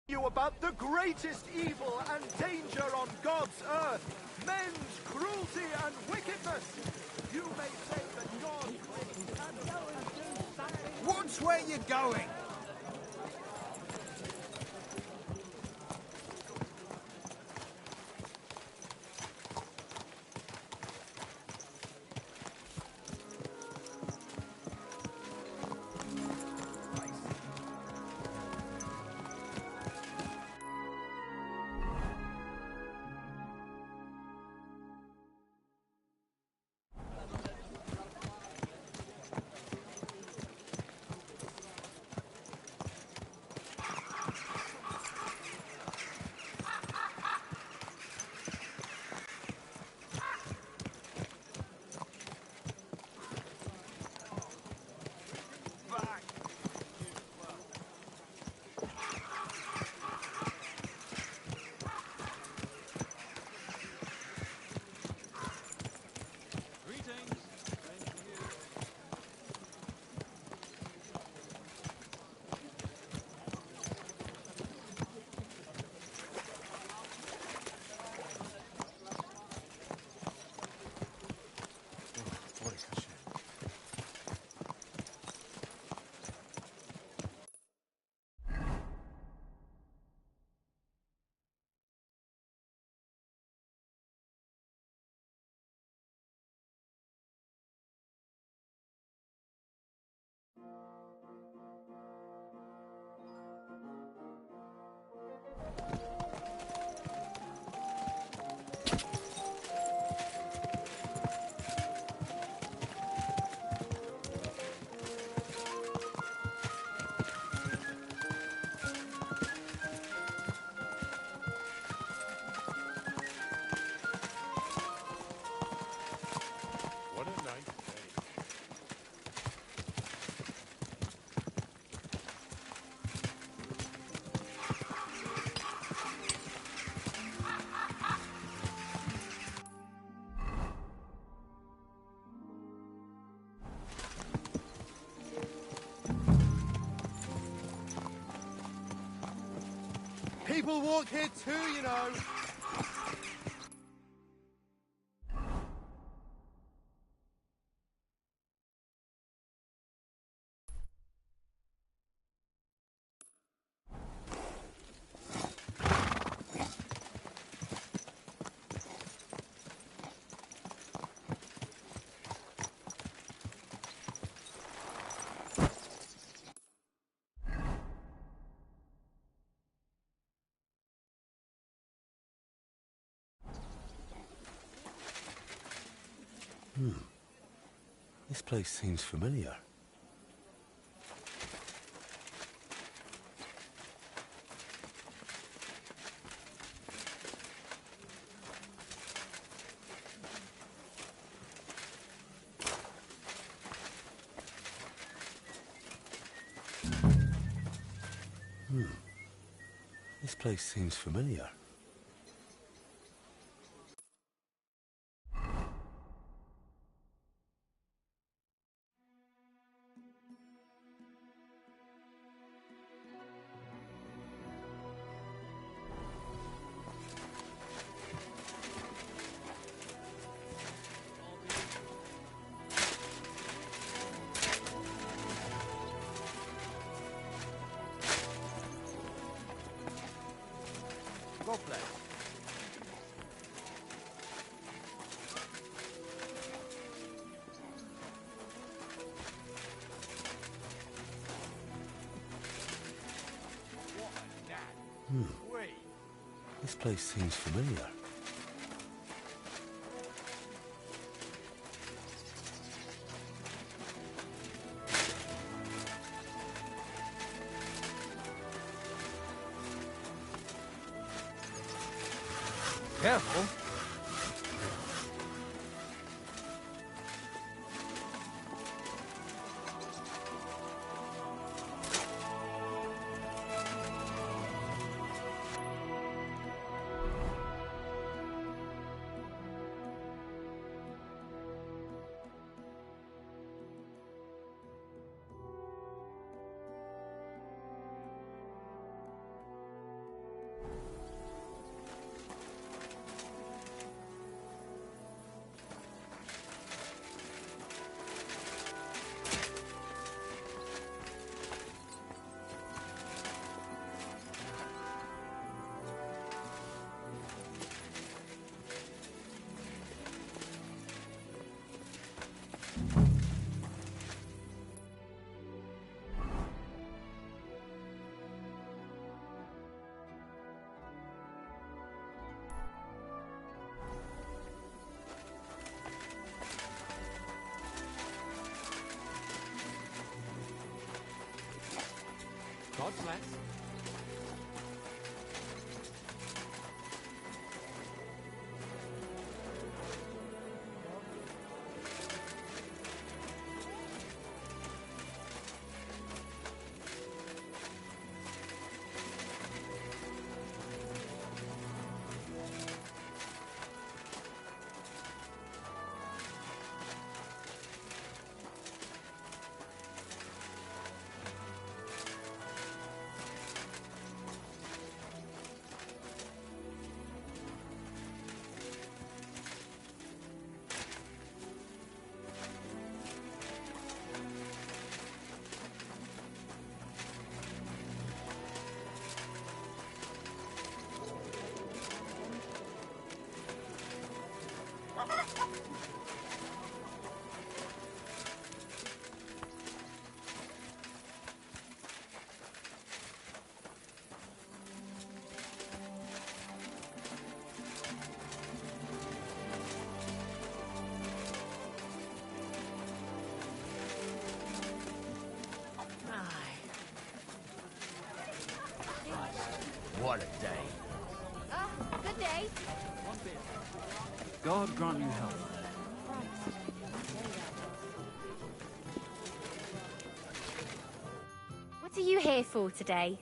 You about the greatest evil and danger on God's earth, men's cruelty and wickedness. You may say that God... Watch where you're going! People walk here too, you know. This place seems familiar. This place seems familiar. God bless. This place seems familiar. Careful. God bless. What a day. Good day. God grant you health. What are you here for today?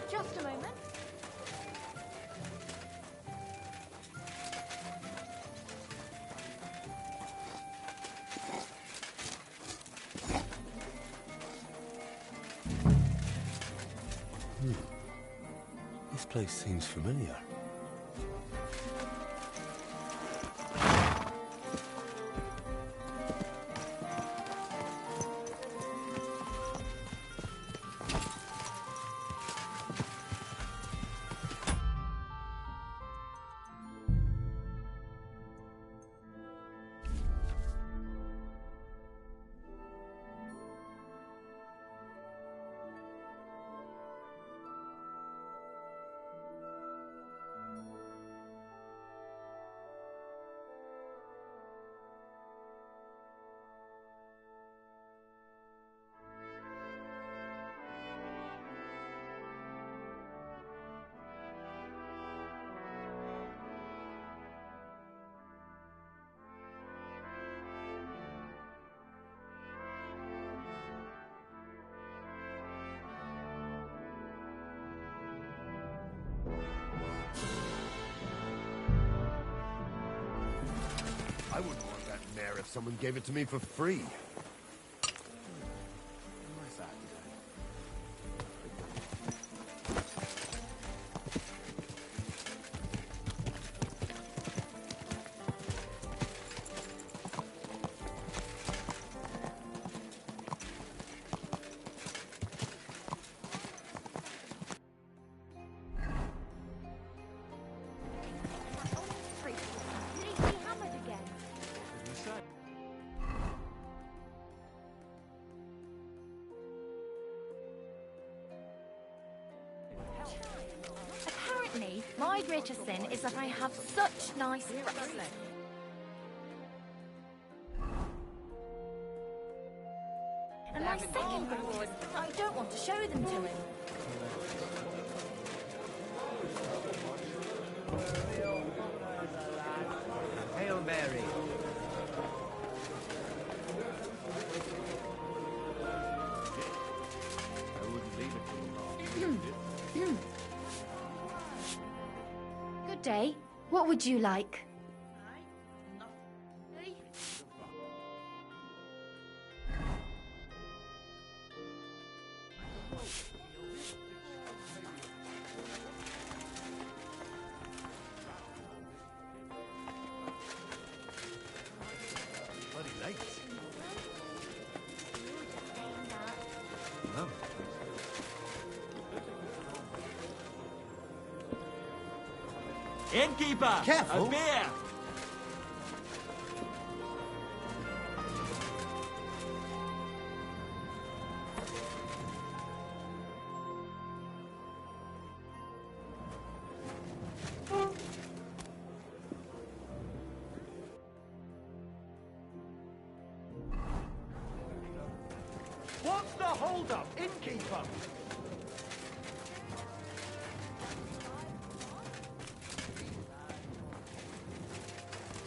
Just a moment. This place seems familiar. I wouldn't want that mare if someone gave it to me for free. My greatest sin is that I have such nice friends. And my second grievance is that I don't want to show them to him. Hail Mary. I wouldn't leave it too long. Good day. What would you like? Bloody late. Innkeeper! Careful. A beer! What's the hold-up, innkeeper?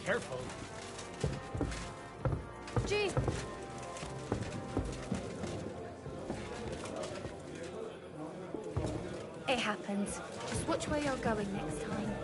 Careful. Gee. It happens. Just watch where you're going next time.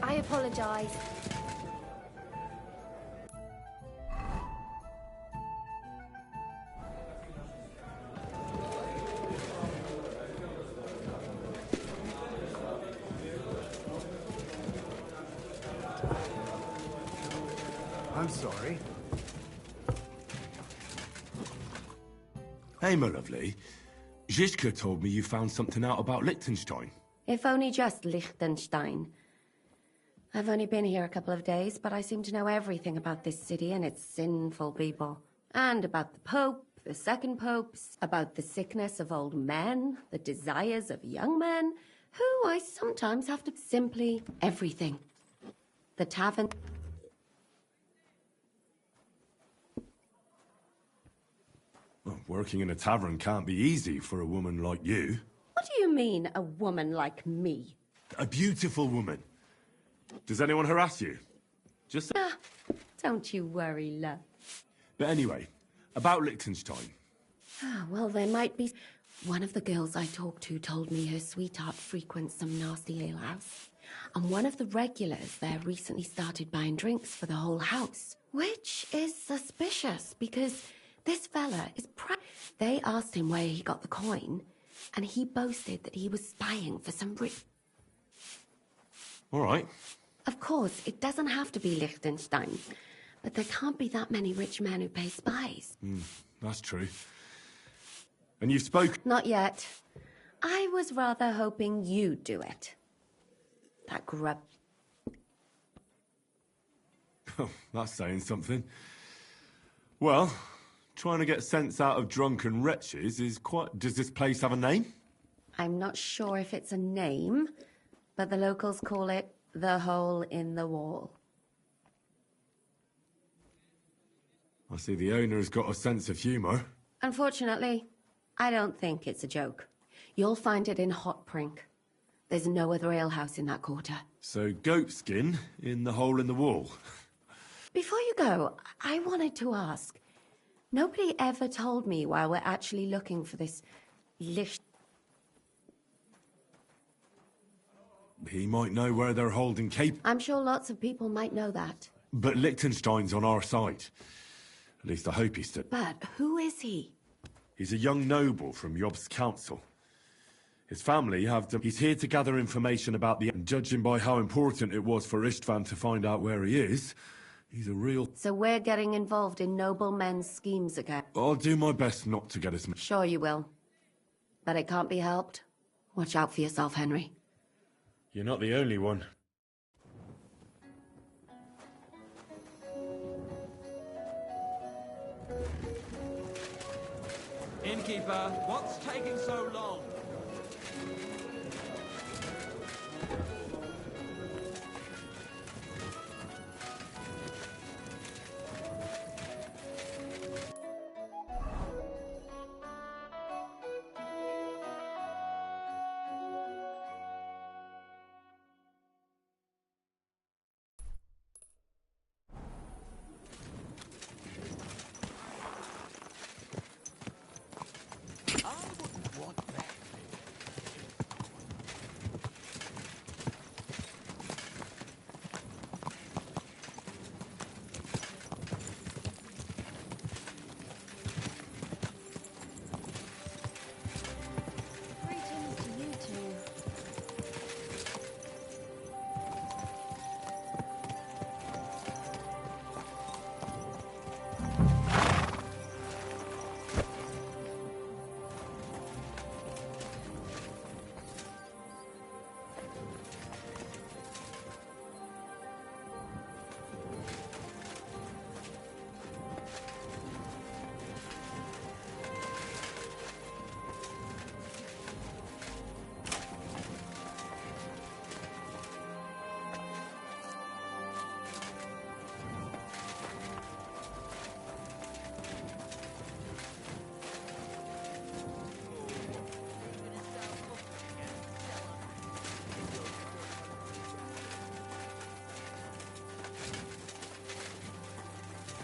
I apologize. I'm sorry. Hey, my lovely. Zizka told me you found something out about Liechtenstein. If only just Liechtenstein. I've only been here a couple of days, but I seem to know everything about this city and its sinful people. And about the Pope, the second popes, about the sickness of old men, the desires of young men, who I sometimes have to simply everything. The tavern. Well, working in a tavern can't be easy for a woman like you. What do you mean, a woman like me? A beautiful woman. Does anyone harass you? Just... Don't you worry, love. But anyway, about Liechtenstein. Well, there might be... One of the girls I talked to told me her sweetheart frequents some nasty alehouse. And one of the regulars there recently started buying drinks for the whole house. Which is suspicious, because this fella is... They asked him where he got the coin, and he boasted that he was spying for some rich... All right. Of course, it doesn't have to be Liechtenstein, but there can't be that many rich men who pay spies. That's true. And you've spoken... Not yet. I was rather hoping you'd do it. That grub... Oh, that's saying something. Well, trying to get sense out of drunken wretches is quite... Does this place have a name? I'm not sure if it's a name, but the locals call it the Hole in the Wall. I see the owner's got a sense of humour. Unfortunately, I don't think it's a joke. You'll find it in Hot Prink. There's no other alehouse in that quarter. So goat skin in the hole in the wall. Before you go, I wanted to ask. Nobody ever told me why we're actually looking for this Licht. He might know where they're holding Cape. I'm sure lots of people might know that. But Liechtenstein's on our side. At least I hope he's still. But who is he? He's a young noble from Job's council. His family have them. He's here to gather information about the... And judging by how important it was for Istvan to find out where he is, he's a real... So we're getting involved in noble men's schemes again. I'll do my best not to get us... Sure you will. But it can't be helped. Watch out for yourself, Henry. You're not the only one. Innkeeper, what's taking so long?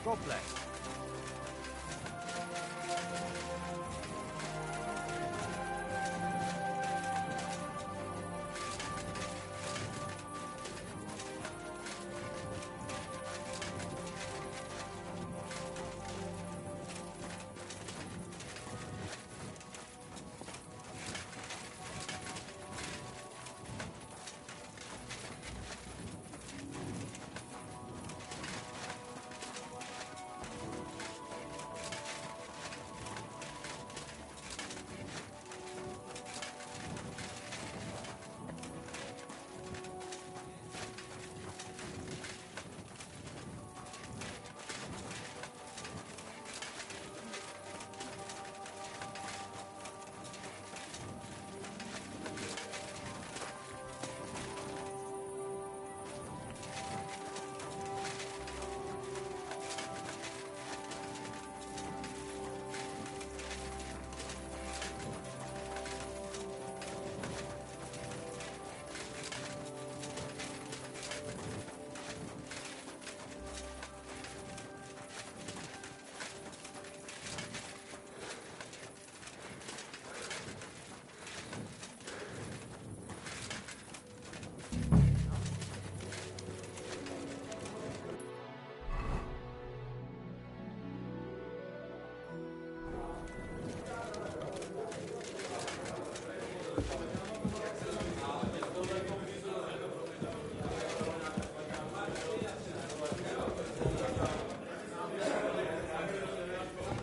God bless.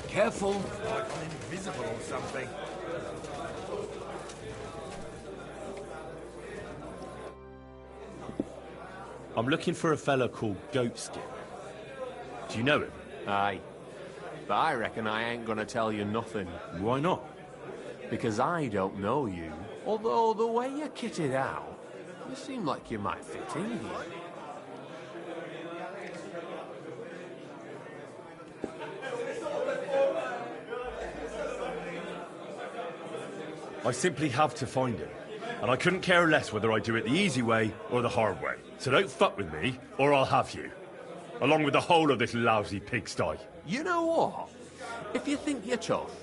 Careful, like I'm invisible or something. I'm looking for a fella called Goatskin. Do you know him? Aye. But I reckon I ain't gonna tell you nothing. Why not? Because I don't know you. Although the way you're kitted out, you seem like you might fit in here. I simply have to find him. And I couldn't care less whether I do it the easy way or the hard way. So don't fuck with me, or I'll have you. Along with the whole of this lousy pigsty. You know what? If you think you're tough,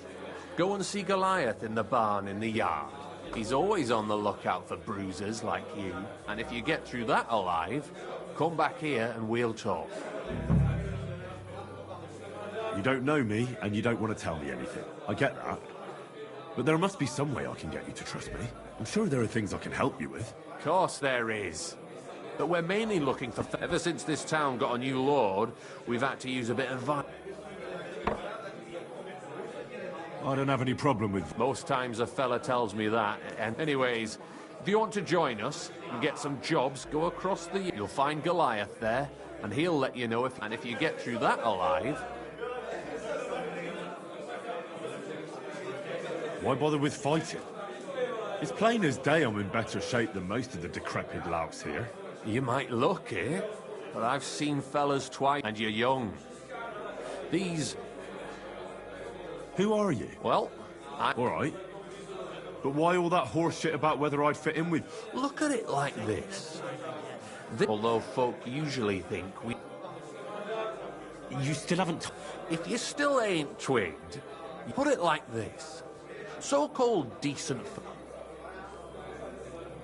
go and see Goliath in the barn in the yard. He's always on the lookout for bruisers like you. And if you get through that alive, come back here and we'll talk. You don't know me, and you don't want to tell me anything. I get that. But there must be some way I can get you to trust me. I'm sure there are things I can help you with. Of course there is. But we're mainly looking for... Ever since this town got a new lord, we've had to use a bit of violence. I don't have any problem with... Most times a fella tells me that. And anyways, if you want to join us and get some jobs, go across the... You'll find Goliath there, and he'll let you know if... And if you get through that alive... Why bother with fighting? It's plain as day I'm in better shape than most of the decrepit louts here. You might look, eh? But I've seen fellas twice, and you're young. These... Who are you? Well, All right. But why all that horse shit about whether I'd fit in with... Look at it like this. Although folk usually think we... You still haven't... If you still ain't twigged, put it like this. So-called decent...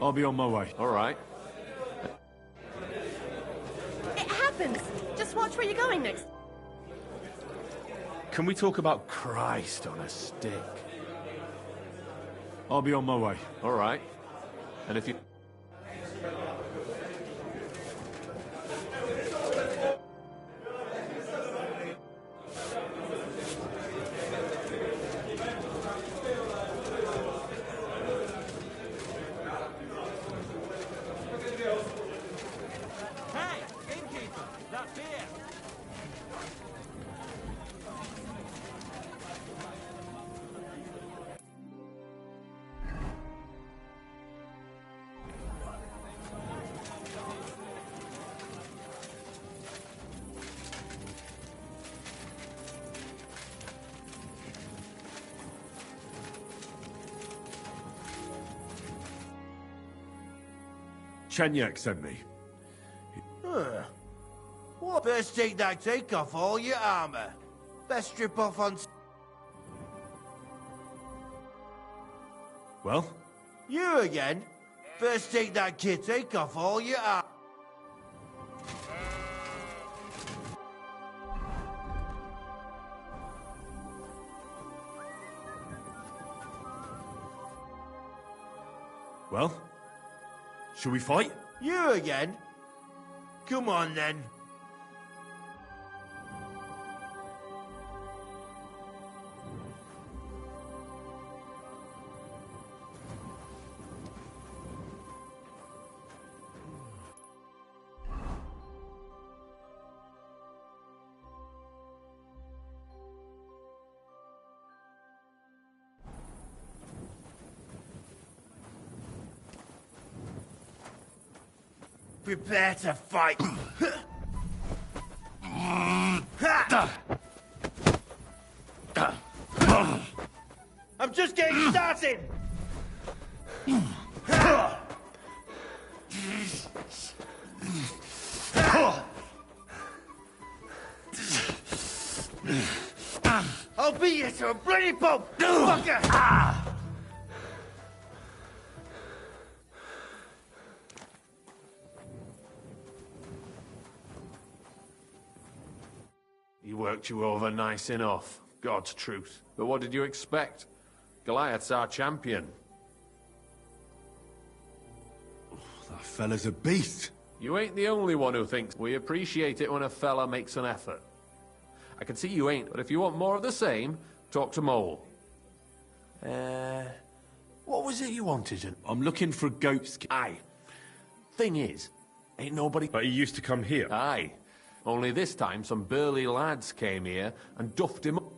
I'll be on my way. All right. It happens! Just watch where you're going next. Can we talk about... Christ on a stick. I'll be on my way. All right. And if you... Chenyek sent me. What? First take off all your armor. Best strip off on... Well? You again? First take off all your armor. Well? Shall we fight? You again? Come on, then. Prepare to fight. I'm just getting started. I'll beat you to a bloody pulp, fucker! He worked you over nice enough, God's truth. But what did you expect? Goliath's our champion. That fella's a beast. You ain't the only one who thinks. We appreciate it when a fella makes an effort. I can see you ain't, but if you want more of the same, talk to Mole. What was it you wanted? I'm looking for goats. Aye. Thing is, ain't nobody... But he used to come here. Aye. Only this time some burly lads came here and duffed him up.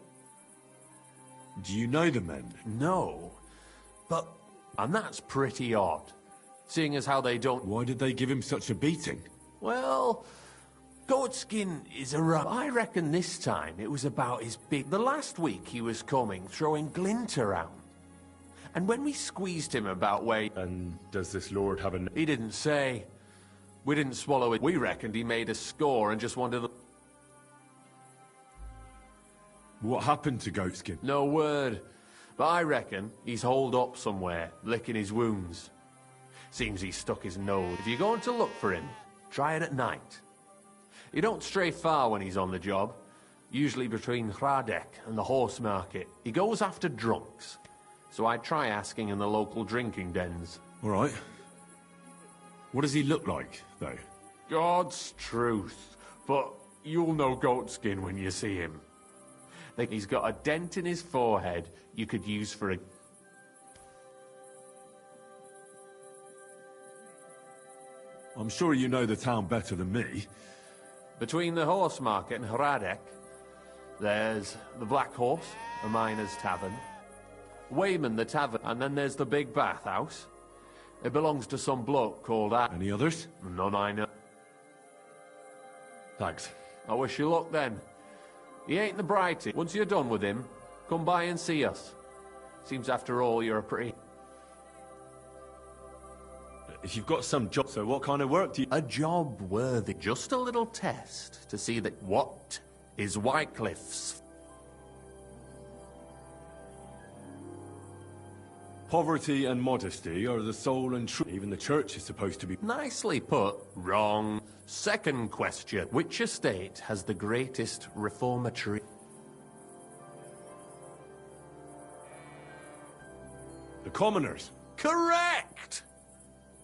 Do you know the men? No. But... And that's pretty odd. Seeing as how they don't... Why did they give him such a beating? Well... Goatskin is a rough... I reckon this time it was about his big... The last week he was coming, throwing glint around. And when we squeezed him about where... And does this lord have a... He didn't say. We didn't swallow it. We reckoned he made a score and just wanted to... What happened to Goatskin? No word. But I reckon he's holed up somewhere, licking his wounds. Seems he stuck his nose. If you're going to look for him, try it at night. You don't stray far when he's on the job. Usually between Hradek and the horse market. He goes after drunks. So I'd try asking in the local drinking dens. All right. What does he look like, though? God's truth. But you'll know Goatskin when you see him. He's got a dent in his forehead you could use for a... I'm sure you know the town better than me. Between the horse market and Hradek, there's the Black Horse, a miner's tavern. Wayman the tavern, and then there's the big bathhouse. It belongs to some bloke called... Any others? None I know. Thanks. I wish you luck then. He ain't the brightest. Once you're done with him, come by and see us. Seems after all you're a pretty... If you've got some job, so what kind of work do you... A job worthy. Just a little test to see that what is Wycliffe's... Poverty and modesty are the soul and truth. Even the church is supposed to be... Nicely put. Wrong. Second question. Which estate has the greatest reformatory... The commoners. Correct!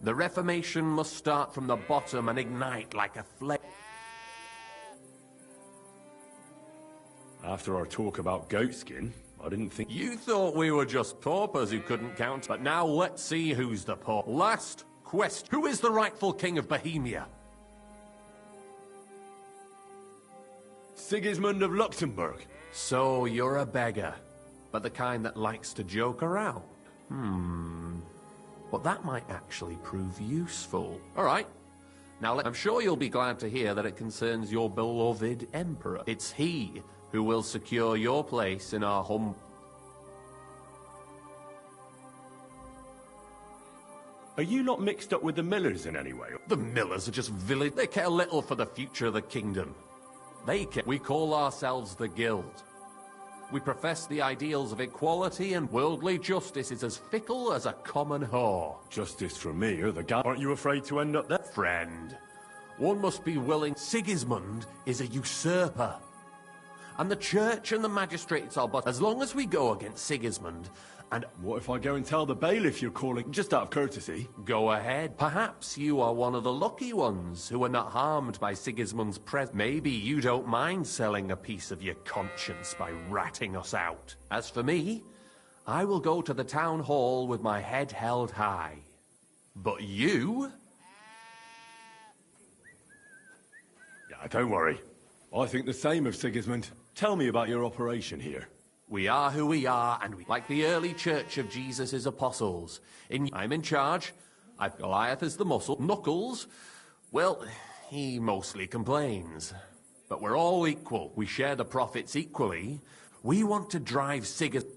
The Reformation must start from the bottom and ignite like a flame. After our talk about Goatskin, I didn't think... You thought we were just paupers who couldn't count, but now let's see who's the pauper. Last question. Who is the rightful king of Bohemia? Sigismund of Luxembourg. So you're a beggar, but the kind that likes to joke around. But that might actually prove useful. All right. Now, I'm sure you'll be glad to hear that it concerns your beloved emperor. It's he who will secure your place in our Are you not mixed up with the millers in any way? The millers are just village. They care little for the future of the kingdom. They care. We call ourselves the Guild. We profess the ideals of equality, and worldly justice is as fickle as a common whore. Justice for me or the guy? Aren't you afraid to end up there? Friend, one must be willing. Sigismund is a usurper. And the church and the magistrates are but... As long as we go against Sigismund, and... What if I go and tell the bailiff you're calling, just out of courtesy? Go ahead. Perhaps you are one of the lucky ones who are not harmed by Sigismund's presence. Maybe you don't mind selling a piece of your conscience by ratting us out. As for me, I will go to the town hall with my head held high. But you... Yeah, don't worry. I think the same of Sigismund. Tell me about your operation here. We are who we are, and we like the early church of Jesus' apostles. I'm in charge. I've Goliath as the muscle. Knuckles, well, he mostly complains. But we're all equal. We share the profits equally. We want to drive Sigismund.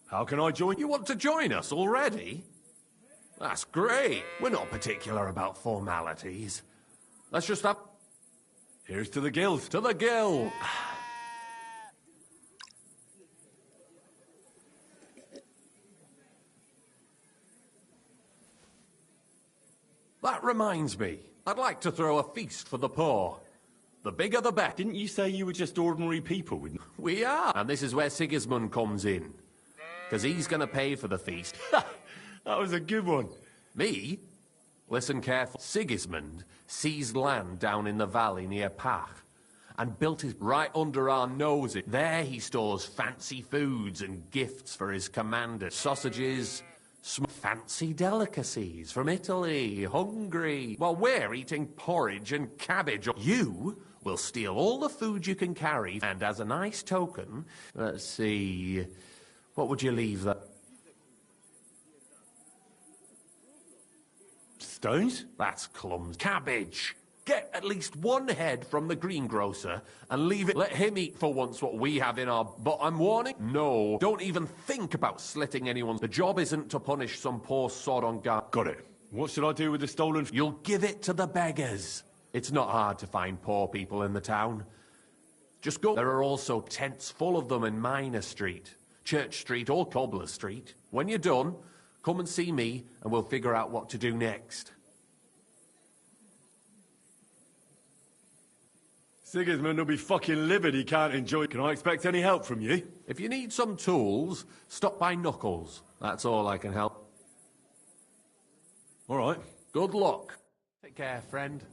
How can I join? You want to join us already? That's great. We're not particular about formalities. Let's just have... Here's to the Guild. To the Guild. That reminds me. I'd like to throw a feast for the poor. The bigger the better. Didn't you say you were just ordinary people? We are. And this is where Sigismund comes in. Because he's going to pay for the feast. That was a good one. Me? Listen carefully. Sigismund seized land down in the valley near Pach and built it right under our noses. There he stores fancy foods and gifts for his commanders. Sausages, fancy delicacies from Italy, Hungary. While we're eating porridge and cabbage. You will steal all the food you can carry, and as a nice token, let's see, what would you leave that? Stones? That's clumsy. Cabbage! Get at least one head from the greengrocer and leave it. Let him eat for once what we have in our... But I'm warning, no, don't even think about slitting anyone's... The job isn't to punish some poor sod on guard. Got it. What should I do with the stolen... You'll give it to the beggars. It's not hard to find poor people in the town. Just go. There are also tents full of them in Minor Street, Church Street or Cobbler Street. When you're done, come and see me and we'll figure out what to do next. Sigismund will be fucking livid he can't enjoy. Can I expect any help from you? If you need some tools, stop by Knuckles. That's all I can help. All right. Good luck. Take care, friend.